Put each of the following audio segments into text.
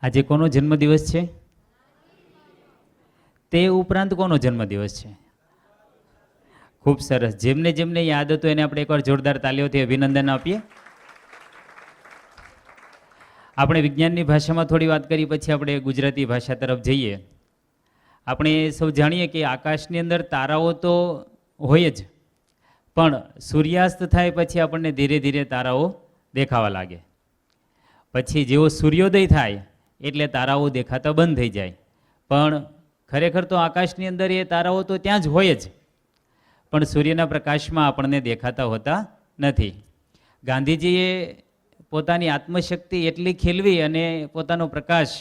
આજે કોનો જન્મદિવસ છે? તે ઉપરાંત કોનો જન્મદિવસ છે? ખૂબ સરસ. જેમને જેમને યાદ હતું એને આપણે એકવાર જોરદાર તાલીઓથી અભિનંદન આપીએ. આપણે વિજ્ઞાનની ભાષામાં થોડી વાત કરી, પછી આપણે ગુજરાતી ભાષા તરફ જઈએ. આપણે સૌ જાણીએ કે આકાશની અંદર તારાઓ તો હોય જ, પણ સૂર્યાસ્ત થાય પછી આપણને ધીરે ધીરે તારાઓ દેખાવા લાગે. પછી જેવો સૂર્યોદય થાય એટલે તારાઓ દેખાતા બંધ થઈ જાય. પણ ખરેખર તો આકાશની અંદર એ તારાઓ તો ત્યાં જ હોય જ, પણ સૂર્યના પ્રકાશમાં આપણને દેખાતા હોતા નથી. ગાંધીજીએ પોતાની આત્મશક્તિ એટલી ખીલવી અને પોતાનો પ્રકાશ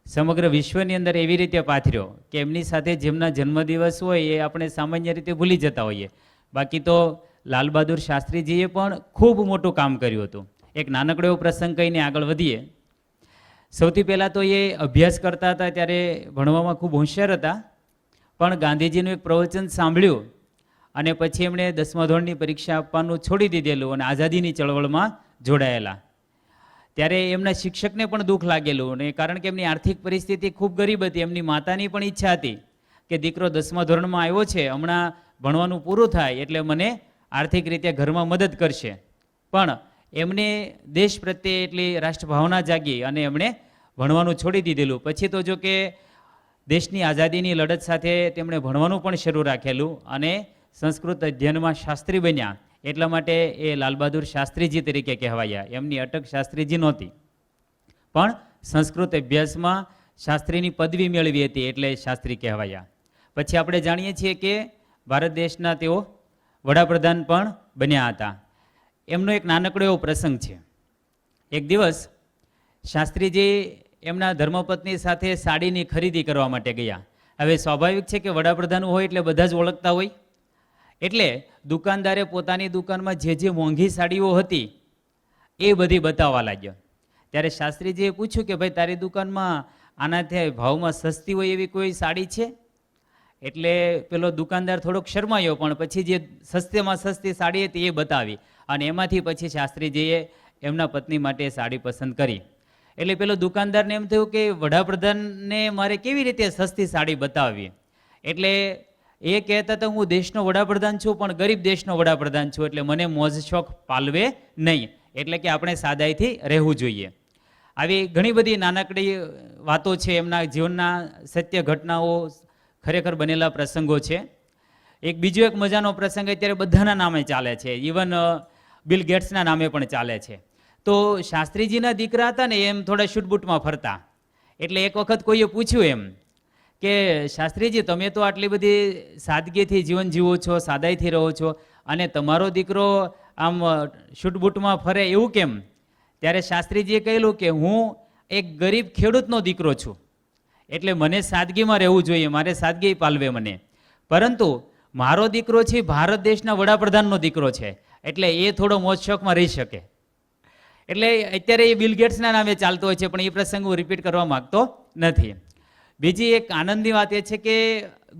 સમગ્ર વિશ્વની અંદર એવી રીતે પાથર્યો કે એમની સાથે જેમના જન્મદિવસ હોય એ આપણે સામાન્ય રીતે ભૂલી જતા હોઈએ. બાકી તો લાલ બહાદુર શાસ્ત્રીજીએ પણ ખૂબ મોટું કામ કર્યું હતું. એક નાનકડો એવો પ્રસંગ કહીને આગળ વધીએ. સૌથી પહેલાં તો એ અભ્યાસ કરતા હતા ત્યારે ભણવામાં ખૂબ હોશિયાર હતા, પણ ગાંધીજીનું એક પ્રવચન સાંભળ્યું અને પછી એમણે 10મા ધોરણની પરીક્ષા આપવાનું છોડી દીધેલું અને આઝાદીની ચળવળમાં જોડાયેલા. ત્યારે એમના શિક્ષકને પણ દુઃખ લાગેલું, અને કારણ કે એમની આર્થિક પરિસ્થિતિ ખૂબ ગરીબ હતી. એમની માતાની પણ ઈચ્છા હતી કે દીકરો 10મા ધોરણમાં આવ્યો છે, હમણાં ભણવાનું પૂરું થાય એટલે મને આર્થિક રીતે ઘરમાં મદદ કરશે. પણ એમને દેશ પ્રત્યે એટલી રાષ્ટ્રભાવના જાગી અને એમણે ભણવાનું છોડી દીધેલું. પછી તો જો કે દેશની આઝાદીની લડત સાથે તેમણે ભણવાનું પણ શરૂ રાખેલું અને સંસ્કૃત અધ્યયનમાં શાસ્ત્રી બન્યા. એટલા માટે એ લાલ બહાદુર શાસ્ત્રીજી તરીકે કહેવાયા. એમની અટક શાસ્ત્રીજી નહોતી, પણ સંસ્કૃત અભ્યાસમાં શાસ્ત્રીની પદવી મેળવી હતી એટલે શાસ્ત્રી કહેવાયા. પછી આપણે જાણીએ છીએ કે ભારત દેશના તેઓ વડાપ્રધાન પણ બન્યા હતા. એમનો એક નાનકડો એવો પ્રસંગ છે. એક દિવસ શાસ્ત્રીજી એમના ધર્મપત્ની સાથે સાડીની ખરીદી કરવા માટે ગયા. હવે સ્વાભાવિક છે કે વડાપ્રધાન હોય એટલે બધા જ ઓળખતા હોય, એટલે દુકાનદારે પોતાની દુકાનમાં જે જે મોંઘી સાડીઓ હતી એ બધી બતાવવા લાગ્યો. ત્યારે શાસ્ત્રીજીએ પૂછ્યું કે ભાઈ તારી દુકાનમાં આનાથી ભાવમાં સસ્તી હોય એવી કોઈ સાડી છે? એટલે પેલો દુકાનદાર થોડોક શરમાયો, પણ પછી જે સસ્તીમાં સસ્તી સાડી હતી એ બતાવી અને એમાંથી પછી શાસ્ત્રીજીએ એમના પત્ની માટે સાડી પસંદ કરી. એટલે પેલો દુકાનદારને એમ થયું કે વડાપ્રધાનને મારે કેવી રીતે સસ્તી સાડી બતાવવી? એટલે એ કહેતા હતા હું દેશનો વડાપ્રધાન છું, પણ ગરીબ દેશનો વડાપ્રધાન છું, એટલે મને મોજ શોખ પાલવે નહીં, એટલે કે આપણે સાદાઈથી રહેવું જોઈએ. આવી ઘણી બધી નાનકડી વાતો છે, એમના જીવનના સત્ય ઘટનાઓ, ખરેખર બનેલા પ્રસંગો છે. એક બીજો એક મજાનો પ્રસંગ અત્યારે બધાના નામે ચાલે છે, ઇવન બિલ ગેટ્સના નામે પણ ચાલે છે. તો શાસ્ત્રીજીના દીકરા હતા ને એમ થોડા શૂટબૂટમાં ફરતા. એટલે એક વખત કોઈએ પૂછ્યું એમ કે શાસ્ત્રીજી તમે તો આટલી બધી સાદગીથી જીવન જીવો છો, સાદાઈથી રહો છો, અને તમારો દીકરો આમ શૂટબૂટમાં ફરે એવું કેમ? ત્યારે શાસ્ત્રીજીએ કહેલું કે હું એક ગરીબ ખેડૂતનો દીકરો છું, એટલે મને સાદગીમાં રહેવું જોઈએ, મારે સાદગી પાલવે મને. પરંતુ મારો દીકરો છે ભારત દેશના વડાપ્રધાનનો દીકરો છે, એટલે એ થોડો મોજ શોખમાં રહી શકે. એટલે અત્યારે એ બિલ ગેટ્સના નામે ચાલતો હોય છે, પણ એ પ્રસંગ હું રિપીટ કરવા માગતો નથી. બીજી એક આનંદની વાત એ છે કે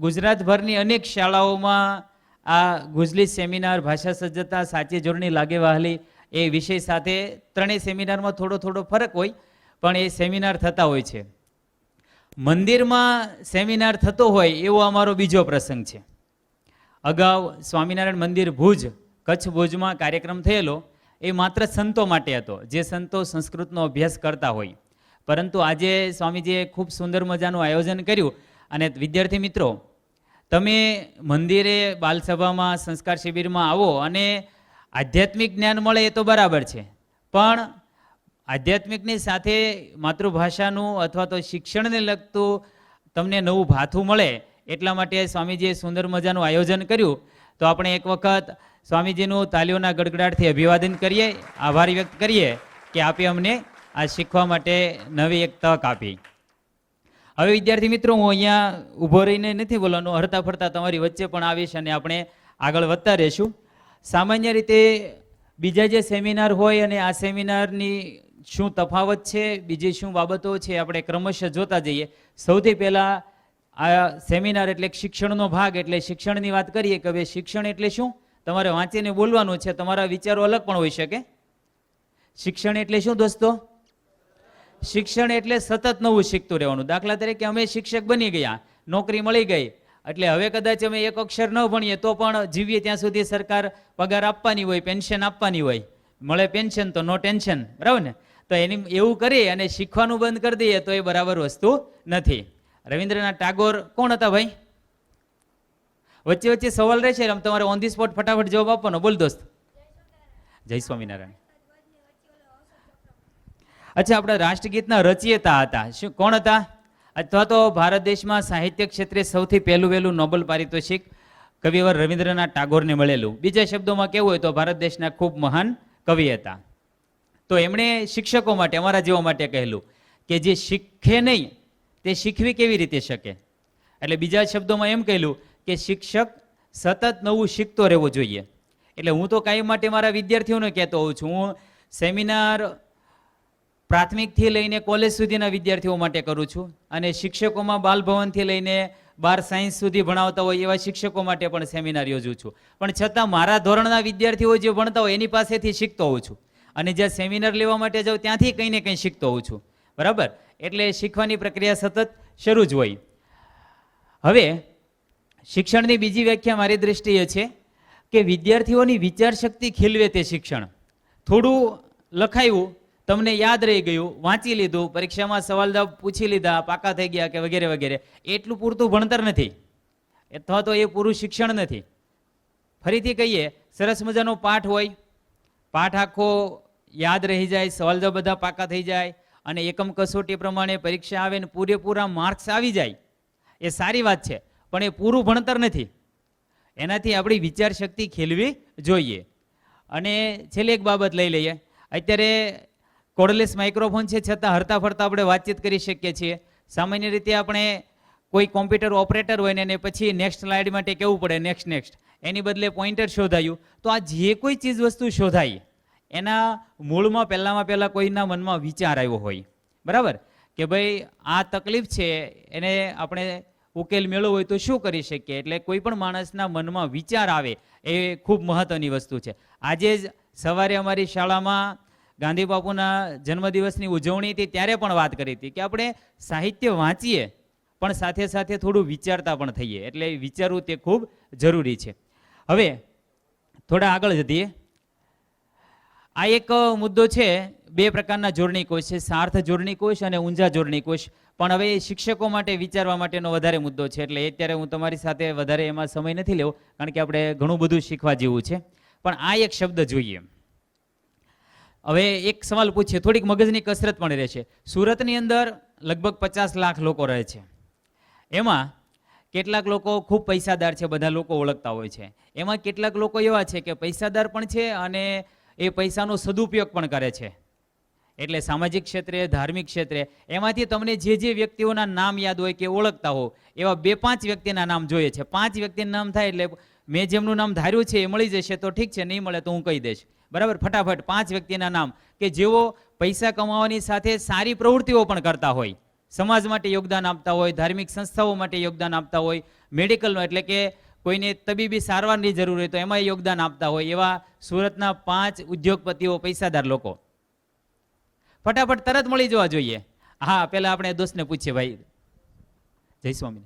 ગુજરાતભરની અનેક શાળાઓમાં આ ગુજલી સેમિનાર, ભાષા સજ્જતા, સાચી જોડણી લાગે વહાલી એ વિષય સાથે ત્રણેય સેમિનારમાં થોડો થોડો ફરક હોય, પણ એ સેમિનાર થતા હોય છે. મંદિરમાં સેમિનાર થતો હોય એવો અમારો બીજો પ્રસંગ છે. અગાઉ સ્વામિનારાયણ મંદિર ભુજ, કચ્છ ભુજમાં કાર્યક્રમ થયેલો. એ માત્ર સંતો માટે હતો, જે સંતો સંસ્કૃતનો અભ્યાસ કરતા હોય. પરંતુ આજે સ્વામીજીએ ખૂબ સુંદર મજાનું આયોજન કર્યું. અને વિદ્યાર્થી મિત્રો, તમે મંદિરે, બાલસભામાં, સંસ્કાર શિબિરમાં આવો અને આધ્યાત્મિક જ્ઞાન મળે એ તો બરાબર છે, પણ આધ્યાત્મિકની સાથે માતૃભાષાનું અથવા તો શિક્ષણને લગતું તમને નવું ભાથું મળે, એટલા માટે સ્વામીજીએ સુંદર મજાનું આયોજન કર્યું. તો આપણે એક વખત સ્વામીજીનું તાલીઓના ગડગડાટથી અભિવાદન કરીએ, આભાર વ્યક્ત કરીએ કે આપે અમને આ શીખવા માટે નવી એક તક આપી. હવે વિદ્યાર્થી મિત્રો, હું અહીંયા ઊભો રહીને નથી બોલવાનું, હરતા ફરતા તમારી વચ્ચે પણ આવીશ અને આપણે આગળ વધતા રહીશું. સામાન્ય રીતે બીજા જે સેમિનાર હોય અને આ સેમિનારની શું તફાવત છે, બીજી શું બાબતો છે, આપણે ક્રમશઃ જોતા જઈએ. સૌથી પહેલાં આ સેમિનાર એટલે શિક્ષણનો ભાગ, એટલે શિક્ષણની વાત કરીએ કે હવે શિક્ષણ એટલે શું? તમારે વાંચીને બોલવાનું છે, તમારા વિચારો અલગ પણ હોઈ શકે. શિક્ષણ એટલે શું દોસ્તો? શિક્ષણ એટલે સતત નવું શીખતું રહેવાનું. દાખલા તરીકે અમે શિક્ષક બની ગયા, નોકરી મળી ગઈ, એટલે હવે કદાચ અમે એક અક્ષર ન ભણીએ તો પણ જીવીએ ત્યાં સુધી સરકાર પગાર આપવાની હોય, પેન્શન આપવાની હોય, મળે પેન્શન તો નો ટેન્શન, બરાબર ને? તો એની એવું કરી અને શીખવાનું બંધ કરી દઈએ તો એ બરાબર વસ્તુ નથી. રવિન્દ્રનાથ ટાગોર કોણ હતા ભાઈ? વચ્ચે વચ્ચે સવાલ રહે છે, આમ તમારે ઓન ધી સ્પોટ ફટાફટ જવાબ આપવાનો. બોલ દોસ્ત. જય સ્વામિનારાયણ. અચ્છા, આપણા રાષ્ટ્રગીતના રચયિતા હતા. શું કોણ હતા? અથવા તો ભારત દેશમાં સાહિત્ય ક્ષેત્રે સૌથી પહેલું વહેલું નોબેલ પારિતોષિક કવિવર રવિન્દ્રનાથ ટાગોરને મળેલું. બીજા શબ્દોમાં કેવું હોય તો ભારત દેશના ખૂબ મહાન કવિ હતા. તો એમણે શિક્ષકો માટે, અમારા જેવા માટે કહેલું કે જે શીખે નહીં તે શીખવી કેવી રીતે શકે. એટલે બીજા શબ્દોમાં એમ કહેલું કે શિક્ષક સતત નવું શીખતો રહેવો જોઈએ. એટલે હું તો કાયમ માટે મારા વિદ્યાર્થીઓને કહેતો હોઉં છું. હું સેમિનાર પ્રાથમિકથી લઈને કોલેજ સુધીના વિદ્યાર્થીઓ માટે કરું છું, અને શિક્ષકોમાં બાલભવનથી લઈને 12 સાયન્સ સુધી ભણાવતા હોય એવા શિક્ષકો માટે પણ સેમિનાર યોજું છું. પણ છતાં મારા ધોરણના વિદ્યાર્થીઓ જે ભણતા હોય એની પાસેથી શીખતો હોઉં છું, અને જ્યાં સેમિનાર લેવા માટે જાઉં ત્યાંથી કંઈ ને કંઈ શીખતો હોઉં છું, બરાબર? એટલે શીખવાની પ્રક્રિયા સતત શરૂ જ હોય. હવે શિક્ષણની બીજી વ્યાખ્યા મારી દ્રષ્ટિએ છે કે વિદ્યાર્થીઓની વિચારશક્તિ ખીલવે તે શિક્ષણ. થોડું લખાયું, તમને યાદ રહી ગયું, વાંચી લીધું, પરીક્ષામાં સવાલ જવાબ પૂછી લીધા, પાકા થઈ ગયા કે વગેરે વગેરે, એટલું પૂરતું ભણતર નથી, અથવા તો એ પૂરું શિક્ષણ નથી. ફરીથી કહીએ, સરસ મજાનો પાઠ હોય, પાઠ આખો યાદ રહી જાય, સવાલ જવાબ બધા પાકા થઈ જાય, અને એકમ કસોટી પ્રમાણે પરીક્ષા આવે ને પૂરેપૂરા માર્ક્સ આવી જાય, એ સારી વાત છે, પણ એ પૂરું ભણતર નથી. એનાથી આપણી વિચારશક્તિ ખીલવી જોઈએ. અને છેલ્લે એક બાબત લઈ લઈએ. અત્યારે કોર્ડલેસ માઇક્રોફોન છે, છતાં હરતા ફરતા આપણે વાતચીત કરી શકીએ છીએ. સામાન્ય રીતે આપણે કોઈ કોમ્પ્યુટર ઓપરેટર હોય ને એને પછી નેક્સ્ટ સ્લાઇડ માટે કહેવું પડે, નેક્સ્ટ નેક્સ્ટ, એની બદલે પોઇન્ટર શોધાયું. તો આ જે કોઈ ચીજ વસ્તુ શોધાય એના મૂળમાં પહેલાં કોઈના મનમાં વિચાર આવ્યો હોય, બરાબર? કે ભાઈ આ તકલીફ છે, એને આપણે ઉકેલ મેળવવો હોય તો શું કરી શકીએ. એટલે કોઈ પણ માણસના મનમાં વિચાર આવે એ ખૂબ મહત્વની વસ્તુ છે. આજે જ સવારે અમારી શાળામાં ગાંધી બાપુના જન્મદિવસની ઉજવણી હતી, ત્યારે પણ વાત કરી હતી કે આપણે સાહિત્ય વાંચીએ પણ સાથે સાથે થોડું વિચારતા પણ થઈએ. એટલે વિચારવું તે ખૂબ જરૂરી છે. હવે થોડા આગળ જઈએ. આ એક મુદ્દો છે, 2 પ્રકારના જોડણી કોષ છે, સાર્થ જોડણી કોષ અને ઊંઝા જોડણી કોષ. પણ હવે શિક્ષકો માટે વિચારવા માટેનો વધારે મુદ્દો છે, એટલે અત્યારે હું તમારી સાથે વધારે એમાં સમય નથી લેવો, કારણ કે આપણે ઘણું બધું શીખવા જેવું છે. પણ આ એક શબ્દ જોઈએ. હવે એક સવાલ પૂછીએ, થોડીક મગજની કસરત પણ રહેશે. સુરતની અંદર લગભગ 50 લાખ લોકો રહે છે. એમાં કેટલાક લોકો ખૂબ પૈસાદાર છે, બધા લોકો ઓળખતા હોય છે. એમાં કેટલાક લોકો એવા છે કે પૈસાદાર પણ છે અને એ પૈસાનો સદુપયોગ પણ કરે છે. એટલે સામાજિક ક્ષેત્રે, ધાર્મિક ક્ષેત્રે, એમાંથી તમને જે વ્યક્તિઓના નામ યાદ હોય કે ઓળખતા હો, એવા 2-5 વ્યક્તિના નામ જોઈએ છે. 5 વ્યક્તિના નામ થાય એટલે મેં જેમનું નામ ધાર્યું છે એ મળી જશે તો ઠીક છે, નહીં મળે તો હું કહી દઈશ, બરાબર? ફટાફટ 5 વ્યક્તિના નામ કે જેઓ પૈસા કમાવાની સાથે સારી પ્રવૃત્તિઓ પણ કરતા હોય, સમાજ માટે યોગદાન આપતા હોય, ધાર્મિક સંસ્થાઓ માટે યોગદાન આપતા હોય, મેડિકલનો એટલે કે કોઈને તબીબી સારવારની જરૂર હોય તો એમાં યોગદાન આપતા હોય, એવા સુરતના 5 ઉદ્યોગપતિઓ, પૈસાદાર લોકો ફટાફટ તરત મળી જવા જોઈએ. હા, પેલા આપણે દોસ્તને પૂછીએ. ભાઈ જય સ્વામી.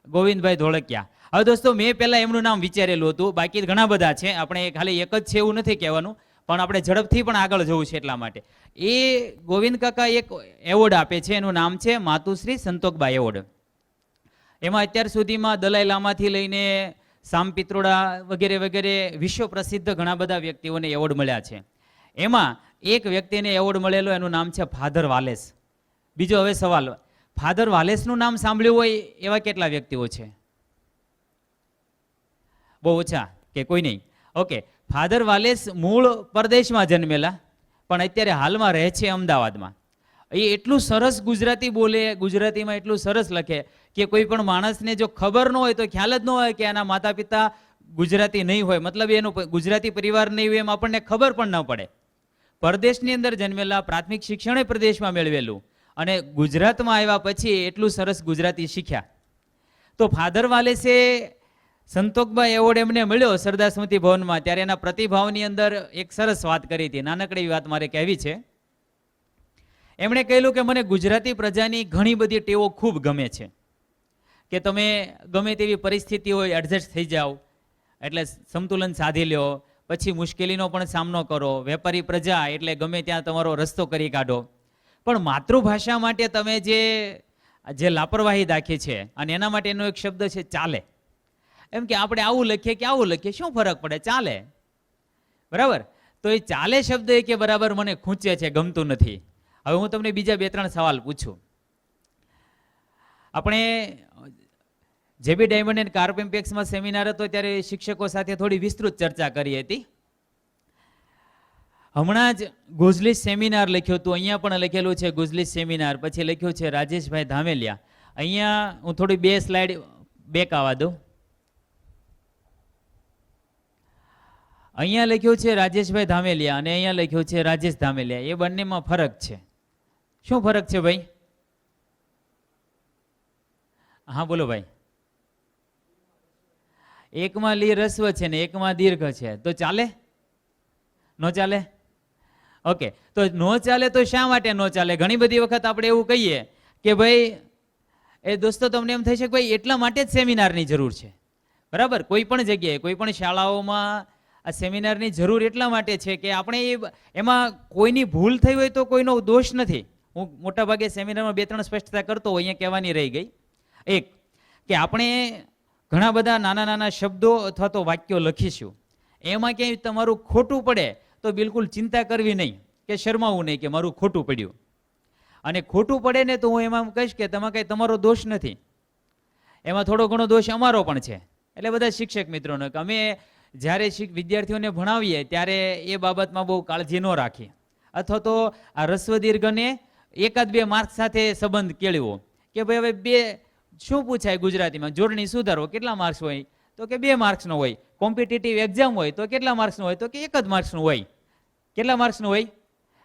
ગોવિંદભાઈ ધોળકિયા. હવે દોસ્તો, મેં પહેલા એમનું નામ વિચારેલું હતું, બાકી ઘણા બધા છે, આપણે ખાલી એક જ છે એવું નથી કહેવાનું, પણ આપણે ઝડપથી પણ આગળ જવું છે. એટલા માટે એ ગોવિંદ કાકા એક એવોર્ડ આપે છે, એનું નામ છે માતુશ્રી સંતોકબા એવોર્ડ. એમાં અત્યાર સુધીમાં દલાઈ લામાથી લઈને સામ પિત્રોડા વગેરે વગેરે વિશ્વ પ્રસિદ્ધ ઘણા બધા વ્યક્તિઓને એવોર્ડ મળ્યા છે. એમાં એક વ્યક્તિને એવોર્ડ મળેલો, એનું નામ છે ફાધર વાલેસ. બીજો હવે સવાલ, ફાધર વાલેસનું નામ સાંભળ્યું હોય એવા કેટલા વ્યક્તિઓ છે? બહુ ઓછા કે કોઈ નહીં. ઓકે, ફાધર વાલેસ મૂળ પરદેશમાં જન્મેલા, પણ અત્યારે હાલમાં રહે છે અમદાવાદમાં. એ એટલું સરસ ગુજરાતી બોલે, ગુજરાતીમાં એટલું સરસ લખે કે કોઈ પણ માણસને જો ખબર ન હોય તો ખ્યાલ જ ન હોય કે આના માતા પિતા ગુજરાતી નહીં હોય, મતલબ એનો ગુજરાતી પરિવાર નહીં હોય, એમ આપણને ખબર પણ ન પડે. પરદેશની અંદર જન્મેલા, પ્રાથમિક શિક્ષણ પ્રદેશમાં મેળવેલું, અને ગુજરાતમાં આવ્યા પછી એટલું સરસ ગુજરાતી શીખ્યા. તો ફાધર વાલેસે સંતોકબા એવોર્ડ એમને મળ્યો સરદાર સ્મૃતિ ભવનમાં, ત્યારે એના પ્રતિભાવની અંદર એક સરસ વાત કરી હતી. નાનકડી વાત મારે કહેવી છે. એમણે કહેલું કે મને ગુજરાતી પ્રજાની ઘણી બધી ટેવો ખૂબ ગમે છે કે તમે ગમે તેવી પરિસ્થિતિ હોય એડજસ્ટ થઈ જાઓ, એટલે સંતુલન સાધી લ્યો, પછી મુશ્કેલીનો પણ સામનો કરો. વેપારી પ્રજા એટલે ગમે ત્યાં તમારો રસ્તો કરી કાઢો. પણ માતૃભાષા માટે તમે જે લાપરવાહી દાખી છે, અને એના માટે એનો એક શબ્દ છે ચાલે. એમ કે આપણે આવું લખીએ કે આવું લખીએ, શું ફરક પડે, ચાલે. બરાબર? તો એ ચાલે શબ્દ એ કે બરાબર મને ખૂંચે છે, ગમતું નથી. હવે હું તમને બીજા 2-3 સવાલ પૂછું. આપણે જેબી ડાયમંડ એન્ડ કાર્પેમ્પેક્સમાં સેમિનાર હતો ત્યારે શિક્ષકો સાથે થોડી વિસ્તૃત ચર્ચા કરી હતી. હમણાં જ ગુજલીસ સેમિનાર લખ્યું હતું, અહીંયા પણ લખેલું છે ગુજલીસ સેમિનાર, પછી લખ્યું છે રાજેશભાઈ ધામેલિયા. અહીંયા હું થોડી 2 સ્લાઇડ બેક આવવા દઉં. અહીંયા લખ્યું છે રાજેશભાઈ ધામેલિયા અને અહીંયા લખ્યું છે રાજેશ ધામેલિયા. એ બંનેમાં ફરક છે. શું ફરક છે ભાઈ? હા બોલો ભાઈ. એકમાં લી રસ્વ છે ને એકમાં દીર્ઘ છે, તો ચાલે? નો ચાલે? ઓકે, તો નો ચાલે તો શા માટે નો ચાલે? ઘણી બધી વખત આપણે એવું કહીએ કે ભાઈ એ દોસ્તો તમને એમ થઈ છે કે ભાઈ એટલા માટે જ સેમિનારની જરૂર છે. બરાબર? કોઈ પણ જગ્યાએ કોઈ પણ શાળાઓમાં આ સેમિનારની જરૂર એટલા માટે છે કે આપણે એમાં કોઈની ભૂલ થઈ હોય તો કોઈનો દોષ નથી. હું મોટાભાગે સેમિનારમાં 2-3 સ્પષ્ટતા કરતો હોય, અહીંયા કહેવાની રહી ગઈ. એક કે આપણે ઘણા બધા નાના નાના શબ્દો અથવા તો વાક્યો લખીશું, એમાં ક્યાંય તમારું ખોટું પડે તો બિલકુલ ચિંતા કરવી નહીં કે શરમાવું નહીં કે મારું ખોટું પડ્યું. અને ખોટું પડે ને તો હું એમાં કહીશ કે તેમાં કંઈ તમારો દોષ નથી, એમાં થોડો ઘણો દોષ અમારો પણ છે. એટલે બધા શિક્ષક મિત્રોને કે અમે જ્યારે વિદ્યાર્થીઓને ભણાવીએ ત્યારે એ બાબતમાં બહુ કાળજી ન રાખીએ, અથવા તો આ રસ્વ દીર્ઘને 1-2 માર્ક્સ સાથે સંબંધ કેળવો કે ભાઈ હવે 2 શું પૂછાય ગુજરાતીમાં, જોડણી સુધારો, કેટલા માર્ક્સ હોય? તો કે 2 માર્ક્સનો હોય. કોમ્પિટિટિવ એક્ઝામ હોય તો કેટલા માર્ક્સનું હોય? તો કે 1 જ માર્ક્સનું હોય. કેટલા માર્ક્સનું હોય?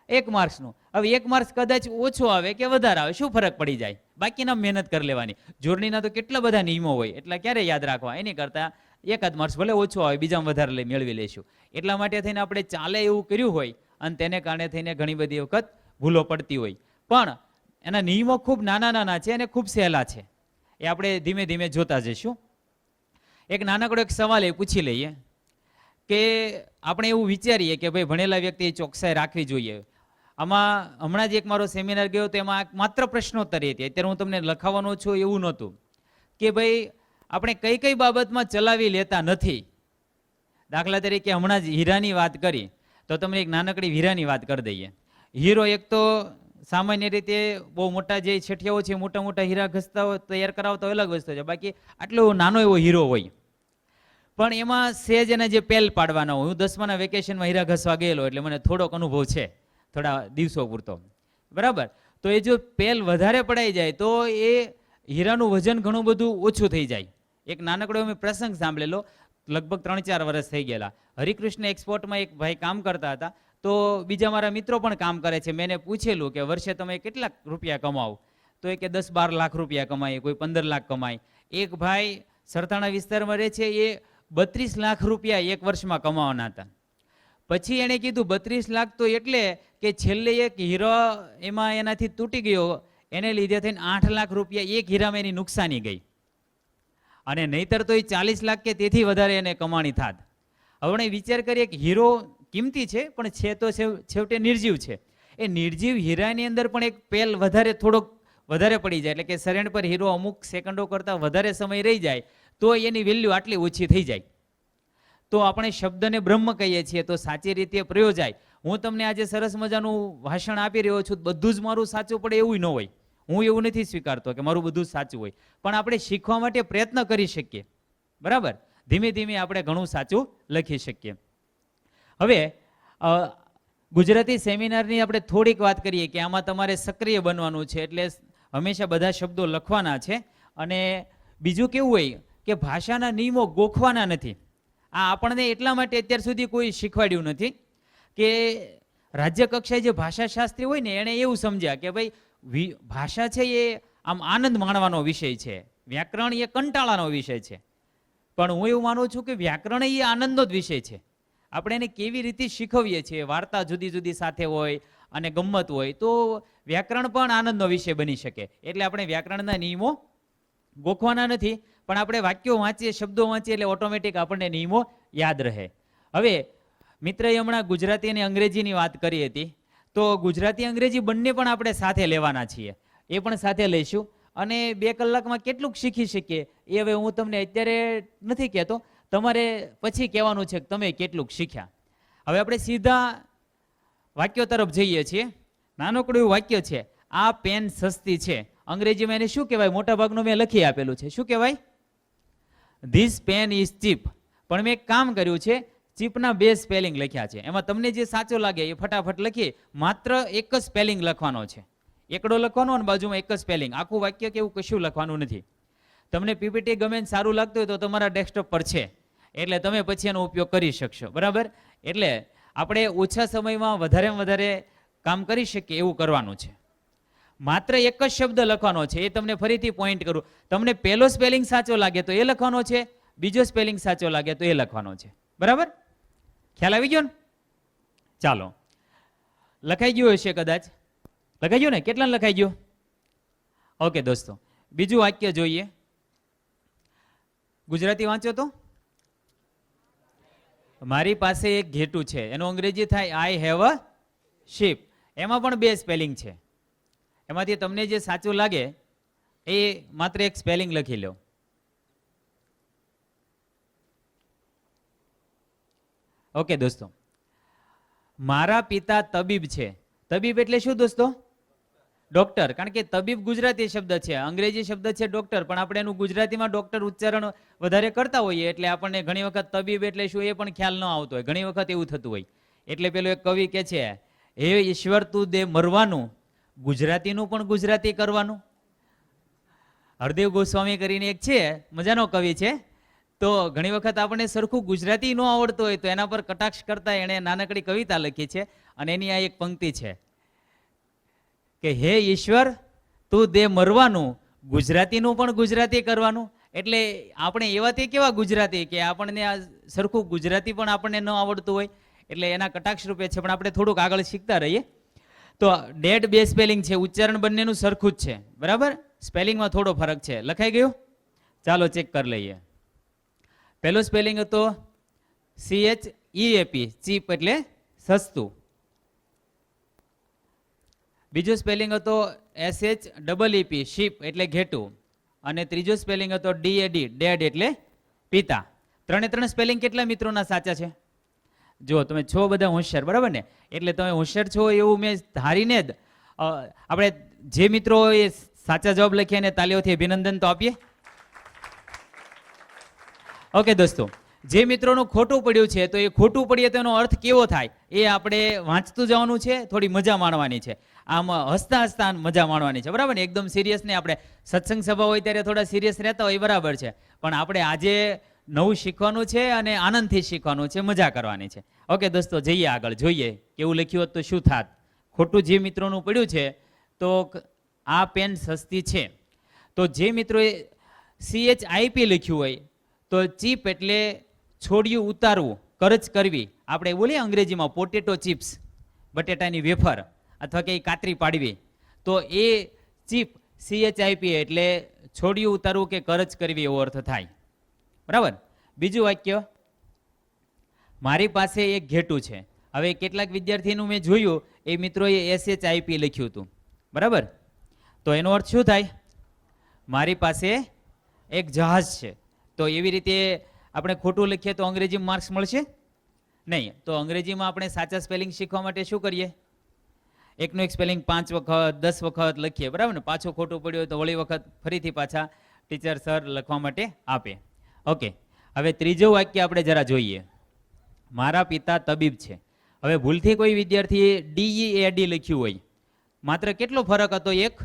1 માર્ક્સનું. હવે 1 માર્ક્સ કદાચ ઓછો આવે કે વધારે આવે, શું ફરક પડી જાય? બાકીના મહેનત કરી લેવાની. જોડણીના તો કેટલા બધા નિયમો હોય, એટલે ક્યારે યાદ રાખવા? એની કરતાં 1 જ માર્ક્સ ભલે ઓછો આવે, બીજામાં વધારે મેળવી લઈશું. એટલા માટે થઈને આપણે ચાલે એવું કર્યું હોય અને તેને કારણે થઈને ઘણી બધી વખત ભૂલો પડતી હોય. પણ એના નિયમો ખૂબ નાના નાના છે અને ખૂબ સહેલા છે. એ આપણે ધીમે ધીમે જોતા જઈશું. એક નાનકડો એક સવાલ એ પૂછી લઈએ કે આપણે એવું વિચારીએ કે ભાઈ ભણેલા વ્યક્તિએ ચોકસાઈ રાખવી જોઈએ. આમાં હમણાં જ એક મારો સેમિનાર ગયો તો એમાં માત્ર પ્રશ્નોત્તરી હતી. અત્યારે હું તમને લખાવવાનો છું એવું નહોતું કે ભાઈ આપણે કઈ કઈ બાબતમાં ચલાવી લેતા નથી. દાખલા તરીકે હમણાં જ હીરાની વાત કરી તો તમને એક નાનકડી હીરાની વાત કરી દઈએ. હીરો એક તો સામાન્ય રીતે બહુ મોટા જે છેઠિયાઓ છે મોટા મોટા હીરા ઘસતા હોય, તૈયાર કરાવતા હોય, અલગ વસ્તુ છે. બાકી આટલો નાનો એવો હીરો હોય પણ એમાં સેજ એને જે પેલ પાડવાના હોય. હું 10માના વેકેશનમાં હીરા ઘસવા ગયેલો એટલે મને થોડોક અનુભવ છે, થોડા દિવસો પૂરતો. બરાબર? તો એ જો પેલ વધારે પડાઈ જાય તો એ હીરાનું વજન ઘણું બધું ઓછું થઈ જાય. એક નાનકડો મેં પ્રસંગ સાંભળેલો, લગભગ 3-4 વર્ષ થઈ ગયેલા. હરિકૃષ્ણ એક્સપોર્ટમાં એક ભાઈ કામ કરતા હતા, તો બીજા મારા મિત્રો પણ કામ કરે છે. મેં એને પૂછેલું કે વર્ષે તમે કેટલા રૂપિયા કમાવો? તો એ કે 10-12 લાખ રૂપિયા કમાય, કોઈ 15 લાખ કમાય. એક ભાઈ સરથાણા વિસ્તારમાં રહે છે, એ 32 લાખ રૂપિયા એક વર્ષમાં કમાવાના હતા. પછી એણે કીધું 32 લાખ તો એટલે કે છેલ્લે એક હીરો એમાં એનાથી તૂટી ગયો, એને લીધે થઈને 8 લાખ રૂપિયા એક હીરામાં એની નુકસાની ગઈ. અને નહીતર તો એ 40 લાખ કે તેથી વધારે એને કમાણી થાત. હવે વિચાર કરીએ કે હીરો કિંમતી છે પણ છે તો છેવટે નિર્જીવ છે. એ નિર્જીવ હીરાની અંદર પણ એક પેલ થોડોક વધારે પડી જાય, એટલે કે સરેણ પર હીરો અમુક સેકન્ડો કરતાં વધારે સમય રહી જાય તો એની વેલ્યુ આટલી ઓછી થઈ જાય. તો આપણે શબ્દને બ્રહ્મ કહીએ છીએ તો સાચી રીતે પ્રયોજાય. હું તમને આજે સરસ મજાનું ભાષણ આપી રહ્યો છું, બધું જ મારું સાચું પડે એવું ન હોય. હું એવું નથી સ્વીકારતો કે મારું બધું સાચું હોય, પણ આપણે શીખવા માટે પ્રયત્ન કરી શકીએ. બરાબર? ધીમે ધીમે આપણે ઘણું સાચું લખી શકીએ. હવે ગુજરાતી સેમિનારની આપણે થોડીક વાત કરીએ કે આમાં તમારે સક્રિય બનવાનું છે, એટલે હંમેશા બધા શબ્દો લખવાના છે. અને બીજું કેવું હોય કે ભાષાના નિયમો ગોખવાના નથી. આ આપણને એટલા માટે અત્યાર સુધી કોઈ શીખવાડ્યું નથી કે રાજ્ય કક્ષાએ જે ભાષાશાસ્ત્રી હોય ને એણે એવું સમજ્યા કે ભાઈ ભાષા છે એ આમ આનંદ માણવાનો વિષય છે, વ્યાકરણ એ કંટાળાનો વિષય છે. પણ હું એવું માનું છું કે વ્યાકરણ એ આનંદનો જ વિષય છે. આપણે એને કેવી રીતે શીખવીએ છીએ, વાર્તા જુદી જુદી સાથે હોય અને ગમ્મત હોય તો વ્યાકરણ પણ આનંદનો વિષય બની શકે. એટલે આપણે વ્યાકરણના નિયમો ગોખવાના નથી, પણ આપણે વાક્યો વાંચીએ, શબ્દો વાંચીએ એટલે ઓટોમેટિક આપણને નિયમો યાદ રહે. હવે મિત્રએ હમણાં ગુજરાતી અને અંગ્રેજીની વાત કરી હતી, તો ગુજરાતી અંગ્રેજી બંને પણ આપણે સાથે લેવાના છીએ, એ પણ સાથે લઈશું. અને 2 કલાકમાં કેટલુંક શીખી શકીએ એ હવે હું તમને અત્યારે નથી કહેતો, તમારે પછી કહેવાનું છે કે તમે કેટલુંક શીખ્યા. હવે આપણે સીધા વાક્યો તરફ જઈએ છીએ. નાનકડું એવું વાક્ય છે, આ પેન સસ્તી છે. અંગ્રેજીમાં એને શું કહેવાય? મોટા ભાગનું મેં લખી આપેલું છે. શું કહેવાય? This pen is cheap. પણ મેં એક કામ કર્યું છે, ચીપના 2 સ્પેલિંગ લખ્યા છે. એમાં તમને જે સાચો લાગે એ ફટાફટ લખીએ. માત્ર એક જ સ્પેલિંગ લખવાનો છે, એકડો લખવાનો અને બાજુમાં એક જ સ્પેલિંગ. આખું વાક્ય કે એવું કશું લખવાનું નથી. તમને પીપીટી ગમે સારું લાગતું હોય તો તમારા ડેસ્કટોપ પર છે, એટલે તમે પછી એનો ઉપયોગ કરી શકશો. બરાબર? એટલે આપણે ઓછા સમયમાં વધારે કામ કરી શકીએ એવું કરવાનું છે. માત્ર એક જ શબ્દ લખવાનો છે. એ તમને ફરીથી પોઈન્ટ કરું, તમને પહેલો સ્પેલિંગ સાચો લાગે તો એ લખવાનો છે, બીજો સ્પેલિંગ સાચો લાગે તો એ લખવાનો છે. બરાબર? ખ્યાલ આવી ગયો ને? ચાલો, લખાઈ ગયું હશે કદાચ. લખાઈ ગયું ને? કેટલા લખાઈ ગયું? ઓકે દોસ્તો, બીજું વાક્ય જોઈએ. ગુજરાતી વાંચો તો. મારી પાસે એક ઘેટું છે, એનું અંગ્રેજી થાય આઈ હેવ અ શીપ. એમાં પણ 2 સ્પેલિંગ છે. એમાંથી તમને જે સાચું લાગે એ માત્ર એક સ્પેલિંગ લખી લો. ઓકે દોસ્તો, મારા પિતા તબીબ છે. તબીબ એટલે શું દોસ્તો? ડોક્ટર. કારણ કે તબીબ ગુજરાતી શબ્દ છે, અંગ્રેજી શબ્દ છે ડોક્ટર, પણ આપણે એનું ગુજરાતીમાં ડોક્ટર ઉચ્ચારણ વધારે કરતા હોઈએ એટલે આપણને ઘણી વખત તબીબ એટલે શું એ પણ ખ્યાલ ન આવતો હોય. ઘણી વખત એવું થતું હોય. એટલે પેલો એક કવિ કે છે, હે ઈશ્વર તું દે મરવાનું, ગુજરાતીનું પણ ગુજરાતી કરવાનું. હરદેવ ગોસ્વામી કરીને એક છે, મજાનો કવિ છે. તો ઘણી વખત આપણને સરખું ગુજરાતી ન આવડતું હોય તો એના પર કટાક્ષ કરતા એણે નાનકડી કવિતા લખી છે, અને એની આ એક પંક્તિ છે કે હે ઈશ્વર તું દે મરવાનું, ગુજરાતીનું પણ ગુજરાતી કરવાનું. એટલે આપણે એવાથી કેવા ગુજરાતી કે આપણને આ સરખું ગુજરાતી પણ આપણને ન આવડતું હોય, એટલે એના કટાક્ષ રૂપે છે. પણ આપણે થોડુંક આગળ શીખતા રહીએ. તો ડેડ 2 સ્પેલિંગ છે, ઉચ્ચારણ બંનેનું સરખું જ છે. બરાબર? સ્પેલિંગમાં થોડો ફરક છે. લખાઈ ગયું? ચાલો ચેક કરી લઈએ. પહેલો સ્પેલિંગ હતો CHEAP, ચીપ એટલે સસ્તું. બીજો સ્પેલિંગ હતો SHEEP, શીપ એટલે ઘેટું. અને ત્રીજો સ્પેલિંગ હતો DAD, ડેડ એટલે પિતા. 3 સ્પેલિંગ કેટલા મિત્રોના સાચા છે? જો તમે છો બધા હોશિયાર, બરાબર ને? એટલે તમે હોશિયાર છો એવું મેં ધારીને જ આપણે જે મિત્રો એ સાચા જવાબ લખ્યા એને તાલીઓથી અભિનંદન તો આપીએ. ઓકે દોસ્તો, જે મિત્રોનું ખોટું પડ્યું છે તો એ ખોટું પડીએ તો એનો અર્થ કેવો થાય એ આપણે વાંચતું જવાનું છે, થોડી મજા માણવાની છે. આમ હસતા હસતા મજા માણવાની છે. બરાબર ને? એકદમ સિરિયસ નહીં. આપણે સત્સંગ સભા હોય ત્યારે થોડા સિરિયસ રહેતા હોય બરાબર છે, પણ આપણે આજે નવું શીખવાનું છે અને આનંદથી શીખવાનું છે, મજા કરવાની છે. ઓકે દોસ્તો, જઈએ આગળ, જોઈએ કેવું લખ્યું હોત તો શું થાત. ખોટું જે મિત્રોનું પડ્યું છે તો આ પેન સસ્તી છે, તો જે મિત્રોએ CHIP લખ્યું હોય તો ચીપ એટલે છોડિયું ઉતારવું, કરચ કરવી. આપણે બોલીએ અંગ્રેજીમાં પોટેટો ચિપ્સ, બટેટાની વેફર અથવા કે કાતરી પાડવી, તો એ ચીપ CHIP એટલે છોડિયું ઉતારવું કે કરચ કરવી એવો અર્થ થાય. બરાબર? બીજું વાક્ય, મારી પાસે એક ઘેટું છે. હવે કેટલાક વિદ્યાર્થીનું મેં જોયું એ મિત્રોએ SHIP લખ્યું હતું. બરાબર? તો એનો અર્થ શું થાય? મારી પાસે એક જહાજ છે. તો એવી રીતે આપણે ખોટું લખીએ તો અંગ્રેજીમાં માર્ક્સ મળશે નહીં. તો અંગ્રેજીમાં આપણે સાચા સ્પેલિંગ શીખવા માટે શું કરીએ? એકનું એક સ્પેલિંગ 5 વખત 10 વખત લખીએ. બરાબર ને? પાછું ખોટું પડ્યું હોય તો વળી વખત ફરીથી પાછા ટીચર સર લખવા માટે આપે. ઓકે, હવે ત્રીજો વાક્ય આપણે જરા જોઈએ. મારા પિતા તબીબ છે. હવે ભૂલથી કોઈ વિદ્યાર્થીએ DEAD લખ્યું હોય, માત્ર કેટલો ફરક હતો? એક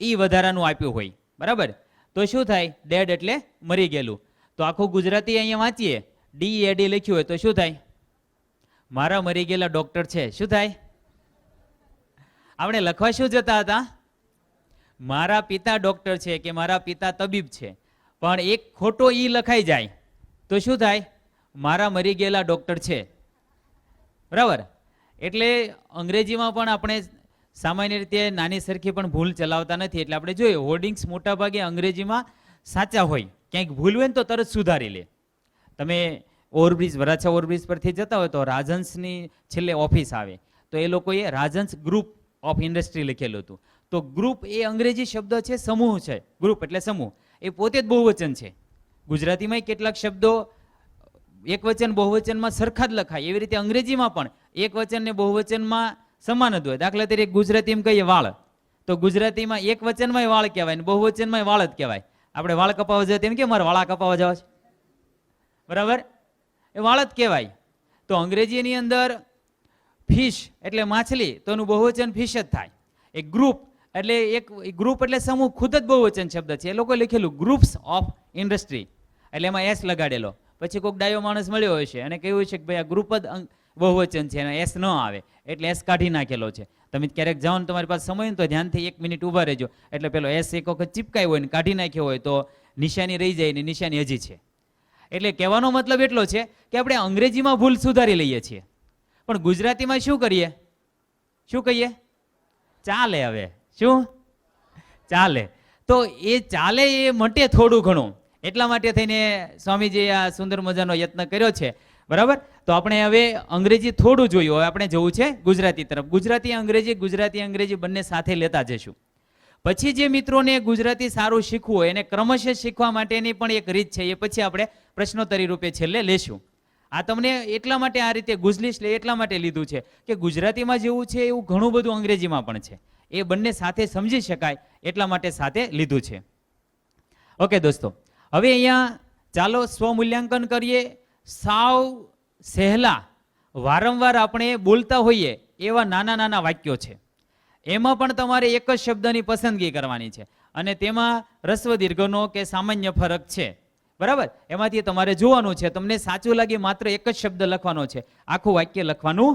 ઈ વધારાનું આપ્યું હોય. બરાબર? તો શું થાય? ડેડ એટલે મરી ગયેલું. તો આખું ગુજરાતી અહીંયા વાંચીએ, DEAD લખ્યું હોય તો શું થાય? મારા મરી ગયેલા ડોક્ટર છે. શું થાય? આપણે લખવા શું જતા હતા? મારા પિતા ડોક્ટર છે કે મારા પિતા તબીબ છે, પણ એક ખોટો ઈ લખાઈ જાય તો શું થાય? મારા મરી ગયેલા ડોક્ટર છે. બરાબર. એટલે અંગ્રેજીમાં પણ આપણે સામાન્ય રીતે નાની સરખી પણ ભૂલ ચલાવતા નથી. એટલે આપણે જોઈએ હોર્ડિંગ્સ મોટા ભાગે અંગ્રેજીમાં સાચા હોય, ક્યાંક ભૂલ હોય ને તો તરત સુધારી લે. તમે ઓવરબ્રિજ, વરાછા ઓવરબ્રિજ પરથી જતા હોય તો રાજહંસની છેલ્લે ઓફિસ આવે, તો એ લોકોએ રાજહંસ ગ્રુપ ઓફ ઇન્ડસ્ટ્રી લખેલું હતું. તો ગ્રુપ એ અંગ્રેજી શબ્દ છે, સમૂહ છે. ગ્રુપ એટલે સમૂહ, એ પોતે જ બહુવચન છે. ગુજરાતીમાં કેટલાક શબ્દો એક વચન બહુવચનમાં સરખા જ લખાય, એવી રીતે અંગ્રેજીમાં પણ એક વચન ને બહુવચનમાં સમાન જ હોય. દાખલા તરીકે ગુજરાતીમાં કહીએ વાળ, તો ગુજરાતીમાં એક વચનમાં વાળ કહેવાય ને બહુવચનમાં વાળ જ કહેવાય. આપણે વાળ કપાવવા જઈએ તેમ કે મારે વાળા કપાવવા જવા છે, બરાબર, એ વાળ જ કહેવાય. તો અંગ્રેજીની અંદર ફિશ એટલે માછલી, તો એનું બહુવચન ફિશ જ થાય. એક ગ્રુપ એટલે ગ્રુપ એટલે સમૂહ, ખુદ જ બહુવચન શબ્દ છે. એ લોકો લખેલું ગ્રુપ્સ ઓફ ઇન્ડસ્ટ્રી, એટલે એમાં એસ લગાડેલો. પછી કોઈક ડાયો માણસ મળ્યો હોય છે અને કહ્યું છે કે ભાઈ આ ગ્રુપ જ બહુવચન છે અને એસ ન આવે, એટલે એસ કાઢી નાખેલો છે. તમે ક્યારેક જાઓ ને તમારી પાસે સમય હોય ને તો ધ્યાનથી 1 મિનિટ ઊભા રહેજો, એટલે પેલો એસ એક વખત ચીપકાયો હોય ને કાઢી નાખ્યો હોય તો નિશાની રહી જાય ને નિશાની હજી છે. એટલે કહેવાનો મતલબ એટલો છે કે આપણે અંગ્રેજીમાં ભૂલ સુધારી લઈએ છીએ, પણ ગુજરાતીમાં શું કરીએ? શું કહીએ? ચાલે. હવે શું ચાલે? તો એ ચાલે એ મટે થોડું ઘણું, એટલા માટે થઈને સ્વામીજીએ આ સુંદર મજાનો યત્ન કર્યો છે, બરાબર. તો આપણે હવે અંગ્રેજી થોડું જોયું, હવે આપણે જવું છે ગુજરાતી તરફ. ગુજરાતી અંગ્રેજી બંને સાથે લેતા જઈશું. પછી જે મિત્રોને ગુજરાતી સારું શીખવું હોય એને ક્રમશઃ શીખવા માટેની પણ એક રીત છે, એ પછી આપણે પ્રશ્નોત્તરી રૂપે છેલ્લે લેશું. આ તમને એટલા માટે આ રીતે ગુજલીશ એટલા માટે લીધું છે કે ગુજરાતીમાં જેવું છે એવું ઘણું બધું અંગ્રેજીમાં પણ છે, એ બંને સાથે સમજી શકાય એટલા માટે સાથે લીધું છે. ઓકે દોસ્તો, હવે અહીંયા ચાલો સ્વમૂલ્યાંકન કરીએ. સાવ સહેલા વારંવાર આપણે બોલતા હોઈએ એવા નાના નાના વાક્યો છે, એમાં પણ તમારે એક જ શબ્દની પસંદગી કરવાની છે અને તેમાં રસ્વ દીર્ઘનો કે સામાન્ય ફરક છે, બરાબર. એમાંથી તમારે જોવાનું છે, તમને સાચું લાગે માત્ર એક જ શબ્દ લખવાનો છે, આખું વાક્ય લખવાનું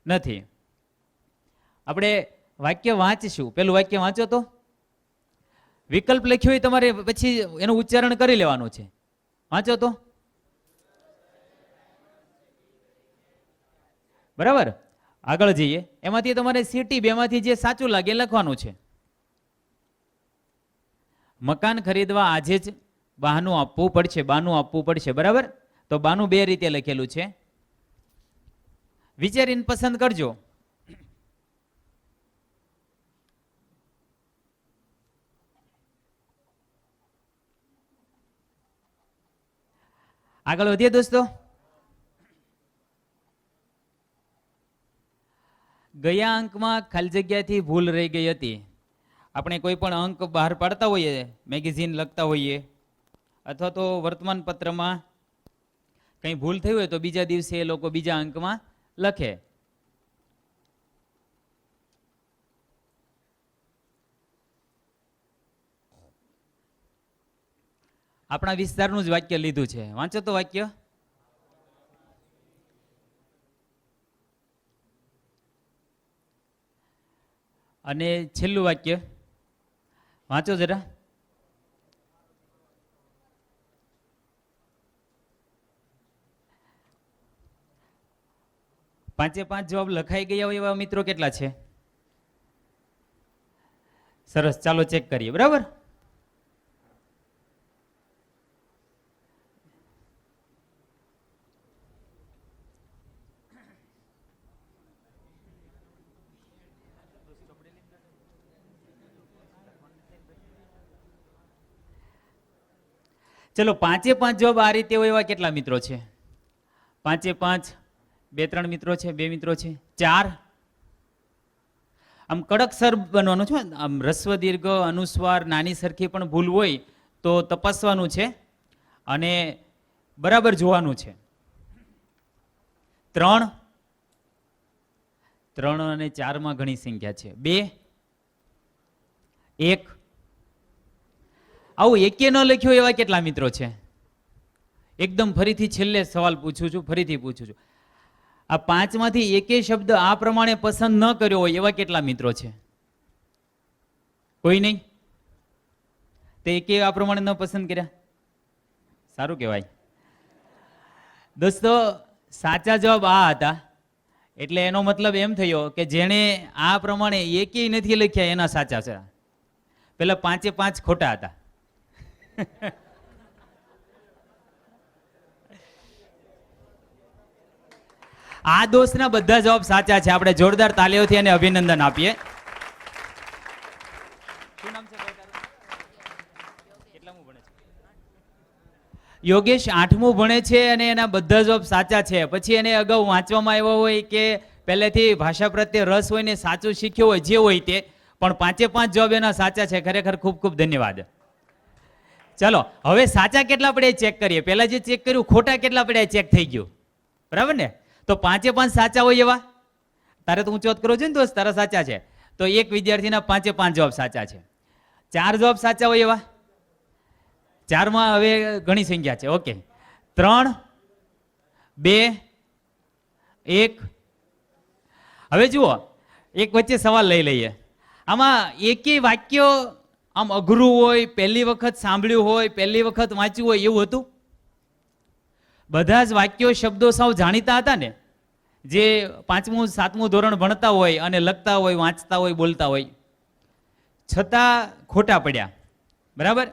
નથી. આપણે વાક્ય વાંચીશું. પેલું વાક્ય વાંચો તો, વિકલ્પ લખ્યો હોય તમારે પછી એનું ઉચ્ચારણ કરી લેવાનું છે. વાંચો તો, બરાબર. આગળ જઈએ, એમાંથી તમારે સિટી બેમાંથી જે સાચું લાગે લખવાનું છે. મકાન ખરીદવા આજે જ બહાનું આપવું પડશે, બરાબર. તો બાનું બે રીતે લખેલું છે, વિચારીને પસંદ કરજો. આગળ વધીએ દોસ્તો. ગયા અંકમાં ખાલી જગ્યાથી ભૂલ રહી ગઈ હતી. આપણે કોઈ પણ અંક બહાર પાડતા હોઈએ, મેગેઝિન લખતા હોઈએ અથવા તો વર્તમાન પત્રમાં કંઈ ભૂલ થઈ હોય તો બીજા દિવસે એ લોકો બીજા અંકમાં લખે. આપણા વિસ્તારનું જ વાક્ય લીધું છે, વાંચો તો વાક્ય. અને છેલ્લું વાક્ય વાંચો જરા. પાંચે પાંચ જવાબ લખાઈ ગયા હોય એવા મિત્રો કેટલા છે? સરસ, ચાલો ચેક કરીએ, બરાબર. ચલો, પાંચે પાંચ જવાબ આ રીતે હોય એવા કેટલા મિત્રો છે? પાંચે પાંચ. 2-3 મિત્રો છે, 2 મિત્રો છે, 4. આમ કડક સર બનવાનું છે. આમ રસ્વ દીર્ઘ અનુસ્વાર નાની સરખી પણ ભૂલ હોય તો તપાસવાનું છે અને બરાબર જોવાનું છે. 3 અને 4 ઘણી સંખ્યા છે. 2, 1. આવું એકે ન લખ્યો એવા કેટલા મિત્રો છે? એકદમ ફરીથી છેલ્લે સવાલ પૂછું છું, આ 5માંથી એકે શબ્દ આ પ્રમાણે પસંદ ન કર્યો હોય એવા કેટલા મિત્રો છે? કોઈ નહીં? તે એકે આ પ્રમાણે ન પસંદ કર્યા, સારું કહેવાય. દોસ્તો, સાચા જવાબ આ હતા. એટલે એનો મતલબ એમ થયો કે જેણે આ પ્રમાણે એકેય નથી લખ્યા એના સાચા છે. પેલા 5 ખોટા હતા. આ દોસ્તના બધા જવાબ સાચા છે. આપણે જોરદાર તાલીઓથી એને અભિનંદન આપીએ. શું નામ છે ભાઈ તારું? કેટલામું ભણે છે? યોગેશ 8મું ભણે છે અને એના બધા જવાબ સાચા છે. પછી એને અગાઉ વાંચવામાં આવ્યો હોય કે પહેલેથી ભાષા પ્રત્યે રસ હોય ને સાચું શીખ્યો હોય જે હોય તે, પણ 5 જવાબ એના સાચા છે. ખરેખર ખૂબ ખૂબ ધન્યવાદ. ચલો હવે સાચા કેટલા પડ્યા ચેક કરીએ. પહેલા જે ચેક કર્યું ખોટા કેટલા પડ્યા ચેક થઈ ગયું, બરાબર ને? તો 5 સાચા હોય એવા. તારે તો હું ચોથ કરો છો ને દોસ્ત, તારા સાચા છે. તો એક વિદ્યાર્થીના 5 જવાબ સાચા છે. 4 જવાબ સાચા હોય એવા. 4માં હવે ઘણી સંખ્યા છે. ઓકે, 3, 2, 1. હવે જુઓ, એક વચ્ચે સવાલ લઈ લઈએ. આમાં એકેય વાક્ય આમ અઘરું હોય, પહેલી વખત સાંભળ્યું હોય, પહેલી વખત વાંચ્યું હોય એવું હતું? બધા જ વાક્યો શબ્દો સાવ જાણીતા હતા ને, જે 5મું 7મું ધોરણ ભણતા હોય અને લખતા હોય, વાંચતા હોય, બોલતા હોય, છતાં ખોટા પડ્યા. બરાબર?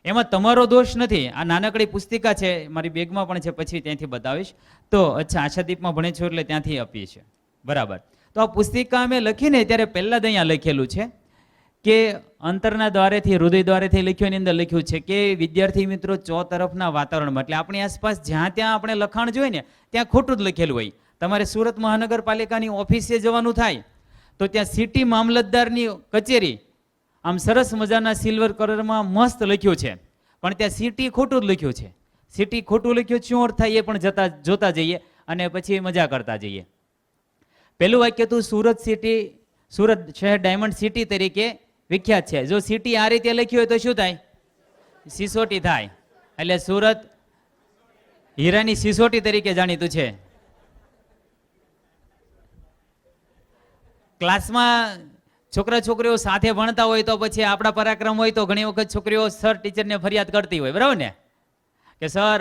એમાં તમારો દોષ નથી. આ નાનકડી પુસ્તિકા છે, મારી બેગમાં પણ છે, પછી ત્યાંથી બતાવીશ. તો અચ્છા, આશાદીપમાં ભણે છો એટલે ત્યાંથી આપીએ છીએ. બરાબર. તો આ પુસ્તિકા અમે લખીને ત્યારે પહેલાં જ અહીંયા લખેલું છે કે અંતરના દ્વારેથી, હૃદય દ્વારેથી લખ્યું, એની અંદર લખ્યું છે કે વિદ્યાર્થી મિત્રો ચોતરફના વાતાવરણમાં, એટલે આપણી આસપાસ જ્યાં ત્યાં આપણે લખાણ જોઈએ ને ત્યાં ખોટું જ લખેલું હોય. તમારે સુરત મહાનગરપાલિકાની ઓફિસે જવાનું થાય તો ત્યાં સિટી મામલતદારની કચેરી આમ સરસ મજાના સિલ્વર કલરમાં મસ્ત લખ્યું છે, પણ ત્યાં સિટી ખોટું જ લખ્યું છે. સિટી ખોટું લખ્યું, શું અર્થ થાય એ પણ જોતા જઈએ અને પછી મજા કરતા જઈએ. પહેલું વાક્ય હતું સુરત સિટી, સુરત શહેર ડાયમંડ સિટી તરીકે વિખ્યાત છે. જો સિટી આ રીતે લખ્યું હોય તો શું થાય? સિસોટી થાય. એટલે સુરત હીરાની સિસોટી તરીકે જાણીતું છે. ક્લાસમાં છોકરા છોકરીઓ સાથે ભણતા હોય તો પછી આપણા પરાક્રમ હોય તો ઘણી વખત છોકરીઓ સર ટીચરને ફરિયાદ કરતી હોય, બરાબર ને, કે સર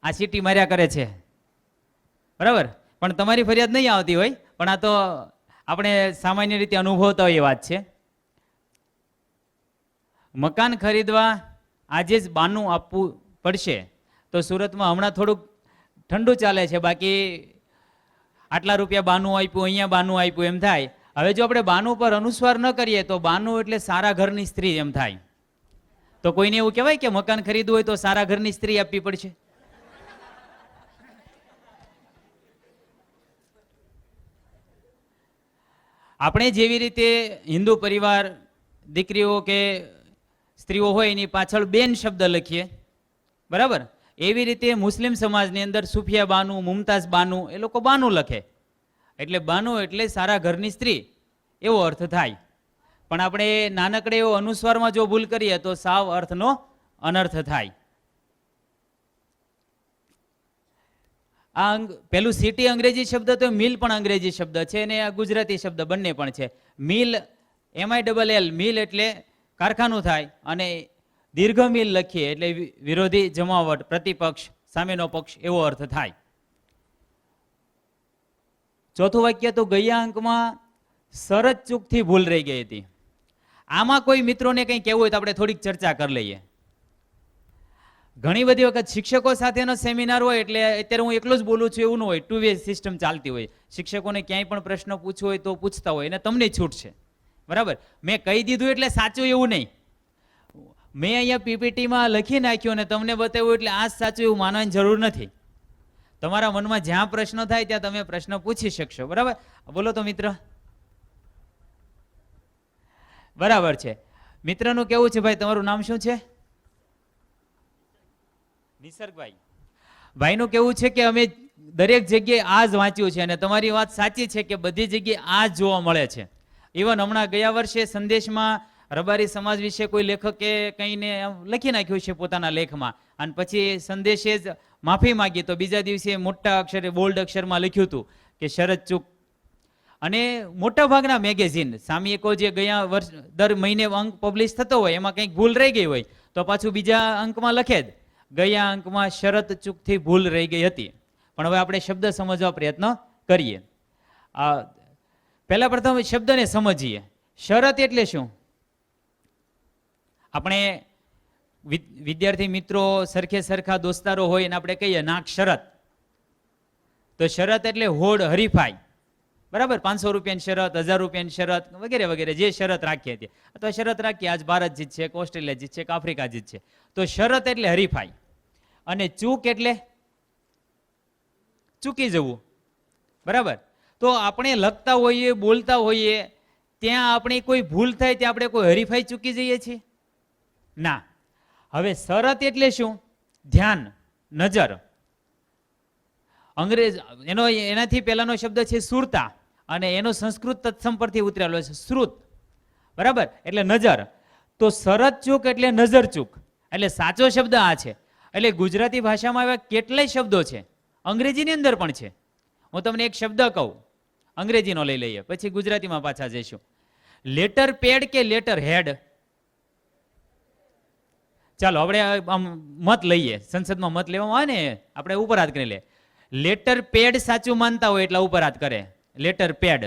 આ સિટી માર્યા કરે છે. બરાબર? પણ તમારી ફરિયાદ નહીં આવતી હોય, પણ આ તો આપણે સામાન્ય રીતે અનુભવતા હોય એ વાત છે. મકાન ખરીદવા આજે જ બાનું આપવું પડશે. તો સુરતમાં હમણાં થોડુંક ઠંડુ ચાલે છે, બાકી આટલા રૂપિયા બાનું આપ્યું, અહીંયા બાનું આપ્યું એમ થાય. હવે જો આપણે બાનું પર અનુસ્વાર ન કરીએ તો બાનું એટલે સારા ઘરની સ્ત્રી એમ થાય. તો કોઈને એવું કહેવાય કે મકાન ખરીદવું હોય તો સારા ઘરની સ્ત્રી આપવી પડશે? આપણે જેવી રીતે હિન્દુ પરિવાર, દીકરીઓ કે સ્ત્રીઓ હોય એની પાછળ બેન શબ્દ લખીએ, બરાબર, એવી રીતે મુસ્લિમ સમાજની અંદર સુફિયા બાનુ, મુમતાઝ બાનુ, એ લોકો બાનુ લખે. એટલે બાનુ એટલે સારા ઘરની સ્ત્રી એવો અર્થ થાય. પણ આપણે નાનકડે એવો અનુસ્વારમાં જો ભૂલ કરીએ તો સાવ અર્થનો અનર્થ થાય. આ પેલું સિટી અંગ્રેજી શબ્દ તો મિલ પણ અંગ્રેજી શબ્દ છે અને આ ગુજરાતી શબ્દ બંને પણ છે. મિલ MILL, મિલ એટલે કારખાનું થાય, અને દીર્ઘ મિલ લખીએ એટલે વિરોધી જમાવટ, પ્રતિપક્ષ, સામેનો પક્ષ એવો અર્થ થાય. ચોથું વાક્ય તો ગયા અંકમાં સરજ ચૂકથી ભૂલ રહી ગઈ હતી. આમાં કોઈ મિત્રોને કંઈ કહેવું હોય તો આપણે થોડીક ચર્ચા કરી લઈએ. ઘણી બધી વખત શિક્ષકો સાથેનો સેમિનાર હોય એટલે અત્યારે હું એકલો જ બોલું છું એવું ન હોય, 2 વે સિસ્ટમ ચાલતી હોય. શિક્ષકોને ક્યાંય પણ પ્રશ્ન પૂછવો હોય તો પૂછતા હોય, અને તમને છૂટ છે, બરાબર. મેં કહી દીધું એટલે સાચું એવું નહીં. મેં અહીંયા PPTમાં લખી નાખ્યું અને તમને બતાવ્યું એટલે આ સાચું એવું માનવાની જરૂર નથી. તમારા મનમાં જ્યાં પ્રશ્ન થાય ત્યાં તમે પ્રશ્ન પૂછી શકશો, બરાબર. બોલો તો મિત્ર. બરાબર છે. મિત્રનું કેવું છે ભાઈ, તમારું નામ શું છે? નિસર્ગભાઈ. ભાઈનું કેવું છે કે અમે દરેક જગ્યાએ આ જ વાંચ્યું છે, અને તમારી વાત સાચી છે કે બધી જગ્યાએ આ જ જોવા મળે છે. ઇવન હમણાં ગયા વર્ષે સંદેશમાં રબારી સમાજ વિશે કોઈ લેખકે કંઈને લખી નાખ્યું છે પોતાના લેખમાં, અને પછી સંદેશે જ માફી માંગી તો બીજા દિવસે મોટા અક્ષરે, બોલ્ડ અક્ષરમાં લખ્યું હતું કે શરત ચૂક. અને મોટા ભાગના મેગેઝિન, સામયિકો જે ગયા વર્ષ દર મહિને અંક પબ્લિશ થતો હોય એમાં કંઈક ભૂલ રહી ગઈ હોય તો પાછું બીજા અંકમાં લખે જ, ગયા અંકમાં શરત ચૂકથી ભૂલ રહી ગઈ હતી. પણ હવે આપણે શબ્દ સમજવા પ્રયત્ન કરીએ. પહેલા પ્રથમ શબ્દને સમજીએ. શરત એટલે શું? આપણે વિદ્યાર્થી મિત્રો સરખે સરખા દોસ્તારો હોય અને આપણે કહીએ નાક શરત, તો શરત એટલે હોડ હરીફાઈ, બરાબર? 500 રૂપિયાની શરત, 1000 રૂપિયાની શરત વગેરે વગેરે, જે શરત રાખીએ તે, અથવા શરત રાખીએ આજ ભારત જીતશે કે ઓસ્ટ્રેલિયા જીતશે કે આફ્રિકા જીતશે, તો શરત એટલે હરીફાઈ. અને ચૂક એટલે ચૂકી જવું, બરાબર? તો આપણે લખતા હોઈએ, બોલતા હોઈએ, ત્યાં આપણી કોઈ ભૂલ થાય ત્યાં આપણે કોઈ હરીફાઈ ચૂકી જઈએ છીએ? ના. હવે શરત એટલે શું? ધ્યાન, નજર. એનાથી પહેલાનો શબ્દ છે સુરતા, અને એનો સંસ્કૃત તત્સમ પરથી ઉતરેલો છે શ્રુત, બરાબર? એટલે નજર. તો શરત ચૂક એટલે નજર ચૂક, એટલે સાચો શબ્દ આ છે. એટલે ગુજરાતી ભાષામાં એવા કેટલાય શબ્દો છે, અંગ્રેજીની અંદર પણ છે. હું તમને એક શબ્દ કહું, અંગ્રેજીનો લઈ લઈએ, પછી ગુજરાતીમાં પાછા જઈશું. લેટર પેડ કે લેટર હેડ? ચાલો આપણે મત લઈએ, સંસદમાં મત લેવામાં આવે ને, આપણે ઉપર હાથ કરી લે. લેટર પેડ સાચું માનતા હોય એટલા ઉપર હાથ કરે, લેટર પેડ.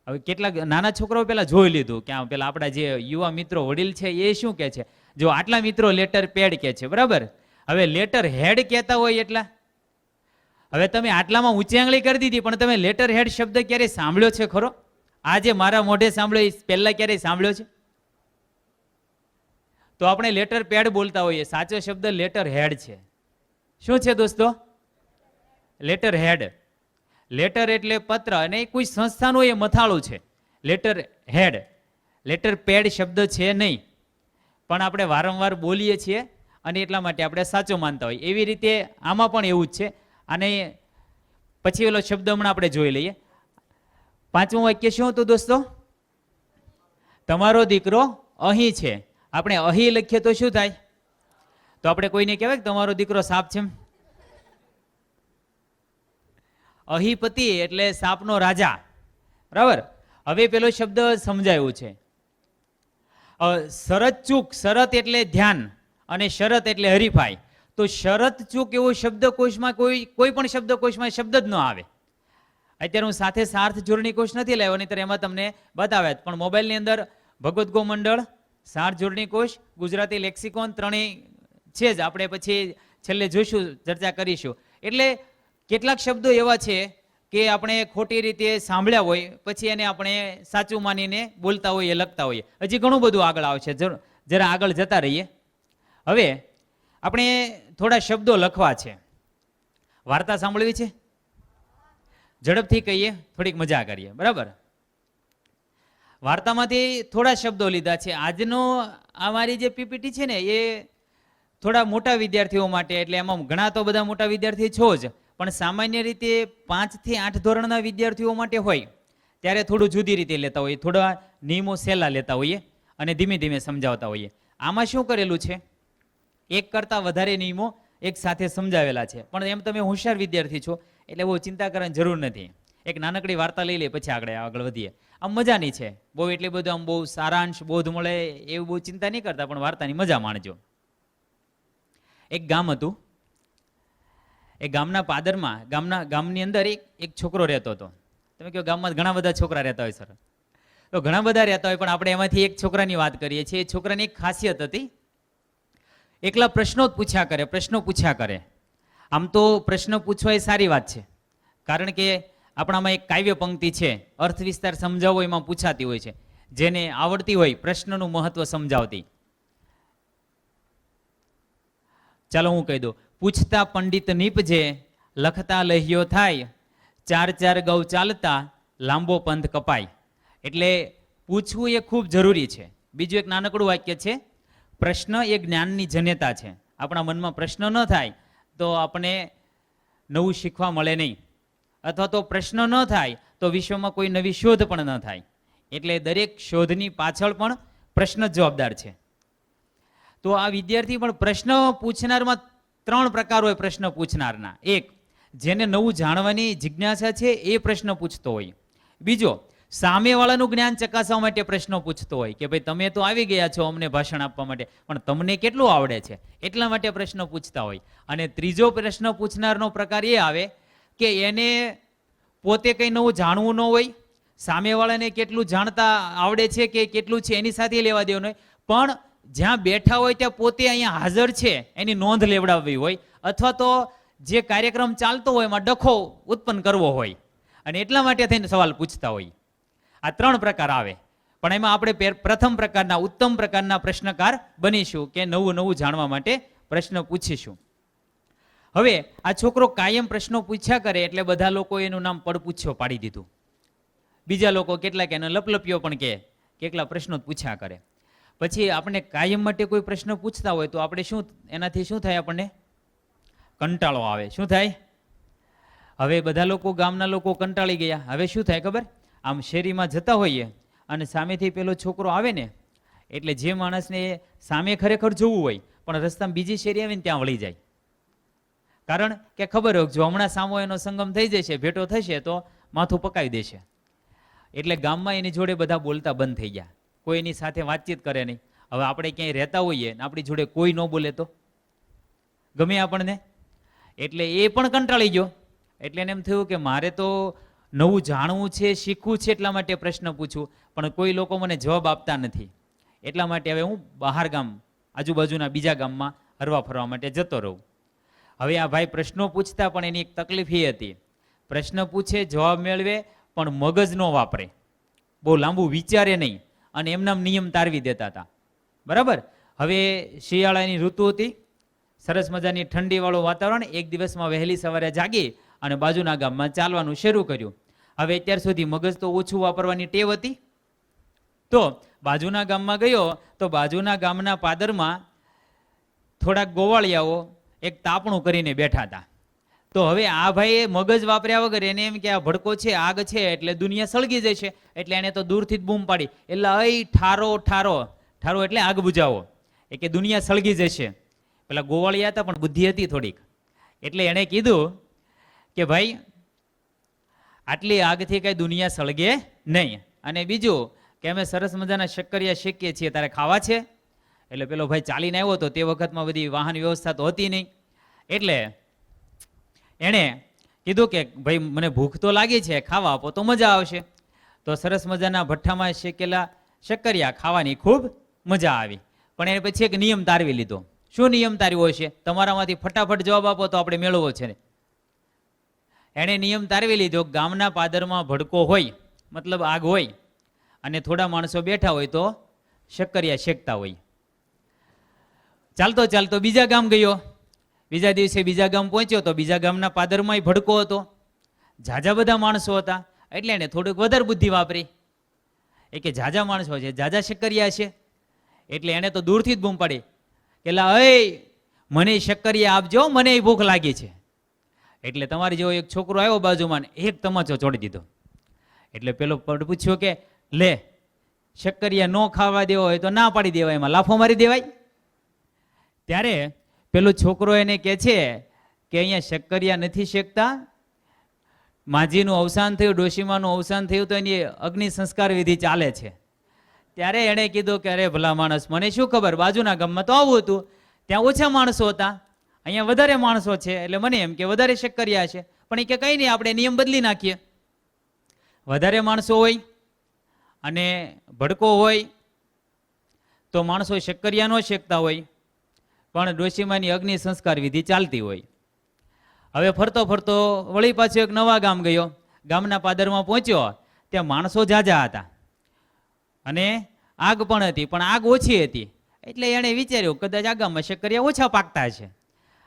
હવે કેટલાક નાના છોકરાઓ પેલા જોઈ લીધું કે પેલા આપણા જે યુવા મિત્રો વડીલ છે એ શું કે છે, જો આટલા મિત્રો લેટર પેડ કે છે, બરાબર? હવે લેટર હેડ કહેતા હોય એટલા. હવે તમે આટલામાં ઊંચી આંગળી કરી દીધી, પણ તમે લેટર હેડ શબ્દ ક્યારેય સાંભળ્યો છે ખરો? આજે મારા મોઢે સાંભળ્યો, પહેલા ક્યારેય સાંભળ્યો છે? તો આપણે લેટર પેડ બોલતા હોઈએ, સાચો શબ્દ લેટર હેડ છે. શું છે દોસ્તો? Letter head. લેટર એટલે પત્ર, અને કોઈ સંસ્થાનું એ મથાળું છે, લેટર હેડ. લેટર પેડ શબ્દ છે નહીં, પણ આપણે વારંવાર બોલીએ છીએ અને એટલા માટે આપણે સાચો માનતા હોય. એવી રીતે આમાં પણ એવું જ છે. અને પછી ઓલો શબ્દ હમણાં આપણે જોઈ લઈએ. 5મું વાક્ય શું હતું દોસ્તો? તમારો દીકરો અહીં છે. આપણે અહીં લખીએ તો શું થાય? તો આપણે કોઈને કહેવાય કે તમારો દીકરો સાપ છે? અહીપતિ એટલે સાપનો રાજા, બરાબર? હવે પેલો શબ્દ સમજાયું છે. શરત ચૂક, શરત એટલે ધ્યાન અને શરત એટલે હરીફાઈ. તો શરત ચૂક એવો શબ્દકોશમાં કોઈ પણ શબ્દકોશમાં શબ્દ જ ન આવે. અત્યારે હું સાથે સાર્થ જોડણી કોશ નથી લાવ્યો, નહીંતર એમાં તમને બતાવ્યા, પણ મોબાઈલની અંદર ભગવદ્ ગો મંડળ, સાર્થ જોડણી કોશ, ગુજરાતી લેક્સિકોન ત્રણેય છે જ. આપણે પછી છેલ્લે જોઈશું, ચર્ચા કરીશું. એટલે કેટલાક શબ્દો એવા છે કે આપણે ખોટી રીતે સાંભળ્યા હોય, પછી એને આપણે સાચું માનીને બોલતા હોઈએ, લખતા હોઈએ. હજી ઘણું બધું આગળ આવશે, જરા આગળ જતા રહીએ. હવે આપણે થોડા શબ્દો લખવા છે. વાર્તા સાંભળવી છે? ઝડપથી કહીએ, થોડીક મજા કરીએ, બરાબર? વાર્તામાંથી થોડા શબ્દો લીધા છે. આજનો અમારી જે પીપીટી છે ને, એ થોડા મોટા વિદ્યાર્થીઓ માટે, એટલે એમાં ઘણા તો બધા મોટા વિદ્યાર્થી છો જ, પણ સામાન્ય રીતે 5 થી 8 ધોરણના વિદ્યાર્થીઓ માટે હોય ત્યારે થોડું જુદી રીતે લેતા હોઈએ, થોડા નિયમો સહેલા લેતા હોઈએ અને ધીમે ધીમે સમજાવતા હોઈએ. આમાં શું કરેલું છે? એક કરતાં વધારે નિયમો એક સાથે સમજાવેલા છે. પણ એમ તમે હોશિયાર વિદ્યાર્થી છો એટલે બહુ ચિંતા કરવાની જરૂર નથી. એક નાનકડી વાર્તા લઈ લે, પછી આગળ વધીએ. આમ મજાની છે, બહુ એટલી બધું આમ બહુ સારાંશ બોધ મળે એવું બહુ ચિંતા નહીં કરતા, પણ વાર્તાની મજા માણજો. એક ગામ હતું. એ ગામના પાદરમાં, ગામની અંદર એક છોકરો રહેતો હતો. તમે કહો ગામમાં ઘણા બધા છોકરા રહેતા હોય સર, તો ઘણા બધા રહેતા હોય, પણ આપણે એમાંથી એક છોકરાની વાત કરીએ છીએ. એ છોકરાની એક ખાસિયત હતી, એકલા પ્રશ્નો પૂછ્યા કરે. આમ તો પ્રશ્ન પૂછવા એ સારી વાત છે, કારણ કે આપણામાં એક કાવ્ય પંક્તિ છે, અર્થ વિસ્તાર સમજાવવો એમાં પૂછાતી હોય છે, જેને આવડતી હોય પ્રશ્નનું મહત્વ સમજાવતી. ચાલો હું કહી દઉં. પૂછતા પંડિત નીપજે, લખતા લહ્યો થાય, 4 ગૌ ચાલતા લાંબો પંથ કપાય. એટલે પૂછવું એ ખૂબ જરૂરી છે. બીજું એક નાનકડું વાક્ય છે, પ્રશ્ન એ જ્ઞાનની જન્યતા છે. આપણા મનમાં પ્રશ્ન ન થાય તો આપણે નવું શીખવા મળે નહીં, અથવા તો પ્રશ્ન ન થાય તો વિશ્વમાં કોઈ નવી શોધ પણ ન થાય. એટલે દરેક શોધની પાછળ પણ પ્રશ્ન જવાબદાર છે. તો આ વિદ્યાર્થી પણ પ્રશ્ન પૂછનારમાં 3 પ્રકાર હોય પ્રશ્ન પૂછનારના. એક, જેને નવું જાણવાની જિજ્ઞાસા છે એ પ્રશ્ન પૂછતો હોય. બીજો, સામેવાળાનું જ્ઞાન ચકાસવા માટે પ્રશ્નો પૂછતો હોય કે ભાઈ તમે તો આવી ગયા છો અમને ભાષણ આપવા માટે, પણ તમને કેટલું આવડે છે, એટલા માટે પ્રશ્ન પૂછતા હોય. અને ત્રીજો પ્રશ્ન પૂછનારનો પ્રકાર એ આવે કે એને પોતે કંઈ નવું જાણવું ન હોય, સામેવાળાને કેટલું જાણતા આવડે છે કે કેટલું છે એની સાથે લેવા દેવાનું હોય, પણ જ્યાં બેઠા હોય ત્યાં પોતે અહીંયા હાજર છે એની નોંધ લેવડાવવી હોય, અથવા તો જે કાર્યક્રમ ચાલતો હોય એમાં ડખો ઉત્પન્ન કરવો હોય, અને એટલા માટે થઈને સવાલ પૂછતા હોય. આ 3 પ્રકાર આવે, પણ એમાં આપણે પ્રથમ પ્રકારના ઉત્તમ પ્રકારના પ્રશ્નકાર બનીશું કે નવું નવું જાણવા માટે પ્રશ્ન પૂછીશું. હવે આ છોકરો કાયમ પ્રશ્નો પૂછ્યા કરે એટલે બધા લોકો એનું નામ પડપૂછ્યો પાડી દીધું. બીજા લોકો કેટલાક એનો લપલપિયો પણ કહે, કેટલા પ્રશ્નો પૂછ્યા કરે. પછી આપણે કાયમ માટે કોઈ પ્રશ્ન પૂછતા હોય તો આપણે એનાથી શું થાય? આપણને કંટાળો આવે. શું થાય? હવે બધા લોકો, ગામના લોકો કંટાળી ગયા. હવે શું થાય ખબર? આમ શેરીમાં જતા હોઈએ અને સામેથી પેલો છોકરો આવે ને, એટલે જે માણસને સામે ખરેખર જોવું હોય પણ રસ્તામાં બીજી શેરી આવે ને ત્યાં વળી જાય. કારણ કે ખબર હોય જો હમણાં સામો એનો સંગમ થઈ જશે, ભેટો થશે તો માથું પકાવી દેશે. એટલે ગામમાં એની જોડે બધા બોલતા બંધ થઈ ગયા, કોઈ એની સાથે વાતચીત કરે નહીં. હવે આપણે ક્યાંય રહેતા હોઈએ ને આપણી જોડે કોઈ ન બોલે તો ગમે આપણને, એટલે એ પણ કંટાળી ગયો. એટલે એને એમ થયું કે મારે તો નવું જાણવું છે, શીખવું છે, એટલા માટે પ્રશ્ન પૂછું, પણ કોઈ લોકો મને જવાબ આપતા નથી. એટલા માટે હવે હું બહાર ગામ, આજુબાજુના બીજા ગામમાં હરવા ફરવા માટે જતો રહું. હવે આ ભાઈ પ્રશ્નો પૂછતા પણ એની એક તકલીફ એ હતી, પ્રશ્ન પૂછે, જવાબ મેળવે, પણ મગજ ન વાપરે, બહુ લાંબુ વિચારે નહીં, અને એમના નિયમ તારવી દેતા હતા. બરાબર? હવે શિયાળાની ઋતુ હતી, સરસ મજાની ઠંડીવાળું વાતાવરણ. એક દિવસમાં વહેલી સવારે જાગી અને બાજુના ગામમાં ચાલવાનું શરૂ કર્યું. હવે અત્યાર સુધી મગજ તો ઓછું વાપરવાની ટેવ હતી. તો બાજુના ગામમાં ગયો તો બાજુના ગામના પાદરમાં થોડાક ગોવાળિયાઓ એક તાપણું કરીને બેઠા હતા. તો હવે આ ભાઈએ મગજ વાપર્યા વગર એને એમ કે આ ભડકો છે, આગ છે, એટલે દુનિયા સળગી જશે. એટલે એને તો દૂરથી જ બૂમ પાડી, એટલે અય ઠારો ઠારો, ઠારો એટલે આગ બુજાવો, એ કે દુનિયા સળગી જશે. પેલા ગોવાળિયા હતા પણ બુદ્ધિ હતી થોડીક, એટલે એણે કીધું કે ભાઈ આટલી આગથી કઈ દુનિયા સળગે નહીં, અને બીજું કે અમે સરસ મજાના શક્કરિયા શેકીએ છીએ, તારે ખાવા છે? એટલે પેલો ભાઈ ચાલીને આવ્યો હતો, તે વખતમાં બધી વાહન વ્યવસ્થા તો હતી નહીં. એટલે એણે કીધું કે ભાઈ મને ભૂખ તો લાગી છે, ખાવા આપો તો મજા આવશે. તો સરસ મજાના ભઠ્ઠામાં શેકેલા શક્કરિયા ખાવાની ખૂબ મજા આવી. પણ એને પછી એક નિયમ તારવી લીધો. શું નિયમ તાર્યો છે? તમારામાંથી ફટાફટ જવાબ આપો તો આપણે મેળવવો છે. એણે નિયમ તારવી લીધો, ગામના પાદરમાં ભડકો હોય, મતલબ આગ હોય, અને થોડા માણસો બેઠા હોય તો શક્કરિયા શેકતા હોય. ચાલતો ચાલતો બીજા ગામ ગયો. બીજા દિવસે બીજા ગામ પહોંચ્યો તો બીજા ગામના પાદરમાં ભડકો હતો, ઝાઝા બધા માણસો હતા. એટલે એને થોડુંક વધારે બુદ્ધિ વાપરી, એ કે ઝાઝા માણસો છે, ઝાઝા શક્કરિયા છે. એટલે એને તો દૂરથી જ બૂમ પાડી કે લા અય મને શક્કરિયા આપજો, મને ભૂખ લાગી છે. એટલે તમારી જેવો એક છોકરો આવ્યો બાજુમાં, એક તમાચો છોડી દીધો. એટલે પેલો પૂછ્યો કે લે, શક્કરિયા ન ખાવા દેવો હોય તો ના પાડી દેવાય, એમાં લાફો મારી દેવાય? ત્યારે પેલો છોકરો એને કહે છે કે અહીંયા શક્કરિયા નથી શેકતા, માજીનું અવસાન થયું, ડોશીમાનું અવસાન થયું, તો એની અગ્નિ સંસ્કાર વિધિ ચાલે છે. ત્યારે એણે કીધું કે અરે ભલા માણસ, મને શું ખબર, બાજુના ગામમાં તો આવું હતું, ત્યાં ઓછા માણસો હતા, અહીંયા વધારે માણસો છે, એટલે મને એમ કે વધારે શક્કરિયા છે. પણ એ કે કંઈ નહીં, આપણે નિયમ બદલી નાખીએ. વધારે માણસો હોય અને ભડકો હોય તો માણસો શક્કરિયા ન શેકતા હોય, પણ ડોશીમાની અગ્નિ સંસ્કાર વિધિ ચાલતી હોય. હવે ફરતો ફરતો વળી પાછો એક નવા ગામ ગયો. ગામના પાદરમાં પહોંચ્યો, ત્યાં માણસો ઝાઝા હતા અને આગ પણ હતી, પણ આગ ઓછી હતી. એટલે એણે વિચાર્યું કદાચ આ ગામમાં શક્કરિયા ઓછા પાકતા છે,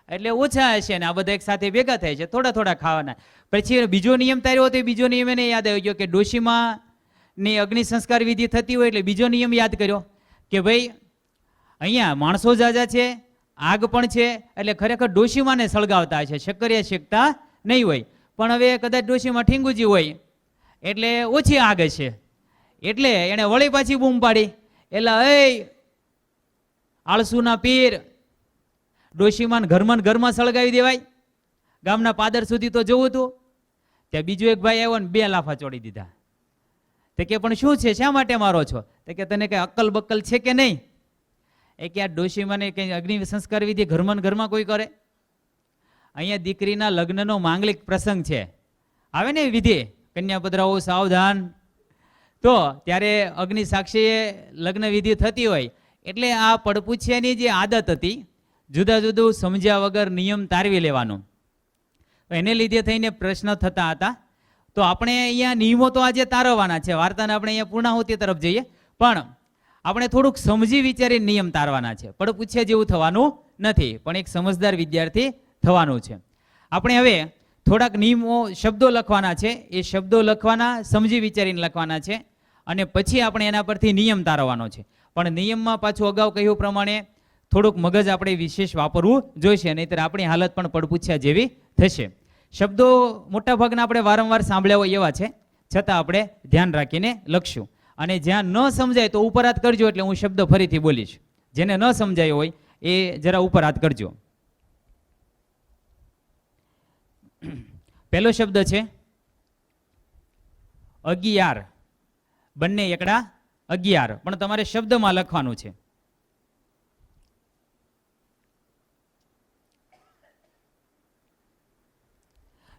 એટલે ઓછા હશે ને આ બધા એક સાથે ભેગા થાય છે, થોડા થોડા ખાવાના. પછી બીજો નિયમ તાર્યો હતો, બીજો નિયમ એને યાદ આવી ગયો કે ડોશીમાની અગ્નિ સંસ્કાર વિધિ થતી હોય, એટલે બીજો નિયમ યાદ કર્યો કે ભાઈ અહીંયા માણસો ઝાઝા છે, આગ પણ છે, એટલે ખરેખર ડોશીમાને સળગાવતા છે, શક્કરિયા શેકતા નહીં હોય. પણ હવે કદાચ ડોશીમાં ઠીંગુજી હોય એટલે ઓછી આગ છે. એટલે એને વળી પાછી બૂમ પાડી, એટલે એ આળસુના પીર, ડોશીમાન ઘરમાં સળગાવી દેવાય, ગામના પાદર સુધી તો જવું હતું. ત્યાં બીજો એક ભાઈ આવ્યો ને 2 લાફા ચોડી દીધા. તે કે પણ શું છે, શા માટે મારો છો? તે કે તને કઈ અક્કલ બક્કલ છે કે નહીં? એ કે આ ડોશીમાને કઈ અગ્નિ સંસ્કાર વિધિ ઘરમાં કોઈ કરે? અહીંયા દીકરીના લગ્નનો માંગલિક પ્રસંગ છે, આવે ને વિધિ, કન્યા પધરાવો સાવધાન, તો ત્યારે અગ્નિ સાક્ષીએ લગ્ન વિધિ થતી હોય એટલે આ પડપૂછિયાની જે આદત હતી, જુદા જુદું સમજ્યા વગર નિયમ તારવી લેવાનો, એને લીધે થઈને પ્રશ્ન થતા હતા. તો આપણે અહીંયા નિયમો તો આજે તારવવાના છે, વાર્તાને આપણે અહીંયા પૂર્ણાહુતિ તરફ જઈએ, પણ આપણે થોડુંક સમજી વિચારી નિયમ તારવાના છે. પડપૂછ્યા જેવું થવાનું નથી, પણ એક સમજદાર વિદ્યાર્થી થવાનું છે. આપણે હવે થોડાક નિયમો, શબ્દો લખવાના છે, એ શબ્દો લખવાના સમજી વિચારીને લખવાના છે, અને પછી આપણે એના પરથી નિયમ તારવવાનો છે. પણ નિયમમાં પાછું અગાઉ કહ્યું પ્રમાણે થોડુંક મગજ આપણે વિશેષ વાપરવું જોઈશે, નહીંતર આપણી હાલત પણ પડપૂછ્યા જેવી થશે. શબ્દો મોટાભાગના આપણે વારંવાર સાંભળ્યા હોય એવા છે, છતાં આપણે ધ્યાન રાખીને લખશું. અને જ્યાં ન સમજાય તો ઉપર હાથ કરજો, એટલે હું શબ્દ ફરીથી બોલીશ. જેને ન સમજાય હોય એ જરા ઉપર હાથ કરજો. પહેલો શબ્દ છે 11. બંને એકડા 11, પણ તમારે શબ્દમાં લખવાનું છે.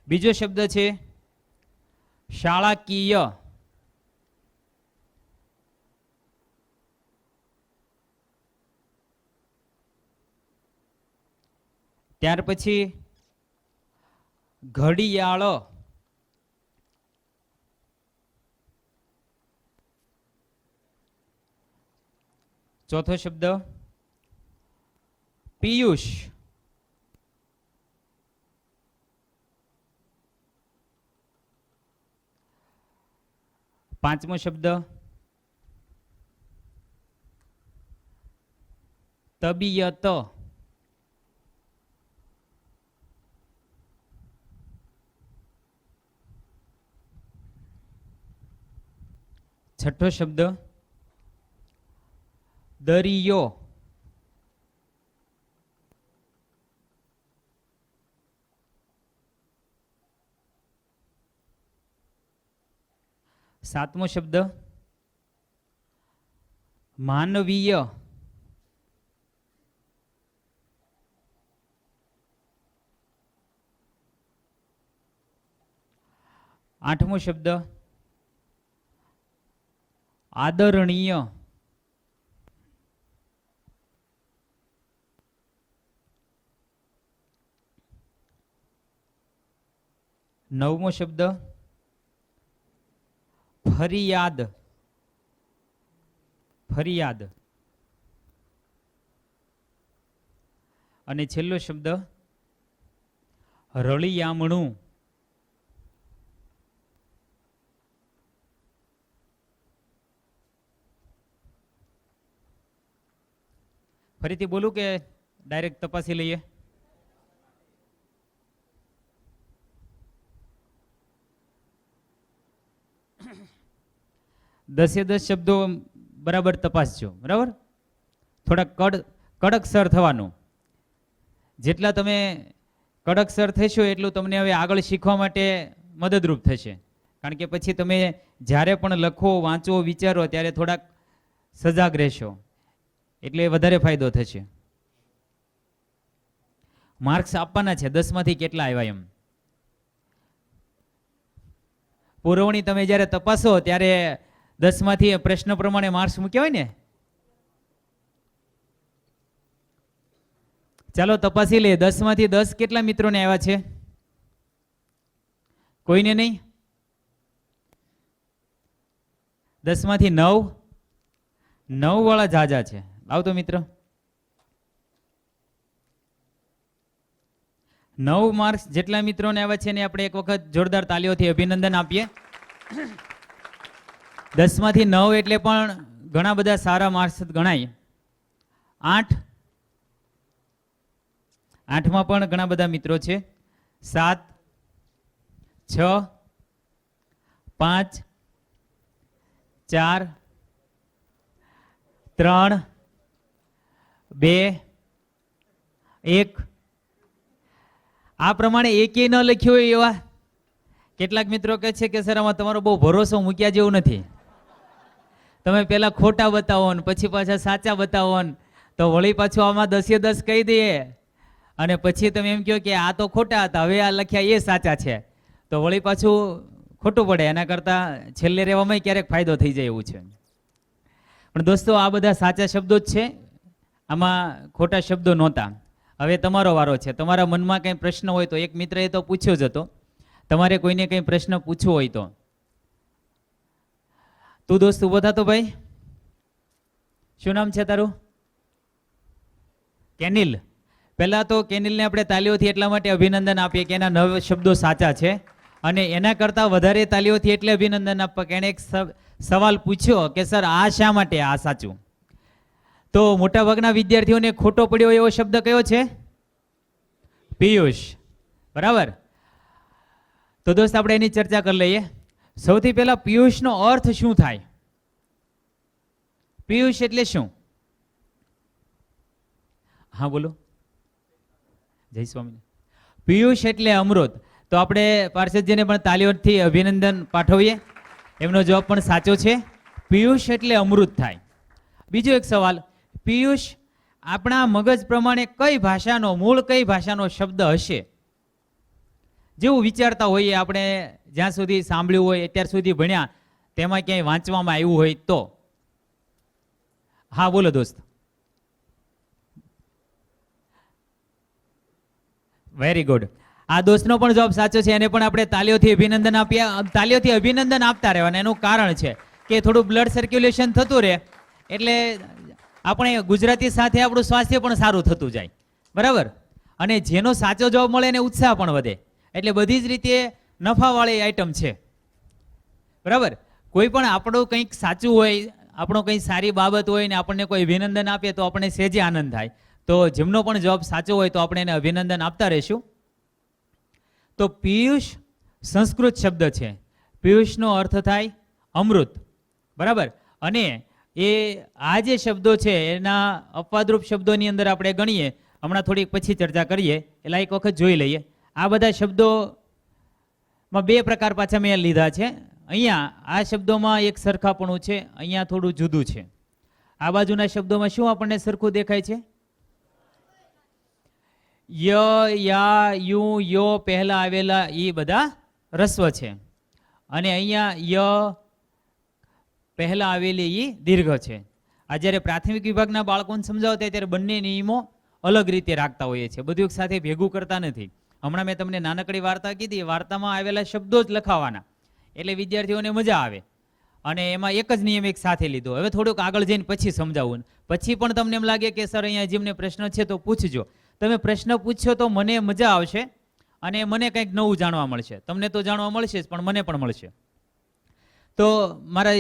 બીજો શબ્દ છે શાળાકીય. ત્યાર પછી ઘડિયાળ. ચોથો શબ્દ પિયુષ. પાંચમો શબ્દ તબિયત. છઠ્ઠો શબ્દ દરિયો. સાતમો શબ્દ માનવીય. આઠમો શબ્દ આદરણીય. નવમો શબ્દ ફરિયાદ. ફરિયાદ. અને છેલ્લો શબ્દ રળિયામણું. ફરીથી બોલું કે ડાયરેક્ટ તપાસી લઈએ? દસે 10 શબ્દો બરાબર તપાસજો, બરાબર? થોડા કડકસર થવાનું. જેટલા તમે કડકસર થશો એટલું તમને હવે આગળ શીખવા માટે મદદરૂપ થશે. કારણ કે પછી તમે જ્યારે પણ લખો, વાંચો, વિચારો ત્યારે થોડાક સજાગ રહેશો, એટલે વધારે ફાયદો થશે. માર્ક્સ આપવાના છે 10 માંથી કેટલા આવ્યા એમ. પુરવણી તમે જ્યારે તપાસો ત્યારે 10 માંથી પ્રશ્ન પ્રમાણે માર્ક્સ મૂક્યા હોય ને. ચાલો તપાસી લે, 10 માંથી 10 કેટલા મિત્રોને આવ્યા છે? કોઈને નહીં? 10 માંથી 9. 9 વાળા જાજા છે. આવતો મિત્ર, 9 માર્ક્સ જેટલા મિત્રોને આવ્યા છે ને આપણે એક વખત જોરદાર તાલીઓથી અભિનંદન આપીએ. 10 માંથી 9 એટલે પણ ઘણા બધા સારા માર્ક્સ ગણાય. 8 માં પણ ઘણા બધા મિત્રો છે. 7, 6, 5, 4, 3, 2, 1. આ પ્રમાણે એકે ન લખ્યું હોય એવા કેટલાક મિત્રો કહે છે કે સર આમાં તમારો બહુ ભરોસો મૂક્યા જેવું નથી. તમે પેલા ખોટા બતાવો ને પછી પાછા સાચા બતાવો ને, તો વળી પાછું આમાં 10 એ 10 કહી દઈએ અને પછી તમે એમ કહો કે આ તો ખોટા હતા, હવે આ લખ્યા એ સાચા છે, તો વળી પાછું ખોટું પડે. એના કરતાં છેલ્લે રહેવામાં ક્યારેક ફાયદો થઈ જાય એવું છે. પણ દોસ્તો, આ બધા સાચા શબ્દો જ છે, આમાં ખોટા શબ્દો નહોતા. હવે તમારો વારો છે. તમારા મનમાં કંઈ પ્રશ્ન હોય તો, એક મિત્રએ તો પૂછ્યો જ હતો, તમારે કોઈને કંઈ પ્રશ્ન પૂછવો હોય તો. તું દોસ્ત ઉભો થતો ભાઈ, શું નામ છે તારું? કેનિલ. પહેલા તો કેનિલને આપણે તાલીઓથી એટલા માટે અભિનંદન આપીએ કે એના 9 શબ્દો સાચા છે, અને એના કરતાં વધારે તાલીઓથી એટલે અભિનંદન આપવા કે એણે એક સવાલ પૂછ્યો કે સર આ શા માટે આ સાચું. તો મોટાભાગના વિદ્યાર્થીઓને ખોટો પડ્યો એવો શબ્દ કયો છે? પિયુષ. બરાબર. તો દોસ્ત આપણે એની ચર્ચા કરી લઈએ. સૌથી પહેલા પિયુષનો અર્થ શું થાય? પિયુષ એટલે શું? હા બોલો. જય સ્વામી. પિયુષ એટલે અમૃત. તો આપણે પાર્ષદજીને પણ તાલીઓથી અભિનંદન પાઠવીએ, એમનો જવાબ પણ સાચો છે. પિયુષ એટલે અમૃત થાય. બીજો એક સવાલ, પિયુષ આપણા મગજ પ્રમાણે કઈ ભાષાનો, મૂળ કઈ ભાષાનો શબ્દ હશે? જેવું વિચારતા હોઈએ આપણે, જ્યાં સુધી સાંભળ્યું હોય, અત્યાર સુધી ભણ્યા, તેમાં ક્યાંય વાંચવામાં આવ્યું હોય તો. હા બોલો દોસ્ત. Very good. આ દોસ્તનો પણ જવાબ સાચો છે. એને પણ આપણે તાલીઓથી અભિનંદન આપ્યા. તાલીઓથી અભિનંદન આપતા રહેવાના. એનું કારણ છે કે થોડું બ્લડ સર્ક્યુલેશન થતું રહે, એટલે આપણે ગુજરાતી સાથે આપણું સ્વાસ્થ્ય પણ સારું થતું જાય. બરાબર. અને જેનો સાચો જવાબ મળે એને ઉત્સાહ પણ વધે. એટલે બધી જ રીતે નફાવાળી આઈટમ છે. બરાબર. કોઈ પણ આપણું કંઈક સાચું હોય, આપણો કંઈ સારી બાબત હોય ને આપણને કોઈ અભિનંદન આપે તો આપણને સહેજે આનંદ થાય. તો જેમનો પણ જવાબ સાચો હોય તો આપણે એને અભિનંદન આપતા રહીશું. તો પિયુષ સંસ્કૃત શબ્દ છે. પિયુષનો અર્થ થાય અમૃત. બરાબર. અને એ આ જે શબ્દો છે એના અપવાદરૂપ શબ્દોની અંદર આપણે ગણીએ, હમણાં થોડીક પછી ચર્ચા કરીએ, એટલે એક વખત જોઈ લઈએ. આ બધા શબ્દોમાં 2 પ્રકાર પાછા મેં લીધા છે. અહીંયા આ શબ્દોમાં એક સરખાપણું છે, અહીંયા થોડું જુદું છે. આ બાજુના શબ્દોમાં શું આપણને સરખું દેખાય છે? ય, યા, યુ, યો પહેલા આવેલા એ બધા રસ્વ છે, અને અહીંયા ય પહેલા આવેલી એ દીર્ઘ છે. આ જ્યારે પ્રાથમિક વિભાગના બાળકોને સમજાવતા ત્યારે બંને નિયમો અલગ રીતે રાખતા હોઈએ છીએ, બધું એક સાથે ભેગું કરતા નથી. હમણાં મેં તમને નાનકડી વાર્તા કીધી, વાર્તામાં આવેલા શબ્દો જ લખાવાના, એટલે વિદ્યાર્થીઓને મજા આવે. અને એમાં એક જ નિયમ એક સાથે લીધો. હવે થોડુંક આગળ જઈને પછી સમજાવું. પછી પણ તમને એમ લાગે કે સર અહીંયા જેમને પ્રશ્ન છે તો પૂછજો. તમે પ્રશ્ન પૂછશો તો મને મજા આવશે અને મને કંઈક નવું જાણવા મળશે. તમને તો જાણવા મળશે જ, પણ મને પણ મળશે. તો મારા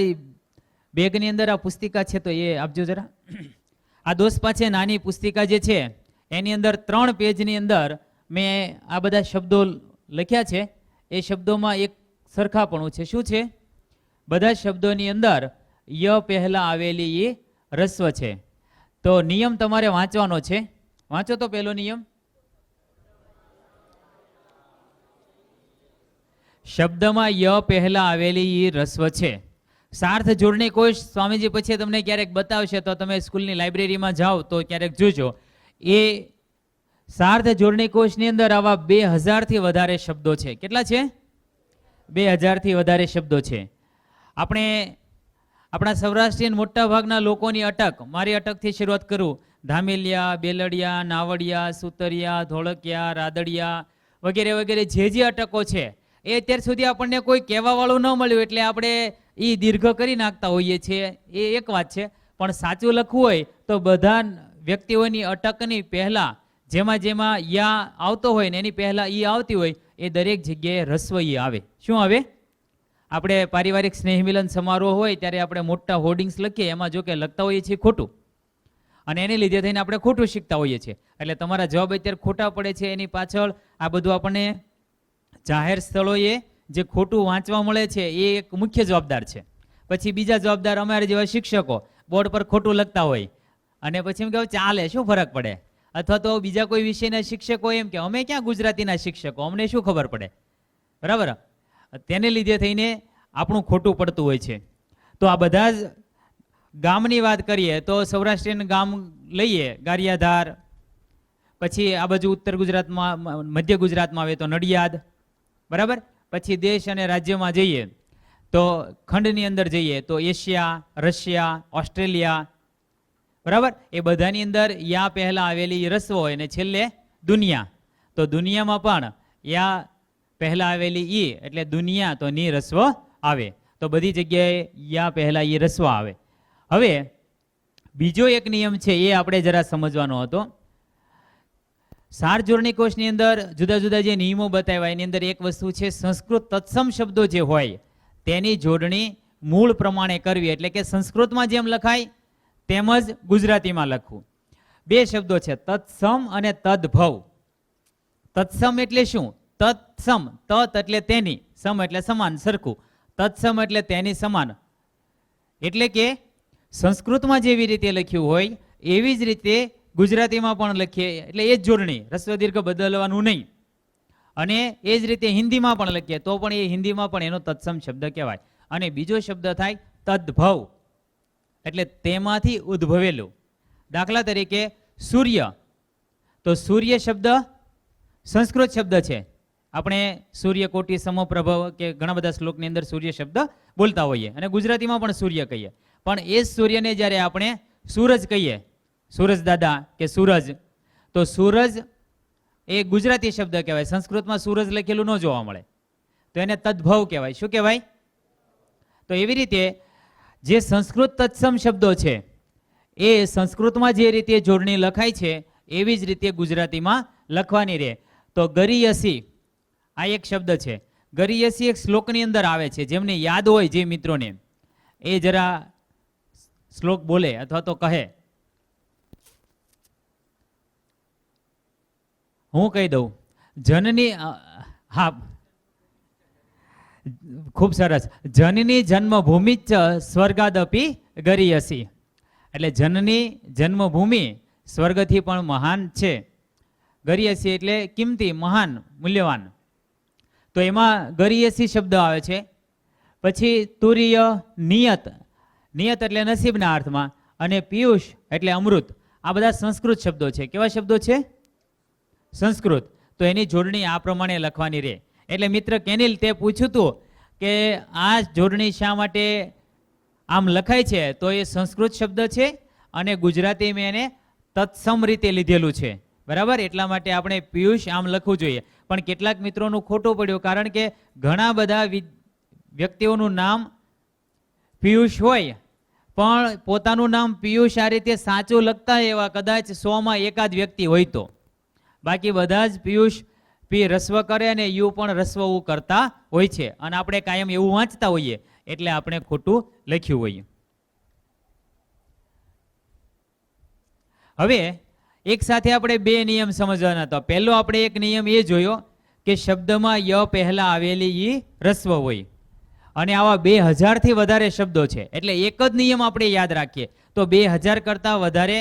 બેગની અંદર આ પુસ્તિકા છે, તો એ આપજો જરા. આ દોસ્ત પાસે નાની પુસ્તિકા જે છે એની અંદર 3 પેજની અંદર મેં આ બધા શબ્દો લખ્યા છે. એ શબ્દોમાં એક સરખાપણું છે. શું છે? બધા શબ્દોની અંદર ય પહેલા આવેલી એ રસ્વ છે. તો નિયમ તમારે વાંચવાનો છે. વાંચો તો પહેલો નિયમ. શબ્દમાં ય પહેલા આવેલી એ રસ્વ છે. સાર્થ જોડણી કોશ સ્વામીજી પછી તમને ક્યારેક બતાવશે, તો તમે સ્કૂલની લાઇબ્રેરીમાં જાઓ તો ક્યારેક જોજો. એ સાર્થ જોડણી કોશની અંદર આવા 2000થી વધારે શબ્દો છે. કેટલા છે? 2000થી વધારે શબ્દો છે. આપણે આપણા સૌરાષ્ટ્રીયન મોટા ભાગના લોકોની અટક, મારી અટકથી શરૂઆત કરું, ધામેલિયા, બેલડિયા, નાવડિયા, સુતરિયા, ધોળકિયા, રાદડિયા વગેરે વગેરે જે અટકો છે એ અત્યાર સુધી આપણને કોઈ કહેવાવાળું ન મળ્યું, એટલે આપણે એ દીર્ઘ કરી નાખતા હોઈએ છીએ. એ એક વાત છે. પણ સાચું લખવું હોય તો બધા વ્યક્તિઓની અટકની પહેલા જેમાં યા આવતો હોય ને એની પહેલા ઈ આવતી હોય, એ દરેક જગ્યાએ રસ્વ ઈ આવે. શું આવે? આપણે પારિવારિક સ્નેહ મિલન સમારોહ હોય ત્યારે આપણે મોટા હોર્ડિંગ્સ લખીએ, એમાં જો કે લખતા હોઈએ છીએ ખોટું, અને એને લીધે થઈને આપણે ખોટું શીખતા હોઈએ છીએ. એટલે તમારા જવાબ અત્યારે ખોટા પડે છે, એની પાછળ આ બધું આપણને જાહેર સ્થળોએ જે ખોટું વાંચવા મળે છે એ એક મુખ્ય જવાબદાર છે. પછી બીજા જવાબદાર અમારા જેવા શિક્ષકો બોર્ડ પર ખોટું લખતા હોય અને પછી એમ કહે ચાલે, શું ફરક પડે. અથવા તો બીજા કોઈ વિષયના શિક્ષકો એમ કે અમે ક્યાં ગુજરાતીના શિક્ષકો, અમને શું ખબર પડે. બરાબર. તેને લીધે થઈને આપણું ખોટું પડતું હોય છે. તો આ બધા જ ગામની વાત કરીએ તો સૌરાષ્ટ્રીયન ગામ લઈએ, ગારિયાધાર, પછી આ બાજુ ઉત્તર ગુજરાતમાં, મધ્ય ગુજરાતમાં આવે તો નડિયાદ. બરાબર. પછી દેશ અને રાજ્યમાં જઈએ તો ખંડની અંદર જઈએ તો એશિયા, રશિયા, ઓસ્ટ્રેલિયા, બરાબર, એ બધાની અંદર યા પહેલા આવેલી રસ્વ હોય અને છેલ્લે દુનિયા. તો દુનિયામાં પણ યા પહેલા આવેલી ઈ એટલે દુનિયા, તો ની રસ્વ આવે. તો બધી જગ્યાએ યા પહેલા ઈ રસ્વ આવે. હવે બીજો એક નિયમ છે એ આપણે જરા સમજવાનો હતો. સાર જોડણી કોષની અંદર જુદા જુદા જે નિયમો બતાવ્યા એની અંદર એક વસ્તુ છે સંસ્કૃત તત્સમ શબ્દો જે હોય તેની જોડણી મૂળ પ્રમાણે કરવી, એટલે કે સંસ્કૃતમાં જેમ લખાય તેમજ ગુજરાતીમાં લખવું. બે શબ્દો છે તત્સમ અને તદભવ. તત્સમ એટલે શું? તત્સમ, તત એટલે તેની, સમ એટલે સમાન, સરખું. તત્સમ એટલે તેની સમાન, એટલે કે સંસ્કૃતમાં જેવી રીતે લખ્યું હોય એવી જ રીતે ગુજરાતીમાં પણ લખીએ એટલે એ જ જોડણી, રસ્વ દીર્ઘ બદલવાનું નહીં. અને એ જ રીતે હિન્દીમાં પણ લખીએ તો પણ એ હિન્દીમાં પણ એનો તત્સમ શબ્દ કહેવાય. અને બીજો શબ્દ થાય તદભવ, એટલે તેમાંથી ઉદ્ભવેલું. દાખલા તરીકે સૂર્ય, તો સૂર્ય શબ્દ સંસ્કૃત શબ્દ છે. આપણે સૂર્યકોટી સમપ્રભ કે ઘણા બધા શ્લોકની અંદર સૂર્ય શબ્દ બોલતા હોઈએ અને ગુજરાતીમાં પણ સૂર્ય કહીએ. પણ એ જ સૂર્યને જ્યારે આપણે સૂરજ કહીએ, સૂરજ દાદા કે સૂરજ, તો સૂરજ એ ગુજરાતી શબ્દ કહેવાય. સંસ્કૃતમાં સૂરજ લખેલું ન જોવા મળે તો એને તદભવ કહેવાય. શું કહેવાય? તો એવી રીતે જે સંસ્કૃત તત્સમ શબ્દો છે એ સંસ્કૃતમાં જે રીતે જોડણી લખાય છે એવી જ રીતે ગુજરાતીમાં લખવાની રહે. તો ગરીયસી આ એક શબ્દ છે. ગરીયસી એક શ્લોકની અંદર આવે છે. જેમને યાદ હોય જે મિત્રોને એ જરા શ્લોક બોલે અથવા તો કહે. હું કહી દઉં. જનની, હા ખૂબ સરસ. જનની જન્મભૂમિ ચ સ્વર્ગાદપી ગરીયસી, એટલે જનની જન્મભૂમિ સ્વર્ગથી પણ મહાન છે. ગરીયસી એટલે કિંમતી, મહાન, મૂલ્યવાન. તો એમાં ગરીયસી શબ્દ આવે છે. પછી તુર્ય, નિયત, નિયત એટલે નસીબના અર્થમાં, અને પિયુષ એટલે અમૃત. આ બધા સંસ્કૃત શબ્દો છે. કેવા શબ્દો છે? સંસ્કૃત. તો એની જોડણી આ પ્રમાણે લખવાની રહે. એટલે મિત્ર કેનિલ તે પૂછ્યું હતું કે આ જોડણી શા માટે આમ લખાય છે, તો એ સંસ્કૃત શબ્દ છે અને ગુજરાતી મેં એને તત્સમ રીતે લીધેલું છે, બરાબર. એટલા માટે આપણે પિયુષ આમ લખવું જોઈએ. પણ કેટલાક મિત્રોનું ખોટું પડ્યું, કારણ કે ઘણા બધા વ્યક્તિઓનું નામ પિયુષ હોય પણ પોતાનું નામ પિયુષ આ રીતે સાચું લખતા એવા કદાચ 100માં એકાદ વ્યક્તિ હોય તો. બાકી બધા જ પિયુષ પી રસ્વ કરે અને યુ પણ રસ્વ ઉ કરતા હોય છે. અને આપણે કાયમ એવું વાંચતા હોઈએ એટલે આપણે ખોટું લખ્યું હોય. હવે એક સાથે આપણે બે નિયમ સમજવાના હતા. પહેલો આપણે એક નિયમ એ જોયો કે શબ્દમાં ય પહેલા આવેલી ઈ રસ્વ હોય. અને આવા 2000 થી વધારે શબ્દો છે. એટલે એક જ નિયમ આપણે યાદ રાખીએ તો 2000 કરતા વધારે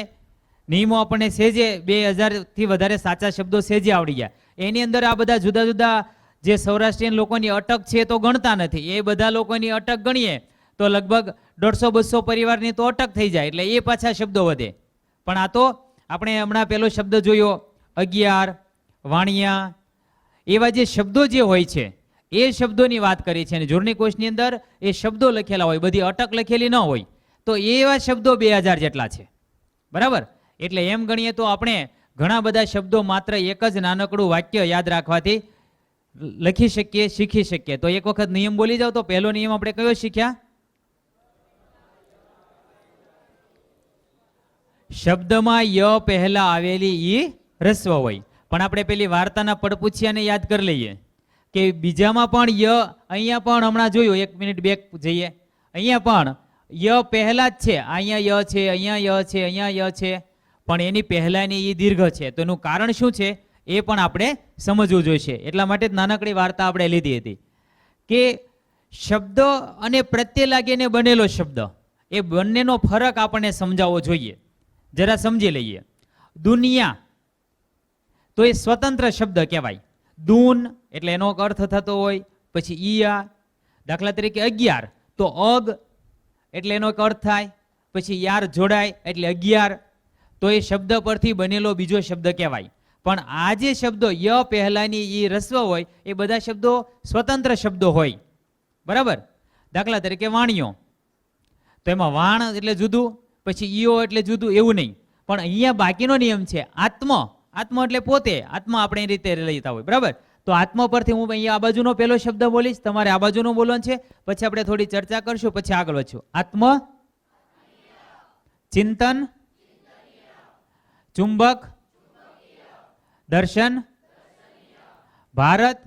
નિયમો આપણને સેજે, 2000 થી વધારે સાચા શબ્દો સેજે આવડી ગયા. એની અંદર આ બધા જુદા જુદા જે સૌરાષ્ટ્રીયન લોકોની અટક છે તો ગણતા નથી. એ બધા લોકોની અટક ગણીએ તો લગભગ 150-200 પરિવારની તો અટક થઈ જાય, એટલે એ પાછા શબ્દો વધે. પણ આ તો આપણે હમણાં પેલો શબ્દ જોયો 11, વાણિયા, એવા જે શબ્દો જે હોય છે એ શબ્દોની વાત કરી છે. અને જોડણી કોષની અંદર એ શબ્દો લખેલા હોય, બધી અટક લખેલી ન હોય. તો એવા શબ્દો 2000 જેટલા છે, બરાબર. એટલે એમ ગણીએ તો આપણે ઘણા બધા શબ્દો માત્ર એક જ નાનકડું વાક્ય યાદ રાખવાથી લખી શકીએ, શીખી શકીએ. તો એક વખત નિયમ બોલી જાવ તો પહેલો નિયમ આપણે કયો શીખ્યા? શબ્દમાં ય પહેલા આવેલી ઈ રસ્વ હોય. પણ આપણે પેલી વાર્તાના પડપૂછિયાને યાદ કરી લઈએ કે બીજામાં પણ ય, અહીંયા પણ હમણાં જોયું, 1 મિનિટ બેક જઈએ, અહીંયા પણ ય પહેલા જ છે. અહીંયા ય છે, અહીંયા ય છે, અહીંયા ય છે, પણ એની પહેલાની ઈ દીર્ઘ છે. તો એનું કારણ શું છે એ પણ આપણે સમજવું જોઈશે. એટલા માટે જ નાનકડી વાર્તા આપણે લીધી હતી કે શબ્દ અને પ્રત્યય લાગીને બનેલો શબ્દ, એ બંનેનો ફરક આપણને સમજાવવો જોઈએ. જરા સમજી લઈએ. દુનિયા તો એ સ્વતંત્ર શબ્દ કહેવાય. દૂન એટલે એનો અર્થ થતો હોય. પછી ઈયા, દાખલા તરીકે 11 તો અગ એટલે એનો અર્થ થાય. પછી યાર જોડાય એટલે 11, તો એ શબ્દ પરથી બનેલો બીજો શબ્દ કહેવાય. પણ આ જે શબ્દો ય પહેલાની એ રસ્વ હોય એ બધા શબ્દો સ્વતંત્ર શબ્દો હોય. બરાબર? દાખલા તરીકે વાણિયો, તો એમાં વાણ એટલે જુદું, પછી ઈયો એટલે જુદું, એવું નહીં. પણ અહીંયા બાકીનો નિયમ છે આત્મ. આત્મ એટલે પોતે, આત્મા આપણે એ રીતે લેતા હોય. બરાબર? તો આત્મા પરથી હું અહીંયા આ બાજુનો પહેલો શબ્દ બોલીશ, તમારે આ બાજુનો બોલવાનો છે, પછી આપણે થોડી ચર્ચા કરશું, પછી આગળ વધશું. આત્મ, ચિંતન, ચુંબક, દર્શન, ભારત,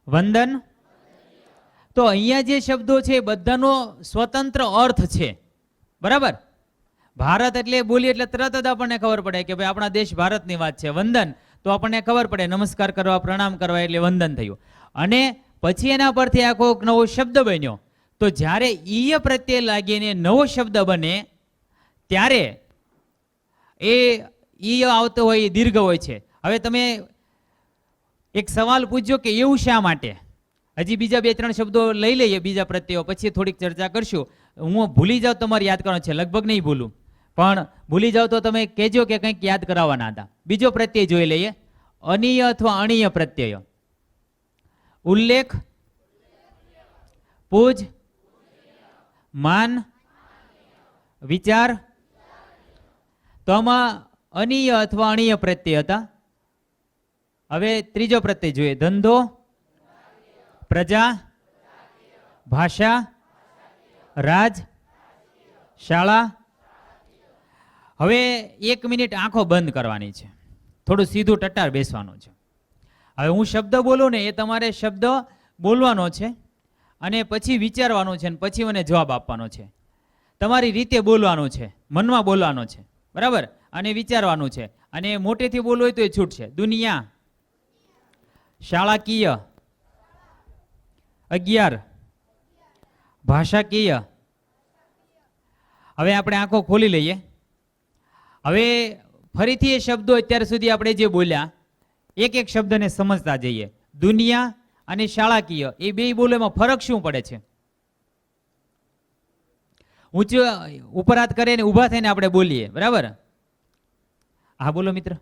વંદન. તો અહીંયા જે શબ્દો છે બધાનો સ્વતંત્ર અર્થ છે. બરાબર? ભારત એટલે બોલીએ એટલે તરત જ આપણને ખબર પડે કે ભાઈ આપણા દેશ ભારતની વાત છે. વંદન તો આપણને ખબર પડે નમસ્કાર કરવા, પ્રણામ કરવા એટલે વંદન થયું. અને પછી એના પરથી આખો નવો શબ્દ બન્યો. તો જ્યારે ઈય પ્રત્યે લાગીને નવો શબ્દ બને ત્યારે એ ઈય આવતો હોય એ દીર્ઘ હોય છે. હવે તમે એક સવાલ પૂછજો કે એવું શા માટે? હજી બીજા 2-3 શબ્દો લઈ લઈએ, બીજા પ્રત્યયો, પછી થોડીક ચર્ચા કરશું. હું ભૂલી જાઉં તમારે યાદ કરવાનું છે, લગભગ નહીં ભૂલું, પણ ભૂલી જાવ તો તમે કહેજો કે કંઈક યાદ કરાવવાના હતા. બીજો પ્રત્યય જોઈ લઈએ, અનીય અથવા અણીય પ્રત્યય. ઉલ્લેખ, પૂજ, માન, વિચાર. તો આમાં અનીય અથવા અણીય પ્રત્યય હતા. હવે ત્રીજો પ્રત્યય જોઈએ, ધંધો, પ્રજા, ભાષા, રાજ, શાળા. હવે 1 મિનિટ આંખો બંધ કરવાની છે, થોડું સીધું ટટ્ટાર બેસવાનું છે. હવે હું શબ્દ બોલું ને એ તમારે શબ્દ બોલવાનો છે અને પછી વિચારવાનું છે અને પછી મને જવાબ આપવાનો છે. તમારી રીતે બોલવાનું છે, મનમાં બોલવાનું છે. બરાબર? અને વિચારવાનું છે. અને મોટેથી બોલવું હોય તો એ છૂટશે. દુનિયા, શાળાકીય, 11, ભાષાકીય. હવે આપણે આંખો ખોલી લઈએ. હવે ફરીથી એ શબ્દો અત્યાર સુધી આપણે જે બોલ્યા એક એક શબ્દને સમજતા જઈએ. દુનિયા અને શાળાકીય એ બે બોલો, એમાં ફરક શું પડે છે? ઊંચો ઉપર હાથ કરીને ઊભા થઈને આપણે બોલીએ. બરાબર? હા બોલો મિત્ર.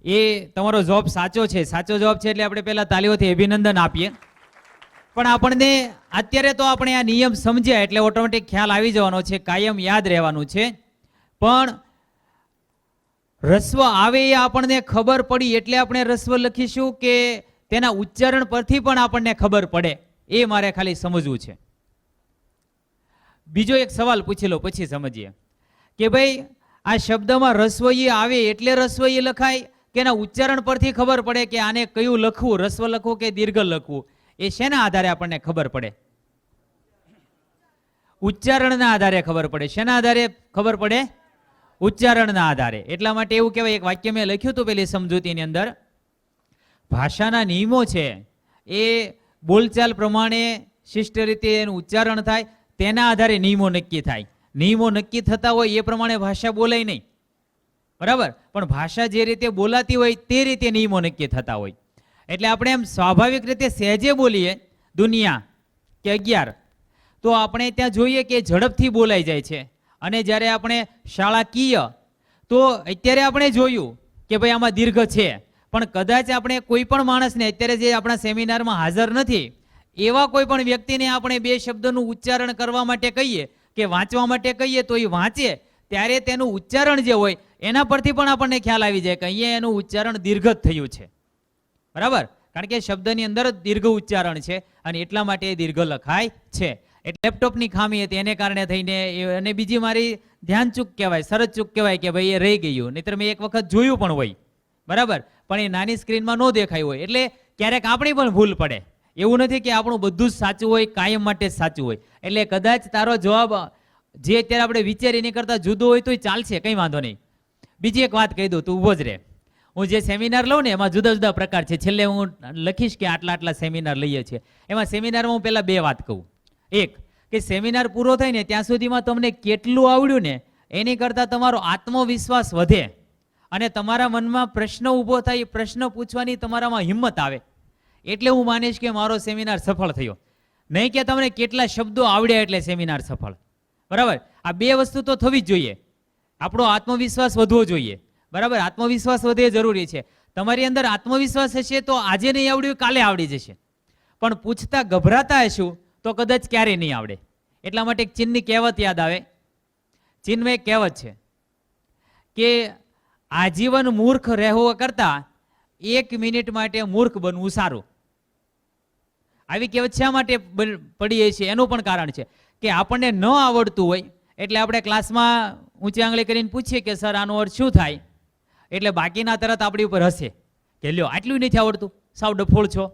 એ તમારો જવાબ સાચો છે. સાચો જવાબ છે એટલે આપણે પહેલા તાલીઓથી અભિનંદન આપીએ. પણ આપણને અત્યારે તો આપણે આ નિયમ સમજ્યા એટલે ઓટોમેટિક ખ્યાલ આવી જવાનો છે, કાયમ યાદ રહેવાનું છે. પણ રસ્વ આવે એ આપણને ખબર પડી એટલે આપણે રસ્વ લખીશું કે તેના ઉચ્ચારણ પરથી પણ આપણને ખબર પડે, એ મારે ખાલી સમજવું છે. બીજો એક સવાલ પૂછી લો પછી સમજીએ કે ભાઈ આ શબ્દમાં રસ્વઈ આવે એટલે રસ્વઈ લખાય કે એના ઉચ્ચારણ પરથી ખબર પડે કે આને કયું લખવું, રસ્વ લખવું કે દીર્ઘ લખવું? એ શેના આધારે આપણને ખબર પડે? ઉચ્ચારણના આધારે ખબર પડે. શેના આધારે ખબર પડે? ઉચ્ચારણના આધારે. એટલા માટે એવું કહેવાય, એક વાક્ય મેં લખ્યું હતું પેલી સમજૂતીની અંદર, ભાષાના નિયમો છે એ બોલચાલ પ્રમાણે શિષ્ટ રીતે એનું ઉચ્ચારણ થાય, તેના આધારે નિયમો નક્કી થાય. નિયમો નક્કી થતા હોય એ પ્રમાણે ભાષા બોલાય નહીં. બરાબર? પણ ભાષા જે રીતે બોલાતી હોય તે રીતે નિયમો નક્કી થતા હોય. એટલે આપણે એમ સ્વાભાવિક રીતે સહેજે બોલીએ દુનિયા કે 11 તો આપણે ત્યાં જોઈએ કે ઝડપથી બોલાઈ જાય છે. અને જ્યારે આપણે શાળાકીય તો અત્યારે આપણે જોયું કે ભાઈ આમાં દીર્ઘ છે, પણ કદાચ આપણે કોઈ પણ માણસને અત્યારે જે આપણા સેમિનારમાં હાજર નથી એવા કોઈ પણ વ્યક્તિને આપણે બે શબ્દોનું ઉચ્ચારણ કરવા માટે કહીએ કે વાંચવા માટે કહીએ તો એ વાંચે ત્યારે તેનું ઉચ્ચારણ જે હોય એના પરથી પણ આપણને ખ્યાલ આવી જાય કે અહીંયા એનું ઉચ્ચારણ દીર્ઘ જ થયું છે. બરાબર? કારણ કે શબ્દની અંદર જ દીર્ઘ ઉચ્ચારણ છે અને એટલા માટે એ દીર્ઘ લખાય છે. એટલે લેપટોપની ખામી હતી એને કારણે થઈને. અને બીજી મારી ધ્યાન ચૂક કહેવાય, સરસ ચૂક કહેવાય કે ભાઈ એ રહી ગયું, નહીતર મેં એક વખત જોયું પણ હોય. બરાબર? પણ એ નાની સ્ક્રીનમાં ન દેખાયું હોય એટલે ક્યારેક આપણી પણ ભૂલ પડે. એવું નથી કે આપણું બધું જ સાચું હોય, કાયમ માટે જ સાચું હોય. એટલે કદાચ તારો જવાબ જે અત્યારે આપણે વિચારી એની કરતાં જુદો હોય તો ચાલશે, કંઈ વાંધો નહીં. બીજી એક વાત કહી દઉં, તું ઊભો જ રહે. હું જે સેમિનાર લઉં ને એમાં જુદા જુદા પ્રકાર છે. છેલ્લે હું લખીશ કે આટલા આટલા સેમિનાર લઈએ છીએ. એમાં સેમિનારમાં હું પહેલાં 2 વાત કહું. એક કે સેમિનાર પૂરો થાય ને ત્યાં સુધીમાં તમને કેટલું આવડ્યું ને એની કરતાં તમારો આત્મવિશ્વાસ વધે અને તમારા મનમાં પ્રશ્ન ઊભો થાય, એ પ્રશ્ન પૂછવાની તમારામાં હિંમત આવે. એટલે હું માનીશ કે મારો સેમિનાર સફળ થયો. નહીં કે તમને કેટલા શબ્દો આવડ્યા એટલે સેમિનાર સફળ. બરાબર, આ બે વસ્તુ તો થવી જ જોઈએ. આપણો આત્મવિશ્વાસ વધવો જોઈએ. બરાબર, આત્મવિશ્વાસ વધે જરૂરી છે. તમારી અંદર આત્મવિશ્વાસ હશે તો આજે નહીં આવડ્યું કાલે આવડી જશે, પણ પૂછતા ગભરાતા હશું તો કદાચ ક્યારેય નહીં આવડે. એટલા માટે એક ચીનની કહેવત યાદ આવે. ચીનમાં એક કહેવત છે કે આજીવન મૂર્ખ રહેવો કરતા 1 મિનિટ માટે મૂર્ખ બનવું સારું. આવી કહેવત શા માટે પડી છે એનું પણ કારણ છે કે આપણને ન આવડતું હોય એટલે આપણે ક્લાસમાં ઊંચી આંગળી કરીને પૂછીએ કે સર આનો અર્થ શું થાય, એટલે બાકીના તરત આપણી ઉપર હશે કે લ્યો આટલું નથી આવડતું, સાવ ડફોળ છો,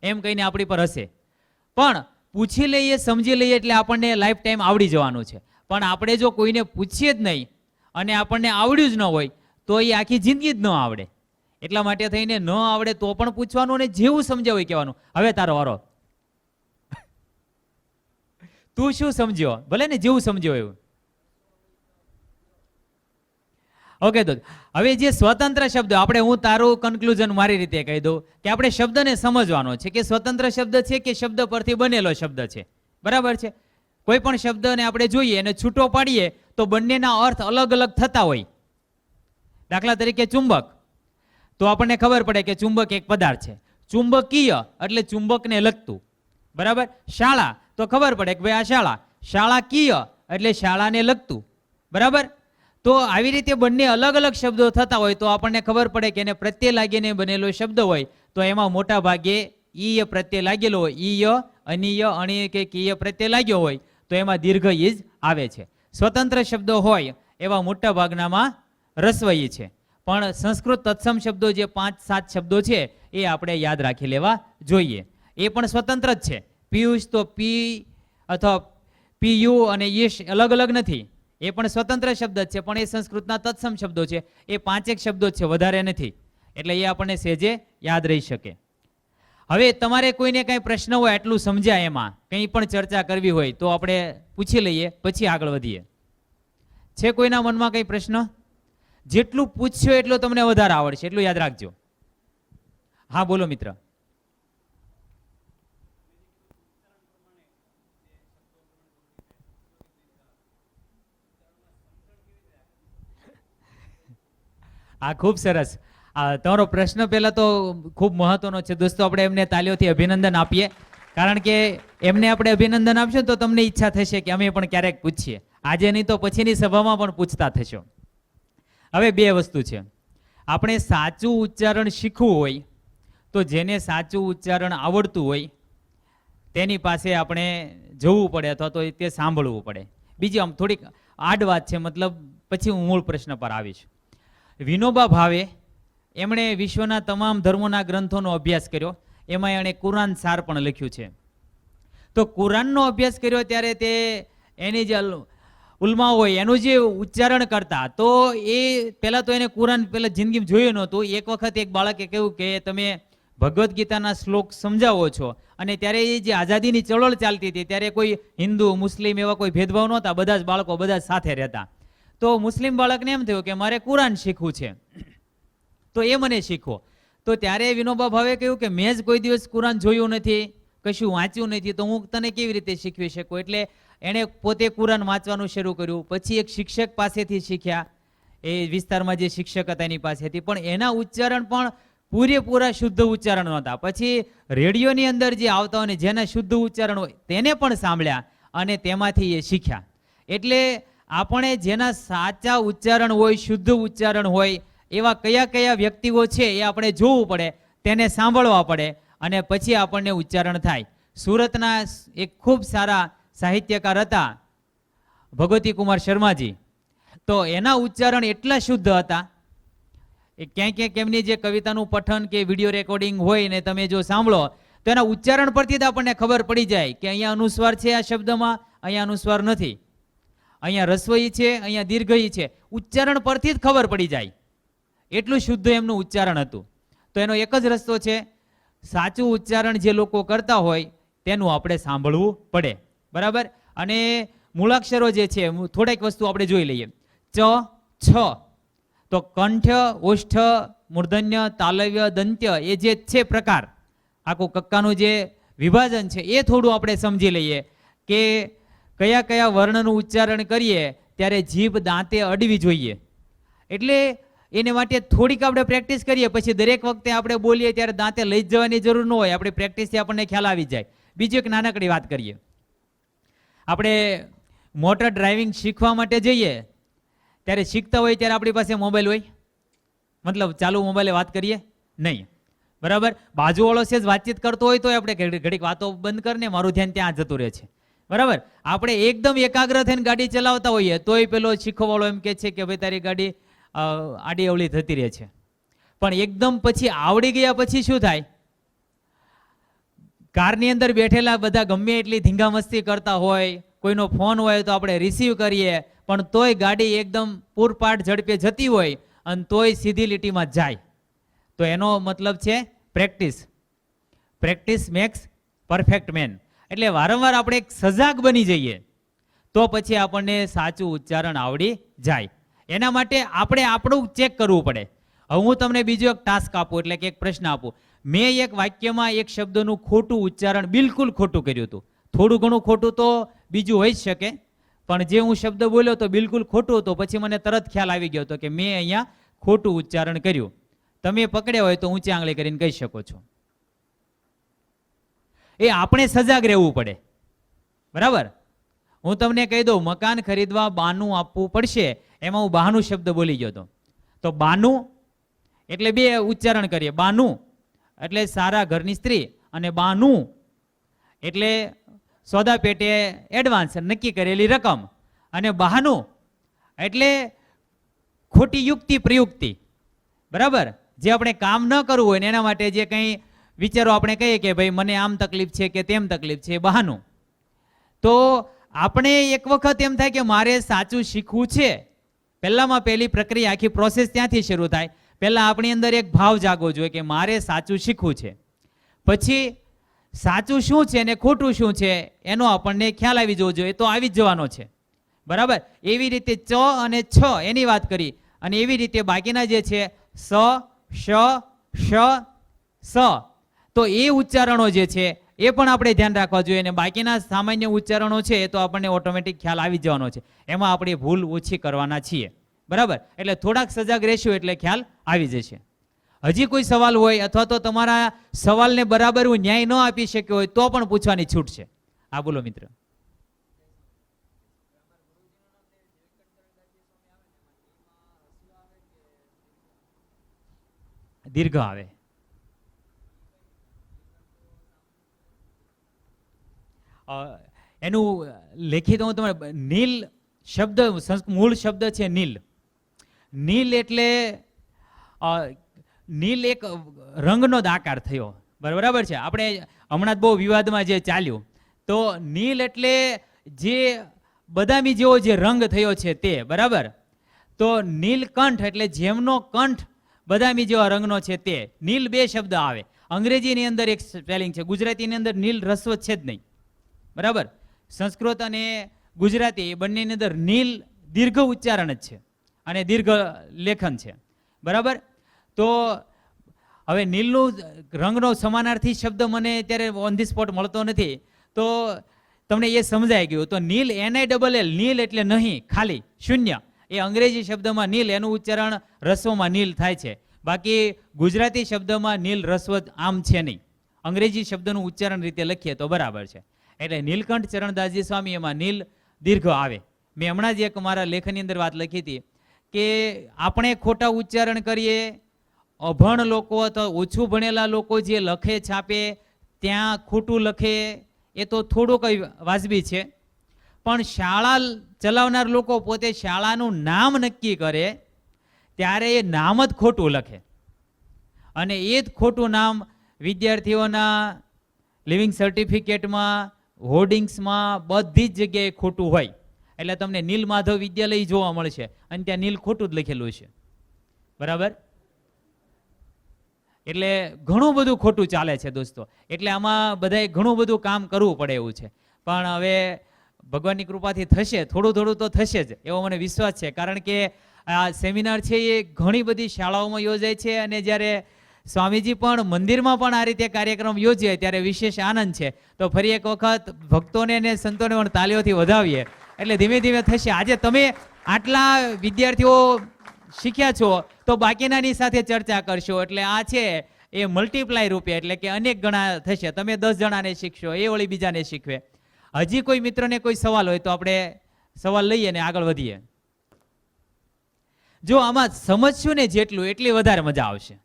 એમ કહીને આપણી પર હશે. પણ પૂછી લઈએ, સમજી લઈએ એટલે આપણને લાઈફ ટાઈમ આવડી જવાનું છે. પણ આપણે જો કોઈને પૂછીએ જ નહીં અને આપણને આવડ્યું જ ન હોય તો એ આખી જિંદગી જ ન આવડે. એટલા માટે થઈને ન આવડે તો પણ પૂછવાનું અને જેવું સમજાવ હોય કહેવાનું, હવે તારો વારો, તું શું સમજ્યો, ભલે ને જેવું સમજ્યો એવું. ઓકે, તો હવે જે સ્વતંત્ર શબ્દ, આપણે હું તારું કન્ક્લુઝન મારી રીતે કહી દઉં કે આપણે શબ્દને સમજવાનો છે કે સ્વતંત્ર શબ્દ છે કે શબ્દ પરથી બનેલો શબ્દ છે. બરાબર છે, કોઈ પણ શબ્દને આપણે જોઈએ અને છૂટો પાડીએ તો બંનેના અર્થ અલગ અલગ થતા હોય. દાખલા તરીકે ચુંબક, તો આપણને ખબર પડે કે ચુંબક એક પદાર્થ છે. ચુંબકીય એટલે ચુંબકને લગતું. બરાબર, શાળા તો ખબર પડે કે ભાઈ આ શાળા. શાળાકીય એટલે શાળાને લગતું. બરાબર, તો આવી રીતે બંને અલગ અલગ શબ્દો થતા હોય તો આપણને ખબર પડે કે એને પ્રત્યય લાગીને બનેલો શબ્દ હોય તો એમાં મોટા ભાગે ઈય પ્રત્યય લાગેલો હોય. ઈય, અનીય, અણીય કે કીય પ્રત્યય લાગ્યો હોય તો એમાં દીર્ઘ ઈજ આવે છે. સ્વતંત્ર શબ્દો હોય એવા મોટા ભાગનામાં રસ્વઈ છે. પણ સંસ્કૃત તત્સમ શબ્દો જે 5-7 શબ્દો છે એ આપણે યાદ રાખી લેવા જોઈએ. એ પણ સ્વતંત્ર જ છે. પિયુષ તો પી અથવા પીયુ અને યશ અલગ અલગ નથી, એ પણ સ્વતંત્ર શબ્દ જ છે, પણ એ સંસ્કૃતના તત્સમ શબ્દો છે. એ 5 શબ્દો જ છે, વધારે નથી. એટલે એ આપણને સહેજે યાદ રહી શકે. હવે તમારે કોઈને કંઈ પ્રશ્ન હોય, એટલું સમજાય, એમાં કંઈ પણ ચર્ચા કરવી હોય તો આપણે પૂછી લઈએ, પછી આગળ વધીએ. છે કોઈના મનમાં કંઈ પ્રશ્ન? જેટલું પૂછશો એટલું તમને વધારે આવડશે, એટલું યાદ રાખજો. હા બોલો મિત્ર. આ ખૂબ સરસ. તમારો પ્રશ્ન પહેલા તો ખૂબ મહત્વનો છે દોસ્તો. આપણે એમને તાલીઓથી અભિનંદન આપીએ, કારણ કે એમને આપણે અભિનંદન આપશો તો તમને ઈચ્છા થશે કે અમે પણ ક્યારેક પૂછીએ. આજે નહીં તો પછીની સભામાં પણ પૂછતા થશો. હવે બે વસ્તુ છે. આપણે સાચું ઉચ્ચારણ શીખવું હોય તો જેને સાચું ઉચ્ચારણ આવડતું હોય તેની પાસે આપણે જવું પડે અથવા તો તે સાંભળવું પડે. બીજી આમ થોડીક આડ વાત છે, મતલબ પછી હું મૂળ પ્રશ્ન પર આવીશ. વિનોબા ભાવે એમણે વિશ્વના તમામ ધર્મોના ગ્રંથોનો અભ્યાસ કર્યો, એમાં એણે કુરાન સાર પણ લખ્યું છે. તો કુરાનનો અભ્યાસ કર્યો ત્યારે તે એની જે ઉલમા હોય એનું જે ઉચ્ચારણ કરતા, તો એ પહેલાં તો એને કુરાન પહેલાં જિંદગીમાં જોયું નહોતું. એક વખત એક બાળકે કહ્યું કે તમે ભગવદ્ ગીતાના શ્લોક સમજાવો છો, અને ત્યારે એ જે આઝાદીની ચળવળ ચાલતી હતી ત્યારે કોઈ હિન્દુ મુસ્લિમ એવા કોઈ ભેદભાવ નહોતા, બધા જ બાળકો બધા જ સાથે રહેતા. તો મુસ્લિમ બાળકને એમ થયું કે મારે કુરાન શીખવું છે, તો એ મને શીખવો. તો ત્યારે વિનોબા ભાવે કહ્યું કે મેં જ કોઈ દિવસ કુરાન જોયું નથી, કશું વાંચ્યું નથી, તો હું તને કેવી રીતે શીખવી શકું. એટલે એણે પોતે કુરાન વાંચવાનું શરૂ કર્યું. પછી એક શિક્ષક પાસેથી શીખ્યા, એ વિસ્તારમાં જે શિક્ષક હતા એની પાસેથી, પણ એના ઉચ્ચારણ પણ પૂરેપૂરા શુદ્ધ ઉચ્ચારણ નહોતા. પછી રેડિયોની અંદર જે આવતા હોય ને જેના શુદ્ધ ઉચ્ચારણ હોય તેને પણ સાંભળ્યા અને તેમાંથી એ શીખ્યા. એટલે આપણે જેના સાચા ઉચ્ચારણ હોય, શુદ્ધ ઉચ્ચારણ હોય એવા કયા કયા વ્યક્તિઓ છે એ આપણે જોવું પડે, તેને સાંભળવા પડે અને પછી આપણને ઉચ્ચારણ થાય. સુરતના એક ખૂબ સારા સાહિત્યકાર હતા ભગવતી કુમાર શર્માજી, તો એના ઉચ્ચારણ એટલા શુદ્ધ હતા. ક્યાંક ક્યાંક એમની જે કવિતાનું પઠન કે વિડીયો રેકોર્ડિંગ હોય ને તમે જો સાંભળો તો એના ઉચ્ચારણ પરથી જ આપણને ખબર પડી જાય કે અહીંયા અનુસ્વાર છે આ શબ્દમાં, અહીંયા અનુસ્વાર નથી, અહીંયા રસ્વઈ છે, અહીંયા દીર્ઘઈ છે. ઉચ્ચારણ પરથી જ ખબર પડી જાય, એટલું શુદ્ધ એમનું ઉચ્ચારણ હતું. તો એનો એક જ રસ્તો છે, સાચું ઉચ્ચારણ જે લોકો કરતા હોય તેનું આપણે સાંભળવું પડે. બરાબર. અને મૂળાક્ષરો જે છે થોડીક વસ્તુ આપણે જોઈ લઈએ. ચ, છ, તો કંઠ, ઓષ્ઠ, મૂર્ધન્ય, તાલવ્ય, દંત્ય, એ જે છે પ્રકાર, આખું કક્કાનું જે વિભાજન છે એ થોડું આપણે સમજી લઈએ કે કયા કયા વર્ણનું ઉચ્ચારણ કરીએ ત્યારે જીભ દાંતે અડવી જોઈએ. એટલે એને માટે થોડીક આપણે પ્રેક્ટિસ કરીએ, પછી દરેક વખતે આપણે બોલીએ ત્યારે દાંતે લઈ જવાની જરૂર ન હોય. આપણી પ્રેક્ટિસથી આપણને ખ્યાલ આવી જાય. બીજી એક નાનકડી વાત કરીએ. આપણે મોટર ડ્રાઇવિંગ શીખવા માટે જઈએ ત્યારે શીખતા હોય ત્યારે આપણી પાસે મોબાઈલ હોય, મતલબ ચાલુ મોબાઈલે વાત કરીએ નહીં, બરાબર. બાજુવાળો છે વાતચીત કરતો હોય તો આપણે ઘડીક વાતો બંધ કરીને મારું ધ્યાન ત્યાં જતું રહે છે, બરાબર. આપણે એકદમ એકાગ્ર થઈને ગાડી ચલાવતા હોઈએ તોય પેલો શીખવાવાળો એમ કહે છે કે ભાઈ તારી ગાડી આડી અવળી થતી રહે છે. પણ એકદમ પછી આવડી ગયા પછી શું થાય? કારની અંદર બેઠેલા બધા ગમે એટલી ધીંગામસ્તી કરતા હોય, કોઈનો ફોન હોય તો આપણે રિસીવ કરીએ, પણ તોય ગાડી એકદમ પૂરપાટ ઝડપે જતી હોય અને તોય સીધી લીટીમાં જાય. તો એનો મતલબ છે practice. Practice makes perfect man. એટલે વારંવાર આપણે એક સજાગ બની જઈએ તો પછી આપણને સાચું ઉચ્ચારણ આવડી જાય. એના માટે આપણે આપણું ચેક કરવું પડે. હવે હું તમને બીજો એક ટાસ્ક આપું, એટલે કે એક પ્રશ્ન આપું. મેં એક વાક્યમાં એક શબ્દનું ખોટું ઉચ્ચારણ બિલકુલ ખોટું કર્યું હતું. થોડું ઘણું ખોટું તો બીજું હોઈ જ શકે, પણ જે હું શબ્દ બોલ્યો તો બિલકુલ ખોટું હતો. પછી મને તરત ખ્યાલ આવી ગયો હતો કે મેં અહીંયા ખોટું ઉચ્ચારણ કર્યું. તમે પકડ્યા હોય તો ઊંચી આંગળી કરીને કહી શકો છો. એ આપણે સજાગ રહેવું પડે, બરાબર. હું તમને કહી દઉં, મકાન ખરીદવા બાનું આપવું પડશે, એમાં હું બહાનું શબ્દ બોલી ગયો હતો. તો બાનું એટલે બે ઉચ્ચારણ કરીએ. બાનું એટલે સારા ઘરની સ્ત્રી, અને બાનું એટલે સોદા પેટે એડવાન્સ નક્કી કરેલી રકમ, અને બહાનું એટલે ખોટી યુક્તિ પ્રયુક્તિ, બરાબર. જે આપણે કામ ન કરવું હોય ને એના માટે જે કંઈ વિચારો આપણે કહીએ કે ભાઈ મને આમ તકલીફ છે કે તેમ તકલીફ છે, બહાનું. તો આપણે એક વખત એમ થાય કે મારે સાચું શીખવું છે. પહેલામાં પહેલી પ્રક્રિયા, આખી પ્રોસેસ ત્યાંથી શરૂ થાય. પહેલા આપણી અંદર એક ભાવ જાગવો જોઈએ કે મારે સાચું શીખવું છે. પછી સાચું શું છે ને ખોટું શું છે એનો આપણને ખ્યાલ આવી જવો જોઈએ. તો આવી જ જવાનો છે, બરાબર. એવી રીતે ચ અને છ એની વાત કરી, અને એવી રીતે બાકીના જે છે સ, શ, શ, સ, તો એ ઉચ્ચારણો જે છે એ પણ આપણે ધ્યાન રાખવા જોઈએ. અને બાકીના સામાન્ય ઉચ્ચારણો છે એ તો આપણને ઓટોમેટિક ખ્યાલ આવી જવાનો છે. એમાં આપણે ભૂલ ઓછી કરવાના છીએ, બરાબર. એટલે થોડાક સજાગ રહેશું એટલે ખ્યાલ આવી જશે. હજી કોઈ સવાલ હોય અથવા તો તમારા સવાલને બરાબર હું ન્યાય ન આપી શક્યો હોય તો પણ પૂછવાની છૂટ છે. હા બોલો મિત્ર. દીર્ઘ આવે. એનું લેખિત હું તમારે નીલ શબ્દ, મૂળ શબ્દ છે નીલ. નીલ એટલે નીલ એક રંગનો જ આકાર થયો, બરાબર છે. આપણે હમણાં જ બહુ વિવાદમાં જે ચાલ્યું, તો નીલ એટલે જે બદામી જેવો જે રંગ થયો છે તે, બરાબર. તો નીલકંઠ એટલે જેમનો કંઠ બદામી જેવા રંગનો છે તે. નીલ બે શબ્દ આવે. અંગ્રેજીની અંદર એક સ્પેલિંગ છે, ગુજરાતીની અંદર નીલ રસ્વ છે જ નહીં, બરાબર. સંસ્કૃત અને ગુજરાતી એ બંનેની અંદર નીલ દીર્ઘ ઉચ્ચારણ જ છે અને દીર્ઘ લેખન છે, બરાબર. તો હવે નીલનું રંગનો સમાનાર્થી શબ્દ મને અત્યારે ઓન ધી સ્પોટ મળતો નથી, તો તમને એ સમજાઈ ગયું. તો નીલ NILL, નીલ એટલે નહીં, ખાલી શૂન્ય. એ અંગ્રેજી શબ્દમાં નીલ, એનું ઉચ્ચારણ રસ્વમાં નીલ થાય છે. બાકી ગુજરાતી શબ્દમાં નીલ રસ્વ આમ છે નહીં. અંગ્રેજી શબ્દનું ઉચ્ચારણ રીતે લખીએ તો બરાબર છે. એટલે નીલકંઠ ચરણદાસજી સ્વામી એમાં નીલ દીર્ઘ આવે. મેં હમણાં જ એક મારા લેખનની અંદર વાત લખી હતી કે આપણે ખોટા ઉચ્ચારણ કરીએ, અભણ લોકો અથવા ઓછું ભણેલા લોકો જે લખે છાપે ત્યાં ખોટું લખે એ તો થોડું કંઈ વાજબી છે, પણ શાળા ચલાવનાર લોકો પોતે શાળાનું નામ નક્કી કરે ત્યારે એ નામ જ ખોટું લખે, અને એ જ ખોટું નામ વિદ્યાર્થીઓના લિવિંગ સર્ટિફિકેટમાં, હોર્ડિંગ્સમાં, બધી જ જગ્યાએ ખોટું હોય. એટલે તમને નીલ માધવ વિદ્યાલય જોવા મળશે અને ત્યાં નીલ ખોટું જ લખેલું છે, બરાબર. એટલે ઘણું બધું ખોટું ચાલે છે દોસ્તો. એટલે આમાં બધાએ ઘણું બધું કામ કરવું પડે એવું છે. પણ હવે ભગવાનની કૃપાથી થશે, થોડું થોડું તો થશે જ એવો મને વિશ્વાસ છે. કારણ કે આ સેમિનાર છે એ ઘણી બધી શાળાઓમાં યોજાય છે, અને જ્યારે સ્વામીજી પણ મંદિરમાં પણ આ રીતે કાર્યક્રમ યોજીએ ત્યારે વિશેષ આનંદ છે. તો ફરી એક વખત ભક્તોને અને સંતોને પણ તાલીઓથી વધાવીએ એટલે ધીમે ધીમે થશે. આજે તમે આટલા વિદ્યાર્થીઓ શીખ્યા છો તો બાકીનાની સાથે ચર્ચા કરશો એટલે આ છે એ મલ્ટીપ્લાય રૂપે એટલે કે અનેક ગણા થશે. તમે 10 જણાને શીખશો, એ વળી બીજાને શીખવે. હજી કોઈ મિત્રને કોઈ સવાલ હોય તો આપણે સવાલ લઈએ ને આગળ વધીએ. જો આમાં સમજશું ને જેટલું એટલી વધારે મજા આવશે.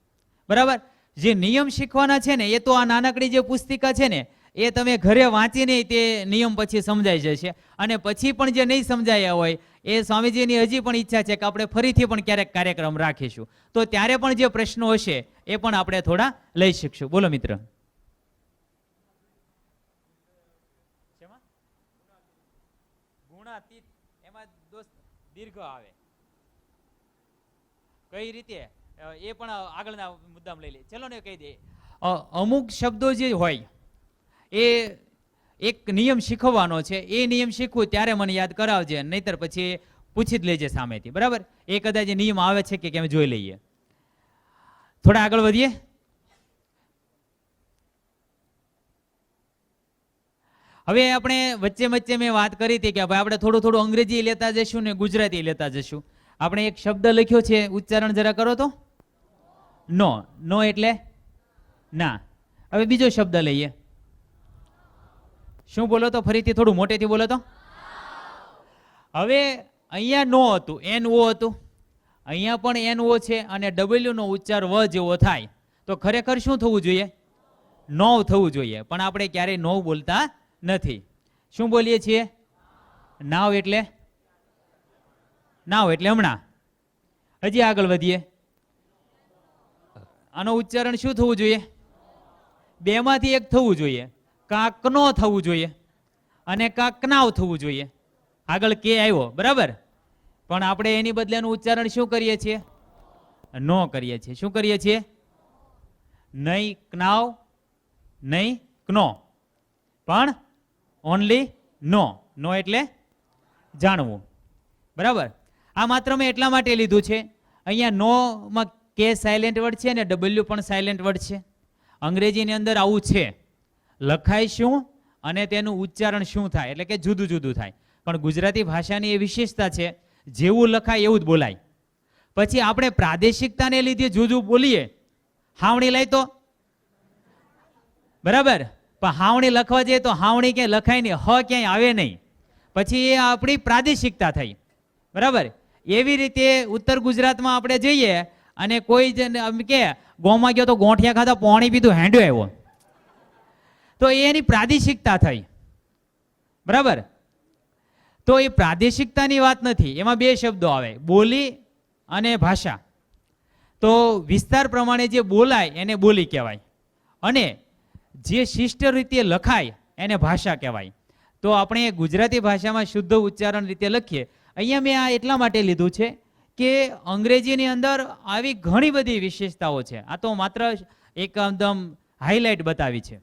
બરાબર? જે નિયમ શીખવાના છે ને એ તો આ નાનકડી જે પુસ્તિકા છે ને એ તમે ઘરે વાંચીને તે નિયમ પછી સમજાઈ જશે. અને પછી પણ જે નહીં સમજાયા હોય એ સ્વામીજીની હજી પણ ઈચ્છા છે કે આપણે ફરીથી પણ ક્યારેક કાર્યક્રમ રાખીશું. તો ત્યારે પણ જે પ્રશ્નો હશે એ પણ આપણે થોડા લઈ શકશું. બોલો મિત્ર. ગુણાતીત એમાં દોસ્ત દીર્ઘ આવે કઈ રીતે એ પણ આગળના મુદ્દામાં લઈ લે. ચલો ને કહી દે. અમુક શબ્દો જે હોય એ એક નિયમ શીખવવાનો છે, એ નિયમ શીખવું ત્યારે મને યાદ કરાવજે, નહીતર પછી પૂછી જ લેજે સામેથી. બરાબર? એ કદાચ નિયમ આવે છે કે કેમ જોઈ લઈએ. થોડા આગળ વધીએ. હવે આપણે વચ્ચે વચ્ચે મેં વાત કરી હતી કે ભાઈ આપણે થોડું થોડું અંગ્રેજી લેતા જશું ને ગુજરાતી લેતા જશું. આપણે એક શબ્દ લખ્યો છે, ઉચ્ચારણ જરા કરો તો. નો. નો એટલે ના. હવે બીજો શબ્દ લઈએ. શું બોલો તો? ફરીથી થોડું મોટેથી બોલો તો. હવે અહીંયા નો હતું, એન ઓ હતું. અહીંયા પણ એન ઓ છે અને ડબલ્યુ નો ઉચ્ચાર વ જેવો થાય તો ખરેખર શું થવું જોઈએ? નો થવું જોઈએ. પણ આપણે ક્યારેય નો બોલતા નથી. શું બોલીએ છીએ? નાવ એટલે નાવ એટલે હમણાં. હજી આગળ વધીએ. આનો ઉચ્ચારણ શું થવું જોઈએ? બેમાંથી એક થવું જોઈએ. કાંક નો થવું જોઈએ અને કાંક નાવ થવું જોઈએ. આગળ કે આવ્યો. બરાબર? પણ આપણે એની બદલેનું ઉચ્ચારણ શું કરીએ છીએ? નો કરીએ છીએ. શું કરીએ છીએ? નહીં કનાવ, નહીં કનો, પણ ઓનલી નો. નો એટલે જાણવું. બરાબર? આ માત્ર મેં એટલા માટે લીધું છે, અહીંયા નો માં કે સાયલેન્ટ વર્ડ છે ને ડબલ્યુ પણ સાયલેન્ટ વર્ડ છે. અંગ્રેજીની અંદર આવું છે. લખાય શું અને તેનું ઉચ્ચારણ શું થાય એટલે કે જુદું જુદું થાય. પણ ગુજરાતી ભાષાની એ વિશેષતા છે, જેવું લખાય એવું જ બોલાય. પછી આપણે પ્રાદેશિકતાને લીધે જુદું બોલીએ. હાવણી લઈ તો બરાબર, પણ હાવણી લખવા જઈએ તો હાવણી ક્યાંય લખાય નહીં, હ ક્યાંય આવે નહીં. પછી એ આપણી પ્રાદેશિકતા થઈ. બરાબર? એવી રીતે ઉત્તર ગુજરાતમાં આપણે જઈએ અને કોઈ જ કે ગોમાં ગયો તો ગોઠિયા ખાધા, પાણી પીધું, હેંડ્યો આવ્યો, તો એની પ્રાદેશિકતા થઈ. બરાબર? તો એ પ્રાદેશિકતાની વાત નથી. એમાં બે શબ્દો આવે, બોલી અને ભાષા. તો વિસ્તાર પ્રમાણે જે બોલાય એને બોલી કહેવાય અને જે શિષ્ટ રીતે લખાય એને ભાષા કહેવાય. તો આપણે ગુજરાતી ભાષામાં શુદ્ધ ઉચ્ચારણ રીતે લખીએ. અહીંયા મેં આ એટલા માટે લીધું છે કે અંગ્રેજીની અંદર આવી ઘણી બધી વિશેષતાઓ છે. આ તો માત્ર એકદમ હાઇલાઇટ બતાવી છે.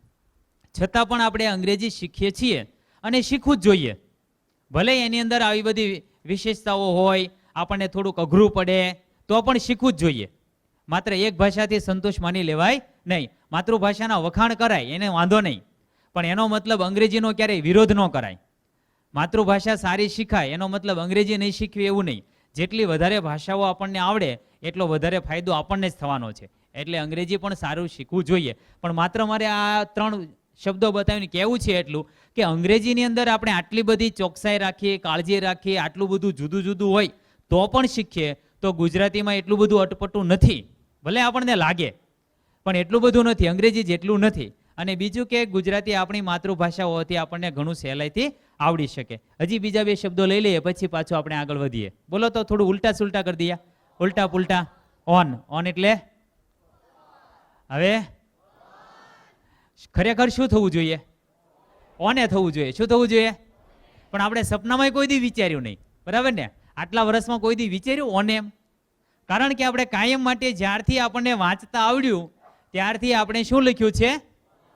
છતાં પણ આપણે અંગ્રેજી શીખીએ છીએ અને શીખવું જ જોઈએ. ભલે એની અંદર આવી બધી વિશેષતાઓ હોય, આપણને થોડુંક અઘરું પડે તો પણ શીખવું જ જોઈએ. માત્ર એક ભાષાથી સંતોષ માની લેવાય નહીં. માતૃભાષાના વખાણ કરાય એને વાંધો નહીં, પણ એનો મતલબ અંગ્રેજીનો ક્યારેય વિરોધ ન કરાય. માતૃભાષા સારી શીખાય એનો મતલબ અંગ્રેજી નહીં શીખવી એવું નહીં. જેટલી વધારે ભાષાઓ આપણને આવડે એટલો વધારે ફાયદો આપણને જ થવાનો છે. એટલે અંગ્રેજી પણ સારું શીખવું જોઈએ. પણ માત્ર મારે આ 3 શબ્દો બતાવીને કહેવું છે એટલું કે અંગ્રેજીની અંદર આપણે આટલી બધી ચોકસાઈ રાખીએ, કાળજી રાખીએ, આટલું બધું જુદું જુદું હોય તો પણ શીખીએ, તો ગુજરાતીમાં એટલું બધું અટપટું નથી. ભલે આપણને લાગે પણ એટલું બધું નથી, અંગ્રેજી જેટલું નથી. અને બીજું કે ગુજરાતી આપણી માતૃભાષા હોવાથી આપણને ઘણું સહેલાઈથી આવડી શકે. હજી બીજા 2 શબ્દો લઈ લઈએ પછી પાછું આપણે આગળ વધીએ. બોલો તો થોડું ઉલટા સુલટા કરી દઈએ. ઉલટા પુલટા. ઓન. ઓન એટલે હવે ખરેખર શું થવું જોઈએ? ઓને થવું જોઈએ. શું થવું જોઈએ? પણ આપણે સપનામાં કોઈ દી વિચાર્યું નહીં. બરાબર ને? આટલા વર્ષમાં કોઈ દી વિચાર્યું ઓને એમ? કારણ કે આપણે કાયમ માટે જ્યારથી આપણને વાંચતા આવડ્યું ત્યારથી આપણે શું લખ્યું છે?